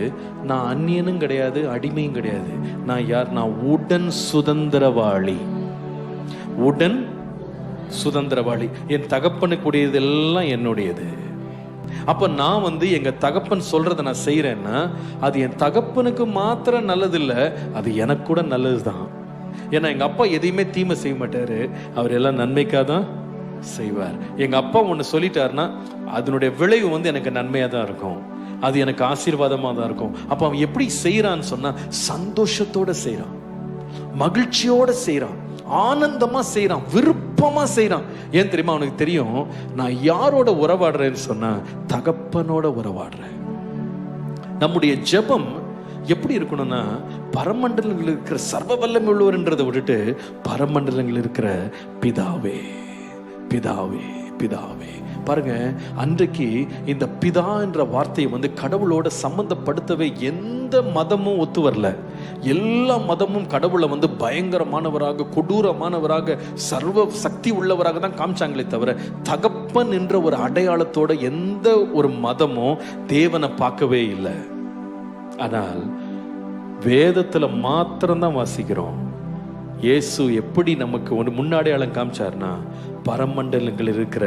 நான் அந்நியனும் கிடையாது, அடிமையும் கிடையாது. நான் யார்? நான் உடன் சுதந்திரவாளி. உடன் சுதந்திரவாளி. என் தகப்பனுக்குடையதெல்லாம் என்னுடையது. அப்ப நான் எங்க தகப்பன் சொல்றதை நான் செய்யறேன்னா அது என் தகப்பனுக்கு மாத்திரம் நல்லது இல்லை, அது எனக்கு கூட நல்லதுதான். ஏன்னா எங்க அப்பா எதையுமே தீமை செய்ய மாட்டாரு, அவர் எல்லாம் நன்மைக்காக தான் செய்வார். எங்க அப்பா ஒண்ணு சொல்லிட்டாருன்னா அதனுடைய விளைவு எனக்கு நன்மையா தான் இருக்கும், அது எனக்கு ஆசீர்வாதமா தான் இருக்கும். அப்ப அவன் எப்படி செய்யறான்னு சொன்னா, சந்தோஷத்தோட செய்யறான், மகிழ்ச்சியோட செய்யறான், ஆனந்தமா செய்யறான், விருப்பமா செய்யறான். ஏன் தெரியுமா? அவனுக்கு தெரியும், நான் யாரோட உறவாடுறேன்னு சொன்னா தகப்பனோட உறவாடுறேன். நம்முடைய ஜெபம் எப்படி இருக்கணும்னா, பரமண்டலங்கள் இருக்கிற சர்வ வல்லமை உள்ளவர்ன்றதை விட்டுட்டு பரமண்டலங்கள் இருக்கிற பிதாவே பிதாவே பிதாவே. பாருங்க, அன்றைக்கு இந்த பிதா என்ற வார்த்தையை கடவுளோட சம்பந்தப்படுத்தவே எந்த மதமும் ஒத்து வரல. எல்லா மதமும் கடவுளை பயங்கரமானவராக, கொடூரமானவராக, சர்வ சக்தி உள்ளவராக தான் காமிச்சாங்களே தவிர தகப்பன் என்ற ஒரு அடையாளத்தோட எந்த ஒரு மதமும் தேவனை பார்க்கவே இல்லை. ஆனால் வேதத்துல மாத்திரம்தான் வாசிக்கிறோம், இயேசு எப்படி நமக்கு முன்னாடையாளம் காமிச்சார்னா, பரமண்டலங்கள் இருக்கிற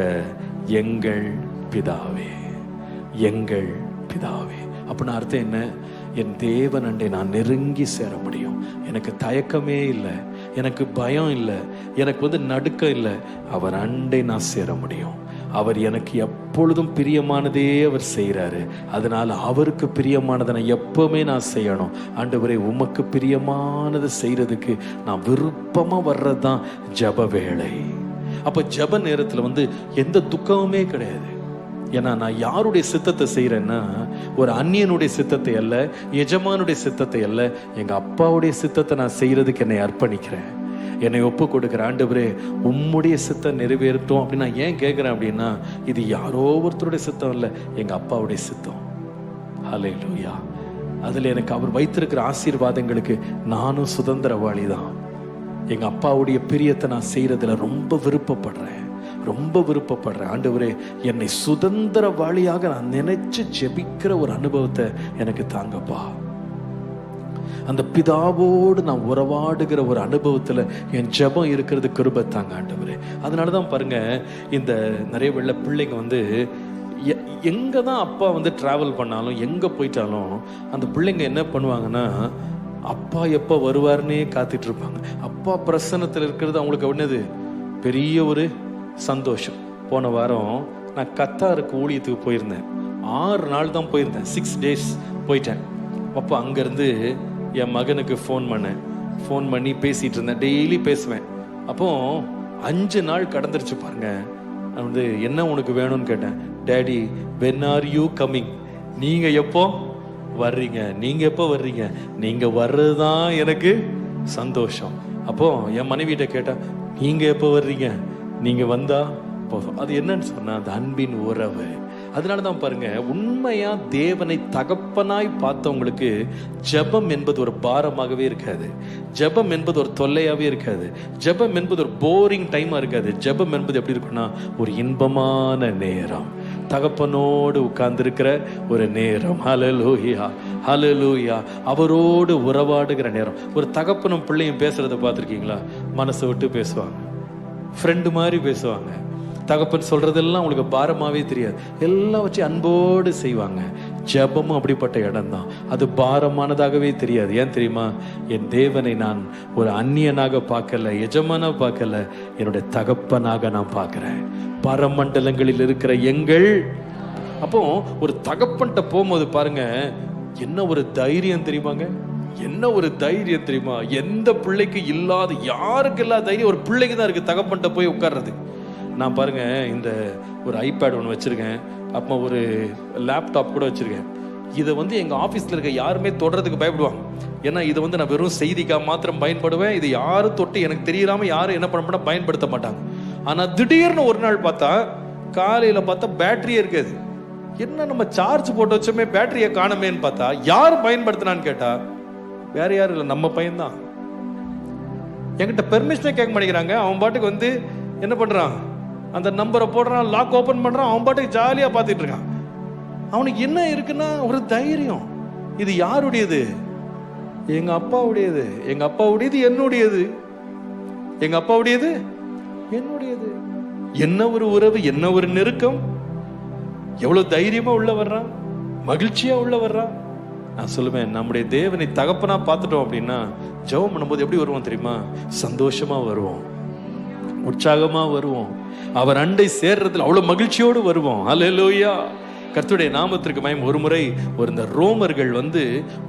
எங்கள் பிதாவே, எங்கள் பிதாவே. அப்படின்னா அர்த்தம் என்ன? என் தேவன் அண்டை நான் நெருங்கி சேர முடியும். எனக்கு தயக்கமே இல்லை, எனக்கு பயம் இல்லை, எனக்கு நடுக்கம் இல்லை. அவர் அண்டை நான் சேர முடியும். அவர் எனக்கு எப்பொழுதும் பிரியமானதே அவர் செய்கிறாரு. அதனால அவருக்கு பிரியமானதை நான் எப்பவுமே நான் செய்யணும். ஆண்டவரே, உமக்கு பிரியமானதை செய்யறதுக்கு நான் விருப்பமா வர்றதுதான் ஜப வேளை. அப்ப ஜப நேரத்துல எந்த துக்கமுமே கிடையாது. ஏன்னா நான் யாருடைய சித்தத்தை செய்யறேன்னா, ஒரு அந்நியனுடைய சித்தத்தை அல்ல, எஜமானுடைய சித்தத்தை அல்ல, எங்க அப்பாவுடைய சித்தத்தை நான் செய்யறதுக்கு என்னை அர்ப்பணிக்கிறேன், என்னை ஒப்பு கொடுக்குற. ஆண்டவரே, உம்முடைய சித்தம் நிறைவேறட்டும் அப்படின்னு நான் ஏன் கேட்கிறேன் அப்படின்னா, இது யாரோ ஒருத்தருடைய சித்தம் இல்லை, எங்க அப்பாவுடைய சித்தம். ஹல்லேலூயா. அதுல எனக்கு அவர் வைத்திருக்கிற ஆசீர்வாதங்களுக்கு நானும் சுதந்திரவாளி தான். எங்க அப்பாவுடைய பிரியத்தை நான் செய்யறதுல ரொம்ப விருப்பப்படுறேன். ஆண்டவரே, என்னை சுதந்திரவாளியாக நான் நினைச்சு ஜெபிக்கிற ஒரு அனுபவத்தை எனக்கு தாங்கப்பா. அந்த பிதாவோடு நான் உறவாடுகிற ஒரு அனுபவத்துல என் ஜெபம் இருக்கிறது கிருபை தாங்க ஆண்டவரே. அதனாலதான் பாருங்க, இந்த நிறைய வெள்ள பிள்ளைங்க எங்க தான் அப்பா டிராவல் பண்ணாலும், எங்க போயிட்டாலும் அந்த பிள்ளைங்க என்ன பண்ணுவாங்கன்னா, அப்பா எப்ப வருவாருன்னே காத்துட்டு இருப்பாங்க. அப்பா பிரசன்னத்தில் இருக்கிறது அவங்களுக்கு என்னது பெரிய ஒரு சந்தோஷம். போன வாரம் நான் கத்தாருக்கு ஊழியத்துக்கு போயிருந்தேன். 6 நாள் தான் போயிருந்தேன், 6 days போயிட்டேன். அப்போ அங்கேருந்து என் மகனுக்கு ஃபோன் பண்ணி பேசிட்டு இருந்தேன். டெய்லி பேசுவேன். அப்போ 5 நாள் கடந்துருச்சு பாருங்க. நான் என்ன உனக்கு வேணும்னு கேட்டேன். Daddy, when are you coming? நீங்க எப்போ வர்றீங்க? நீங்க வர்றதுதான் எனக்கு சந்தோஷம். அப்போ என் மனைவிட்ட கேட்டேன், நீங்க எப்போ வர்றீங்க? நீங்க வந்தா போதும். அது என்னன்னு சொன்னா, அந்த அன்பின் உறவு. அதனாலதான் பாருங்க, உண்மையா தேவனை தகப்பனாய் பார்த்தவங்களுக்கு ஜெபம் என்பது ஒரு பாரமாகவே இருக்காது. ஜெபம் என்பது ஒரு தொல்லையாவே இருக்காது. ஜெபம் என்பது ஒரு போரிங் டைமா இருக்காது. ஜெபம் என்பது எப்படி இருக்குன்னா, ஒரு இன்பமான நேரம், தகப்பனோடு உட்கார்ந்திருக்கிற ஒரு நேரம். ஹல்லேலூயா, ஹல்லேலூயா. அவரோடு உறவாடுகிற நேரம். ஒரு தகப்பனும் பிள்ளையும் பேசுறத பார்த்திருக்கீங்களா? மனசை விட்டு பேசுவாங்க, ஃப்ரெண்டு மாதிரி பேசுவாங்க. தகப்பன் சொல்றதெல்லாம் உங்களுக்கு பாரமாவே தெரியாது. எல்லாம் வச்சு அன்போடு செய்வாங்க. ஜெபமும் அப்படிப்பட்ட இடம் தான். அது பாரமானதாகவே தெரியாது. ஏன் தெரியுமா? என் தேவனை நான் ஒரு அந்நியனாக பார்க்கல, எஜமானா பார்க்கல, என்னுடைய தகப்பனாக நான் பார்க்கிறேன். பரமண்டலங்களில் இருக்கிற எங்கள். அப்போ ஒரு தகப்பன்ட்ட போகும்போது பாருங்க, என்ன ஒரு தைரியம் தெரியுமாங்க? என்ன ஒரு தைரியம் தெரியுமா? எந்த பிள்ளைக்கு இல்லாத, யாருக்கு இல்லாத தைரியம் ஒரு பிள்ளைக்கு தான் இருக்கு தகப்பன்ட்ட போய் உட்கார்றது. நான் பாருங்க, இந்த ஒரு ஐபேட் ஒன்று வச்சிருக்கேன், அப்போ ஒரு லேப்டாப் கூட வச்சிருக்கேன். இதை எங்க ஆஃபீஸில் இருக்க யாருமே தொடுறதுக்கு பயப்படுவாங்க. ஏன்னா இதை நான் வெறும் செய்திக்காக மாத்திரம் பயன்படுவேன். இது யாரும் தொட்டு எனக்கு தெரியலாம யாரும் என்ன பண்ண பயன்படுத்த மாட்டாங்க. ஆனா திடீர்னு ஒரு நாள் பார்த்தா, காலையில பார்த்தா பேட்டரியே இருக்காது. என்ன நம்ம சார்ஜ் போட்டு வச்சோமே, பேட்டரியை காணமேன்னு பார்த்தா, யார் பயன்படுத்தினான்னு கேட்டா வேற யாரும் இல்லை, நம்ம பையன்தான். என்கிட்ட பெர்மிஷனே கேட்க மாட்டேங்கிறாங்க. அவன் பாட்டுக்கு என்ன பண்றான், அந்த நம்பரை போடுறான், லாக் ஓபன் பண்றான், அவன் பாட்டுக்கு ஜாலியா பார்த்துட்டு இருக்கான். அவனுக்கு என்ன இருக்குன்னா ஒரு தைரியம். இது யாருடையது? எங்க அப்பாவுடையது. எங்க அப்பாவுடையது என்னுடையது. எங்க அப்பாவுடையது என்னுடையது. என்ன ஒரு உறவு, என்ன ஒரு நெருக்கம். எவ்வளவு தைரியமா உள்ள வர்றான், மகிழ்ச்சியா உள்ள வர்றான். நான் சொல்லுவேன், நம்முடைய தேவனை தகப்பனா பார்த்துட்டோம் அப்படின்னா, ஜெபம் பண்ணும்போது எப்படி வருவோம் தெரியுமா? சந்தோஷமா வருவோம், உற்சாகமா வருவோம். அவர் அண்டை சேர்றதுல அவ்வளவு மகிழ்ச்சியோடு வருவோம். ஹல்லேலூயா. கர்த்தருடைய நாமத்திற்கு மகிமை. ஒரு முறை இந்த ரோமர்கள்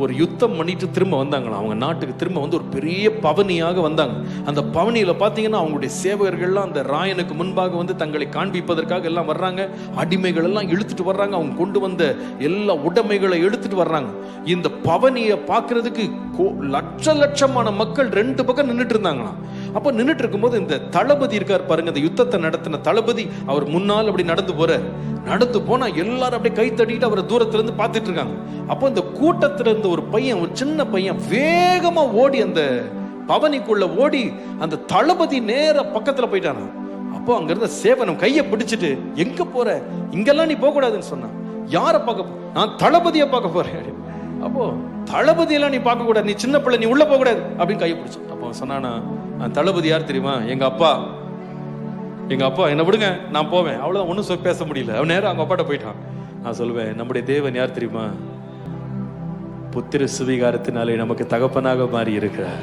ஒரு யுத்தம் பண்ணிட்டு திரும்ப வந்தாங்களாம். அவங்க நாட்டுக்கு திரும்ப ஒரு பெரிய பவனியாக வந்தாங்க. அந்த பவனியில பாத்தீங்கன்னா அவங்களுடைய சேவகர்கள்லாம் அந்த ராயனுக்கு முன்பாக தங்களை காண்பிப்பதற்காக எல்லாம் வர்றாங்க. அடிமைகள் எல்லாம் இழுத்துட்டு வர்றாங்க. அவங்க கொண்டு வந்த எல்லா உடைமைகளை எடுத்துட்டு வர்றாங்க. இந்த பவனியை பார்க்கறதுக்கு லட்சமான மக்கள் 2 பக்கம் நின்றுட்டு இருந்தாங்களாம். அப்ப நின்றுட்டு இருக்கும்போது இந்த தளபதி இருக்கார் பாருங்க, இந்த யுத்தத்தை நடத்தின தளபதி, அவர் முன்னால் அப்படி நடந்து போறார். நடந்து போனா எல்லாரும் அப்படியே கை தட்டிட்டு அவரை தூரத்துல இருந்து பார்த்துட்டு இருக்காங்க. அப்போ இந்த கூட்டத்துல இருந்த ஒரு பையன், ஒரு சின்ன பையன் வேகமா ஓடி அந்த பவனிக்குள்ள ஓடி அந்த தளபதி நேர பக்கத்துல போயிட்டானா. அப்போ அங்க இருந்த சேவனம் கையை பிடிச்சிட்டு, எங்க போற, இங்கெல்லாம் நீ போக கூடாதுன்னு சொன்னான். யார பார்க்க? நான் தளபதியை பார்க்க போறேன். அப்போ தளபதியெல்லாம் நீ பார்க்க கூடாது, நீ சின்ன பிள்ளை, நீ உள்ள போக கூடாது அப்படின்னு கையை பிடிச்சு. அப்போ சொன்னானா, தளபதி யார் தெரியுமா? எங்க அப்பா. எங்க அப்பா, என்ன விடுங்க, நான் போவேன். அவ்வளவுதான், ஒன்னும் பேச முடியல. அவன் நேரம் அவங்க அப்பாட்ட போயிட்டான். நான் சொல்லுவேன், நம்முடைய தேவன் யார் தெரியுமா? புத்திர சுவிகாரத்தினாலே நமக்கு தகப்பனாக மாறி இருக்கிறார்.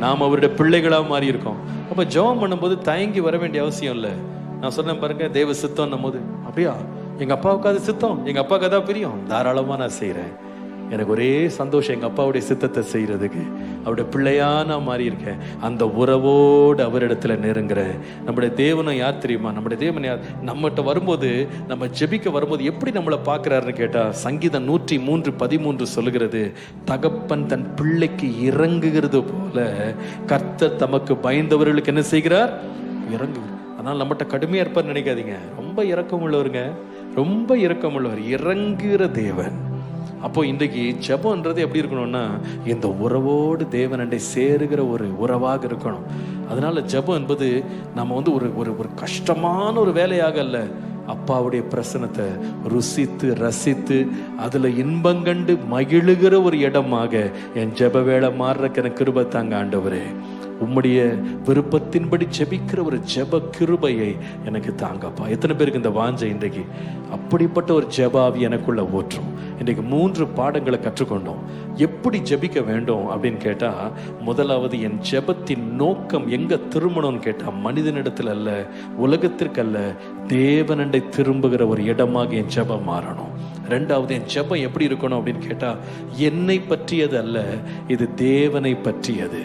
நாம் அவருடைய பிள்ளைகளாக மாறி இருக்கோம். அப்ப ஜெபம் பண்ணும்போது தயங்கி வர வேண்டிய அவசியம் இல்லை. நான் சொன்னேன் பாருங்க, தேவ சித்தம் போது, அப்படியா எங்க அப்பாவுக்கு அது சித்தம், எங்க அப்பாவுக்கு அதான் பிரியம், தாராளமா நான் செய்யறேன். எனக்கு ஒரே சந்தோஷம் எங்க அப்பாவுடைய சித்தத்தை செய்யறதுக்கு. அவருடைய பிள்ளையா நான் மாறி இருக்கேன். அந்த உறவோடு அவரிடத்துல நெருங்குறேன். நம்முடைய தேவனும் யார் தெரியுமா? நம்முடைய தேவன் யார்? நம்மகிட்ட வரும்போது, நம்ம ஜெபிக்க வரும்போது எப்படி நம்மளை பார்க்கிறாருன்னு கேட்டா, சங்கீதம் 103:13 சொல்லுகிறது, தகப்பன் தன் பிள்ளைக்கு இறங்குகிறது போல கர்த்தர் தமக்கு பயந்தவர்களுக்கு என்ன செய்கிறார்? இறங்கு. அதனால நம்மகிட்ட கடுமையா இருப்பார் நினைக்காதீங்க. ரொம்ப இரக்கம் உள்ளவருங்க, ரொம்ப இரக்கம் உள்ளவர், இறங்குகிற தேவன். அப்போ இன்றைக்கு ஜெபம்ன்றது எப்படி இருக்கணும்னா, இந்த உறவோடு தேவனண்டை சேருகிற ஒரு உறவாக இருக்கணும். அதனால ஜெபம் என்பது நம்ம வந்து ஒரு ஒரு கஷ்டமான ஒரு வேலையாக அல்ல, அப்பாவுடைய பிரசனத்தை ருசித்து ரசித்து அதுல இன்பங்கண்டு மகிழுகிற ஒரு இடமாக என் ஜெப வேளை மாறுறக்கு எனக்கு கிருபை தாங்க ஆண்டவரே. உம்முடைய விருப்பத்தின்படி ஜெபிக்கிற ஒரு ஜெப கிருபையை எனக்கு தாங்கப்பா. எத்தனை பேருக்கு இந்த வாஞ்சை இன்றைக்கு? அப்படிப்பட்ட ஒரு ஜெபாவி எனக்குள்ள ஊற்றும். இன்றைக்கு 3 பாடங்களை கற்றுக்கொண்டோம். எப்படி ஜெபிக்க வேண்டும் அப்படின்னு கேட்டா, முதலாவது என் ஜெபத்தின் நோக்கம் எங்க திரும்பணும்னு கேட்டா, மனிதனிடத்தில் அல்ல, உலகத்திற்கு அல்ல, தேவனண்டை திரும்புகிற ஒரு இடமாக என் ஜெபம் மாறணும். 2வது என் ஜெபம் எப்படி இருக்கணும் அப்படின்னு கேட்டா, என்னை பற்றியது அல்ல, இது தேவனை பற்றியது.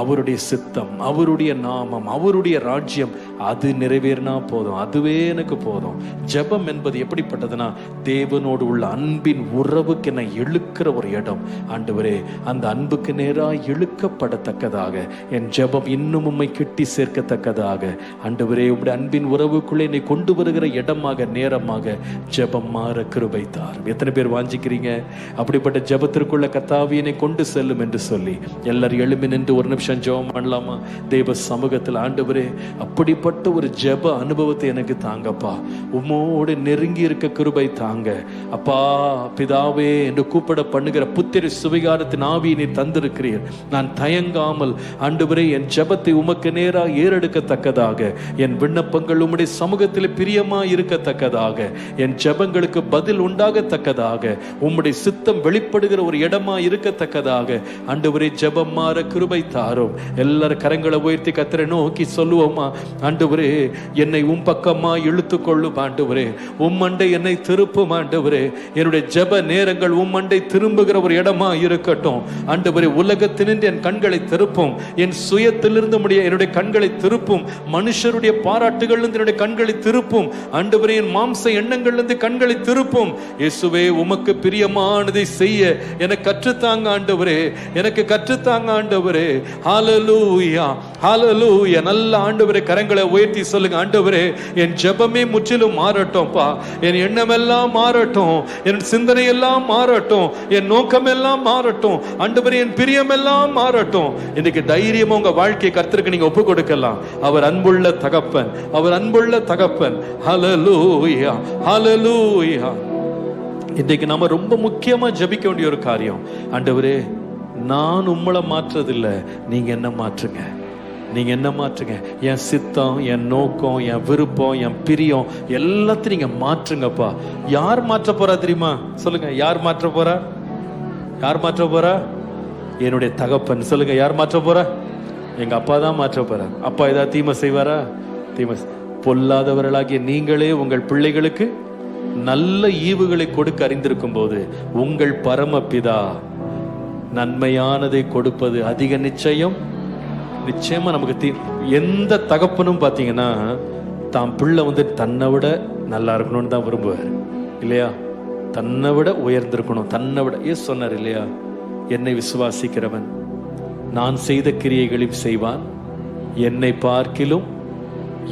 அவருடைய சித்தம், அவருடைய நாமம், அவருடைய ராஜ்யம் அது நிறைவேறினா போதும், அதுவே எனக்கு போதும். ஜெபம் என்பது எப்படிப்பட்டதுன்னா, தேவனோடு உள்ள அன்பின் உறவுக்கு என்னை இழுக்கிற ஒரு இடம். ஆண்டவரே, அந்த அன்புக்கு நேராக இழுக்கப்படத்தக்கதாக என் ஜெபம் இன்னும் உம்மை கிட்டி சேர்க்கத்தக்கதாக, ஆண்டவரே உம்முடைய அன்பின் உறவுக்குள்ளே என்னை கொண்டு வருகிற இடமாக, நேரமாக ஜெபம் மாற கிருபை தாரும். எத்தனை பேர் வாஞ்சிக்கிறீங்க? அப்படிப்பட்ட ஜெபத்திற்குள்ள கர்த்தாவே என்னை கொண்டு செல்லும் என்று சொல்லி எல்லாரும் எழும்பி நின்று ஒரு நிமிஷம் ஜெபம் பண்ணலாமா தேவ சமூகத்தில்? ஆண்டவரே, அப்படிப்பட்ட ஒரு ஜெப அனுபவத்தை எனக்கு தாங்கப்பா. உம்மோடு நெருங்கி இருக்க கிருபை தாங்க அப்பா. பிதாவே என்று கூப்பிட பண்ணுகிற புத்திர சுவிகாரத்தின் ஆவியை நீ தந்திருக்கிறீர். நான் தயங்காமல் ஆண்டவரே என் ஜெபத்தை உமக்கு நேராக ஏறெடுக்கத்தக்கதாக, என் விண்ணப்பங்கள் உம்முடைய சமூகத்தில் பிரியமா இருக்கத்தக்கதாக, என் ஜெபங்களுக்கு பதில் உண்டாகத்தக்கதாக, உம்முடைய சித்தம் வெளிப்படுகிற ஒரு இடமா இருக்கத்தக்கதாக ஆண்டவரே ஜெபம் மாற கிருபை தாரும். எல்லாரும் கரங்களை உயர்த்தி கர்த்தரை நோக்கி சொல்லுவோமா? ஆண்டவரே, என்னை உம் பக்கமா இழுத்து கொள்ளும் ஆண்டவரே, உம்மண்டை என்னை திருப்பும் ஆண்டவரே. என்னுடைய ஜெப நேரங்கள் உம்மண்டை திரும்புகிற ஒரு இடமா இருக்கட்டும் ஆண்டவரே. உலகத்தினின்று என் கண்களை திருப்பும், என் சுயத்திலிருந்து என்னுடைய கண்களை திருப்பும், மனுஷருடைய பாராட்டுகளிலிருந்து என்னுடைய கண்களை திருப்பும் ஆண்டவரே. என் மாம்ச எண்ணங்களிலிருந்து கண்களை திருப்பும். இயேசுவே, உமக்கு பிரியமானதை செய்ய எனக்கு கற்றுத்தாங்க ஆண்டவரே, எனக்கு கற்றுத்தாங்க ஆண்டவரே. ஹல்லேலூயா, ஹல்லேலூயா. நல்ல ஆண்டவரே, கரங்களை உயர்த்தி சொல்லுங்க. ஆண்டவரே, என் ஜெபமே முற்றிலும் மாறட்டும்பா. என் எண்ணம் எல்லாம் மாறட்டும், என் சிந்தனை எல்லாம் மாறட்டும், என் நோக்கம் எல்லாம் மாறட்டும் ஆண்டவரே. என் பிரியம் எல்லாம் மாறட்டும். இன்னைக்கு தைரியமா உங்க வாழ்க்கையை கர்த்தருக்கு நீங்க ஒப்பு கொடுக்கலாம். அவர் அன்புள்ள தகப்பன், அவர் அன்புள்ள தகப்பன். ஹல்லேலூயா, ஹல்லேலூயா. இன்னைக்கு நாம ரொம்ப முக்கியமா ஜெபிக்க வேண்டிய ஒரு காரியம், ஆண்டவரே, நான் உம்மளை மாற்றுறதில்லை, நீங்க என்ன மாற்றுங்க, நீங்க என்ன மாற்றுங்க. என் சித்தம், என் நோக்கம், என் விருப்பம், என் பிரியம் எல்லாத்தையும் நீங்க மாற்றுங்கப்பா. யார் மாற்ற போறா தெரியுமா? சொல்லுங்க, யார் மாற்ற போறா? யார் மாற்ற போறா? என்னுடைய தகப்பன். சொல்லுங்க, யார் மாற்ற போறா? எங்க அப்பா தான் மாற்ற போறார். அப்பா ஏதாவது தீமை செய்வாரா? தீமை. பொல்லாதவர்களாகிய நீங்களே உங்கள் பிள்ளைகளுக்கு நல்ல ஈவுகளை கொடுக்க அறிந்திருக்கும் போது உங்கள் பரமபிதா நன்மையானதை கொடுப்பது அதிக நிச்சயம். நிச்சயமா நமக்கு எந்த தகப்பனும் பாத்தீங்கன்னா தான் பிள்ளை வந்து தன்னை விட நல்லா இருக்கணும்னு தான் விரும்புவார் இல்லையா? தன்னை விட உயர்ந்திருக்கணும், தன்னை விட. ஏன் சொன்னார் இல்லையா? என்னை விசுவாசிக்கிறவன் நான் செய்த கிரியைகளையும் செய்வான், என்னை பார்க்கிலும்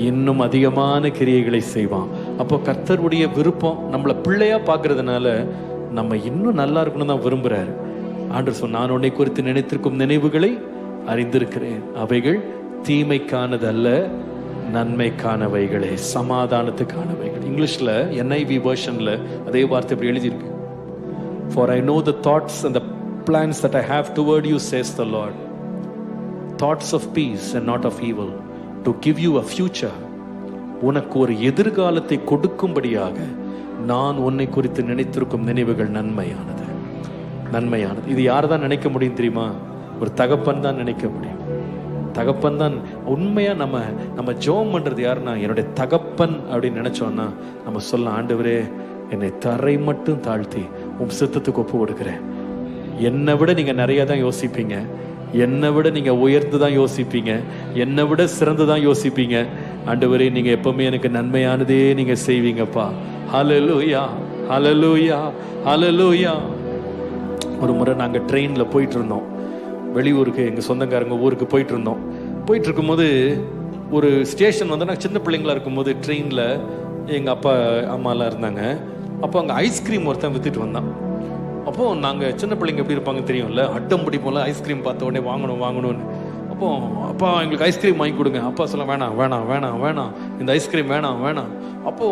இன்னும் அதிகமான கிரியைகளை செய்வான். அப்போ கர்த்தருடைய விருப்பம் நம்மளை பிள்ளையா பார்க்கறதுனால நம்ம இன்னும் நல்லா இருக்கணும் தான் விரும்புறாரு. ஆண்டவர் சொன்ன, நான் உன்னை குறித்து நினைத்திருக்கும் நினைவுகளை அறிந்திருக்கிறேன், அவைகள் தீமைக்கானது அல்ல, நன்மைக்கானவைகளே, சமாதானத்துக்கானவைகள். இங்கிலீஷ்ல NIV வெர்ஷன்ல அதே வார்த்தை இப்படி எழுதியிருக்கு. For I know the thoughts and the plans that I have toward you, says the Lord, thoughts of peace and not of evil, to give you a future. உனக்கு ஒரு எதிர்காலத்தை கொடுக்கும்படியாக நான் உன்னை குறித்து நினைத்திருக்கும் நினைவுகள் நன்மையானது, நன்மையானது. இது யார் தான் நினைக்க முடியும் தெரியுமா? ஒரு தகப்பன் தான் நினைக்க முடியும். தகப்பன் தான் உண்மையா நம்ம ஜெபம் பண்றது யாருன்னா, என்னுடைய தகப்பன் அப்படின்னு நினைச்சோம்னா நம்ம சொல்லலாம், ஆண்டவரே, என்னை தரை மட்டும் தாழ்த்தி உம் சித்தத்துக்கு ஒப்பு கொடுக்கிறேன். என்னை விட நீங்க நிறைய தான் யோசிப்பீங்க, என்னை விட நீங்க உயர்ந்து தான் யோசிப்பீங்க, என்னை விட சிறந்து தான் யோசிப்பீங்க. ஆண்டவரே, நீங்க எப்பவுமே எனக்கு நன்மையானதே நீங்க செய்வீங்கப்பா. ஹல்லேலூயா, ஹல்லேலூயா, ஹல்லேலூயா. ஒரு முறை நாங்கள் ட்ரெயினில் போயிட்டு இருந்தோம், வெளியூருக்கு, எங்கள் சொந்தக்காரங்க ஊருக்கு போயிட்டு இருந்தோம். போயிட்டு இருக்கும்போது ஒரு ஸ்டேஷன் வந்து, நான் சின்ன பிள்ளைங்களா இருக்கும்போது ட்ரெயினில் எங்கள் அப்பா அம்மாலாம் இருந்தாங்க. அப்போ அங்கே ஐஸ்கிரீம் ஒருத்தன் விற்றுட்டு வந்தான். அப்போ நாங்க சின்ன பிள்ளைங்க எப்படி இருப்பாங்க தெரியும்ல, அட்டம் பிடிப்போம்ல, ஐஸ்கிரீம் பார்த்த உடனே வாங்கணும் வாங்கணும்னு. அப்போ அப்பா எங்களுக்கு ஐஸ்கிரீம் வாங்கி கொடுங்க. அப்பா சொல்ல வேணாம் வேணாம் வேணாம் வேணாம், இந்த ஐஸ்கிரீம் வேணாம் வேணாம். அப்போ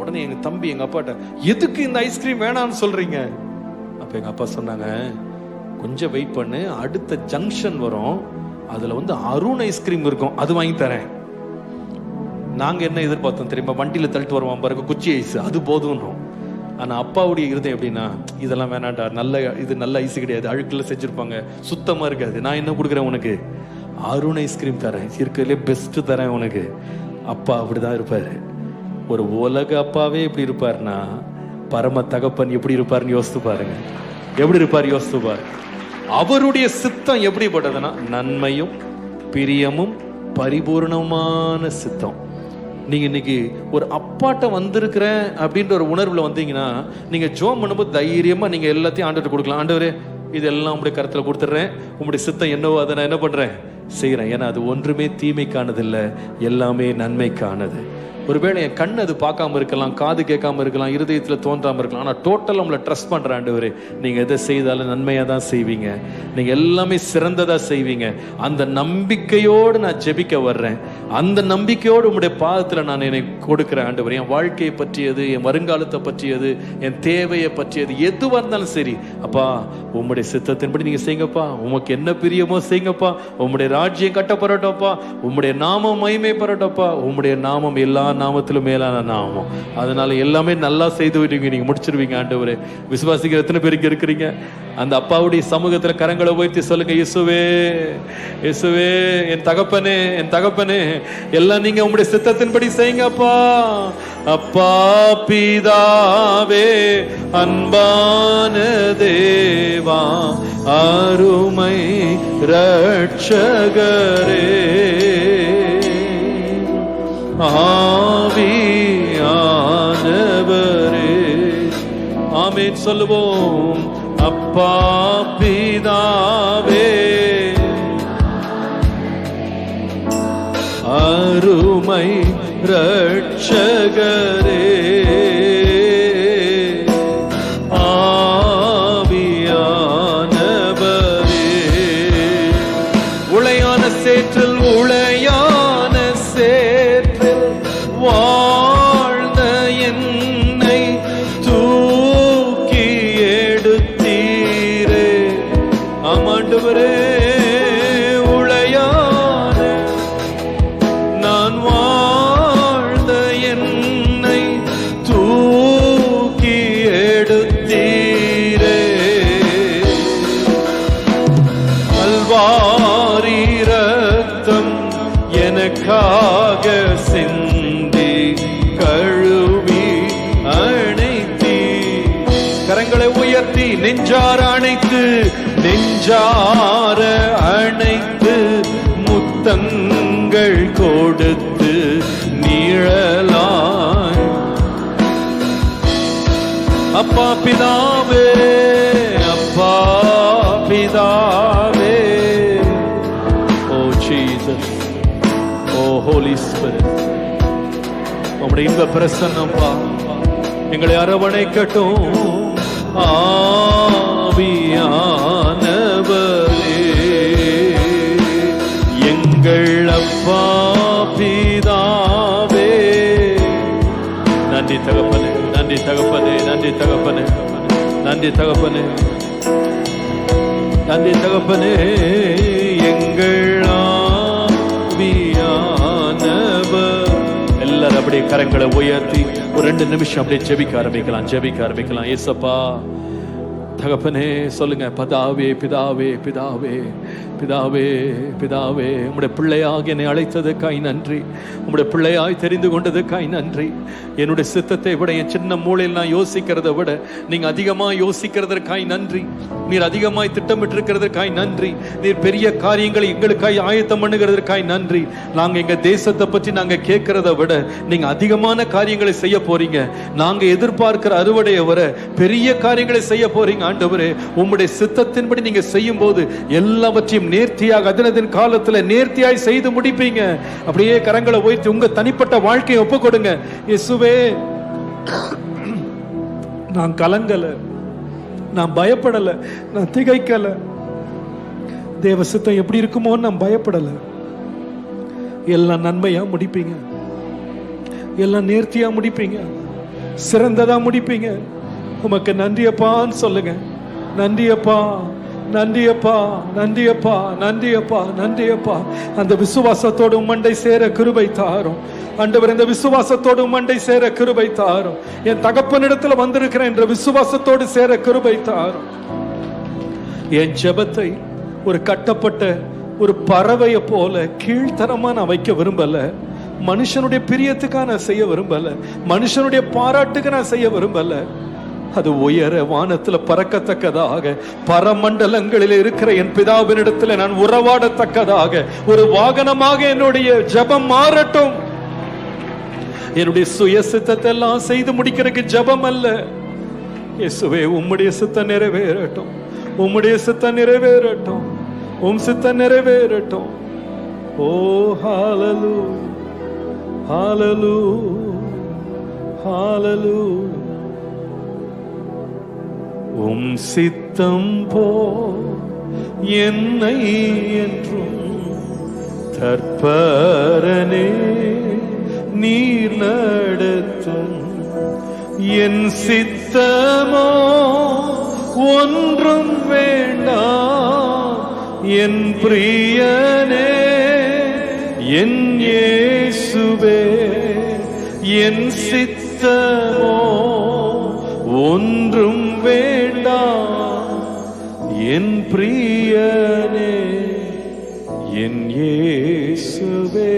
உடனே எங்க தம்பி எங்க அப்பாட்ட, எதுக்கு இந்த ஐஸ்கிரீம் வேணாம்னு சொல்றீங்க? அப்ப எங்க அப்பா சொன்னாங்க, கொஞ்சம் வெயிட் பண்ணு, அடுத்த ஜங்ஷன் வரும், அதுல வந்து அருண் ஐஸ்கிரீம் இருக்கும், அது வாங்கி தரேன். நாங்க என்ன எதிர்பார்த்தோம் தெரியுமா? வண்டியில தள்ளிட்டு வருவான் பாருங்க குச்சி ஐஸ், அது போதும்ன்றோம். ஆனா அப்பாவுடைய இருதயம் எப்படின்னா, இதெல்லாம் வேணாண்டா, நல்ல இது நல்ல ஐஸ் கிடையாது, அழுக்குல செஞ்சிருப்பாங்க, சுத்தமா இருக்காது. நான் என்ன கொடுக்குறேன் உனக்கு? அருண் ஐஸ்கிரீம் தரேன், இருக்கிறதுலே பெஸ்ட் தரேன் உனக்கு. அப்பா அப்படிதான் இருப்பாரு. ஒரு உலக அப்பாவே எப்படி இருப்பாருன்னா, பரம தகப்பன் எப்படி இருப்பாருன்னு யோசித்து பாருங்க. எப்படி இருப்பார் யோசித்து பாருங்க. அவருடைய சித்தம் எப்படிப்பட்டதுன்னா, நன்மையும் பிரியமும் பரிபூர்ணமான சித்தம். நீங்க இன்னைக்கு ஒரு அப்பாட்ட வந்திருக்கிறேன் அப்படின்ற ஒரு உணர்வுல வந்தீங்கன்னா, நீங்க ஜெபம் பண்ணும்போது தைரியமா நீங்க எல்லாத்தையும் ஆண்டவர்கிட்ட கொடுக்கலாம். ஆண்டவரே, இதெல்லாம் உங்களுடைய கருத்துல கொடுத்துட்றேன், உங்களுடைய சித்தம் என்னவோ அதை நான் என்ன பண்றேன், செய்யறேன். ஏன்னா அது ஒன்றுமே தீமைக்கானது இல்லை, எல்லாமே நன்மைக்கானது. ஒருவேளை என் கண் அது பார்க்காம இருக்கலாம், காது கேட்காம இருக்கலாம், இருதயத்தில் தோன்றாம இருக்கலாம், ஆனால் டோட்டல் உங்களை ட்ரஸ்ட் பண்ற ஆண்டவரே, நீங்க எதை செய்தாலும் நன்மையாக தான் செய்வீங்க, நீங்க எல்லாமே சிறந்ததா செய்வீங்க. அந்த நம்பிக்கையோடு நான் ஜெபிக்க வர்றேன். அந்த நம்பிக்கையோடு உங்களுடைய பாதத்தில் நான் என்னை கொடுக்கிறேன் ஆண்டவரே. என் வாழ்க்கையை பற்றியது, என் வருங்காலத்தை பற்றியது, என் தேவையை பற்றியது எதுவாக இருந்தாலும் சரி, அப்பா உம்முடைய சித்தத்தின்படி நீங்க செய்யுங்கப்பா. உமக்கு என்ன பிரியமோ செய்யுங்கப்பா. உம்முடைய ராஜ்யம் கட்டப்படட்டோப்பா. உம்முடைய நாமம் மகிமைப்படட்டோப்பா. உம்முடைய நாமம் எல்லா நாமத்திலும் மேலான நாமம். அதனால எல்லாமே நல்லா செய்து விடுவீங்க, நீங்க முடிச்சிருவீங்க ஆண்டவரே. விசுவாசிக்கிற எத்தனை பேருக்கு இருக்கிறீங்க? அந்த அப்பாவுடைய சமூகத்துல கரங்களை உயர்த்தி சொல்லுங்க, இயேசுவே இயேசுவே, என் தகப்பனே என் தகப்பனே, எல்லாம் நீங்க உங்களுடைய சித்தத்தின்படி செய்யுங்கப்பா. அப்பா பிதாவே, அன்பான தேவா, அருமை ரட்சகரே, ஆவியானவரே, ஆமென் சொல்லுவோம். அப்பா பிதாவே, அருமை ரட்சகரே, ஆவியானவரே, உளையான சேற்றில் உளையான சேற்றில் வாழ்ந்த என்னை தூக்கி எடுத்தீரே. ஆமாண்டவரே, உளையான நான் வாழ்ந்த என்னை தூக்கி எடுத்தீரே. கல்வாரி ரத்தம் எனக்காக சிந்தி கழுவி அணைத்தி, கரங்களை உயர்த்தி நெஞ்சார அணைத்து, நெஞ்சார அணைத்து, முத்தங்கள் கொடுத்து நீழலாய். அப்பா பிதாவே, அப்பா பிதாவே, ஓ ஜீசஸ், ஓ ஹோலி ஸ்பிரிட், உம்முடைய இன்ப பிரசன்னம்பா எங்களை அரவணைக்கட்டும். ஆவியானவரே, எங்கள் அப்பா பிதாவே. நன்றி தகப்பனே, நன்றி தகப்பனே, நன்றி தகப்பனே, நன்றி தகப்பனே, நன்றி தகப்பனே. எங்கள் ஆவியானவர். எல்லாரும் அப்படியே கரங்களை உயர்த்தி ஒரு 2 நிமிஷம் அப்படியே ஜெபிக்க ஆரம்பிக்கலாம், ஜெபிக்க ஆரம்பிக்கலாம். ஏசப்பா தகப்பனே சொல்லுங்க, பிதாவே பிதாவே பிதாவே பிதாவே பிதாவே, உம்முடைய பிள்ளையாக என்னை அழைத்ததுக்காய் நன்றி, உம்முடைய பிள்ளையாய் தெரிந்து கொண்டதுக்காய் நன்றி. என்னுடைய சித்தத்தை விட, என் சின்ன மூளையில் நான் யோசிக்கிறத விட நீங்க அதிகமா யோசிக்கிறதற்காய் நன்றி. நீர் அதிகமாய் திட்டமிட்டிருக்கிறதற்காய் நன்றி. நீர் பெரிய காரியங்களை எங்களுக்காய் ஆயத்தம் பண்ணுகிறதற்காய் நன்றி. நாங்க எங்க தேசத்தை பற்றி நாங்க கேட்கிறத விட நீங்க அதிகமான காரியங்களை செய்ய போறீங்க. நாங்க எதிர்பார்க்கிற அறுவடையை வர பெரிய காரியங்களை செய்ய போறீங்க ஆண்டவரே. உம்முடைய சித்தத்தின்படி நீங்க செய்யும் போது எல்லாவற்றையும் நேர்த்தியாக அதினதின் காலத்துல நேர்த்தியாய் செய்து முடிப்பீங்க. அப்படியே கரங்களை உயர்த்தி உங்க தனிப்பட்ட வாழ்க்கையை ஒப்பு கொடுங்க. இயேசுவே, நான் கலங்கல, நான் பயப்படல, நான் திகைக்கல. தேவ சித்தம் எப்படி இருக்குமோ நான் பயப்படல. எல்லாம் நன்மையா முடிப்பீங்க, எல்லாம் நேர்த்தியா முடிப்பீங்க, சிறந்ததா முடிப்பீங்க. உமக்கு நன்றியப்பான்னு சொல்லுங்க. நன்றியப்பா, நன்றியப்பா, நன்றியப்பா, நன்றியப்பா, நன்றியப்பா. அந்த விசுவாசத்தோடு உம்மண்டை சேர கிருபை தாரும் ஆண்டவர். இந்த விசுவாசத்தோடு உம்மண்டை சேர கிருபை தாரும். என் தகப்பனிடத்துல வந்திருக்கிறேன் என்ற விசுவாசத்தோடு சேர கிருபை தாரும். என் ஜெபத்தை ஒரு கட்டப்பட்ட ஒரு பறவையை போல கீழ்த்தரமா நான் வைக்க விரும்பல. மனுஷனுடைய பிரியத்துக்காக நான் செய்ய விரும்பல, மனுஷனுடைய பாராட்டுக்கு நான் செய்ய விரும்பல. அது உயர வானத்துல பறக்கத்தக்கதாக, பரமண்டலங்களில் இருக்கிற என் பிதாவினிடத்துல நான் உறவாடத்தக்கதாக ஒரு வாகனமாக என்னுடைய ஜெபம் மாறட்டும். என்னுடைய சுய சித்தத்தை எல்லாம் செய்து முடிக்கிறதுக்கு ஜெபம் அல்ல. இயேசுவே, உம்முடைய சித்தம் நிறைவேறட்டும், உம்முடைய சித்தம் நிறைவேறட்டும், உம் சித்தம் நிறைவேறட்டும். ஓ ஹalleluya, ஹalleluya, ஹalleluya. உம் சித்தம் போ என்னை என்றும் தற்பரனே நீர் நடத்தும். என் சித்தமோ ஒன்றும் வேண்டாம் என் பிரியனே, என் இயேசுவே. என் சித்தமோ ஒன்றும் வேண்டாம் என் பிரியனே, என் இயேசுவே.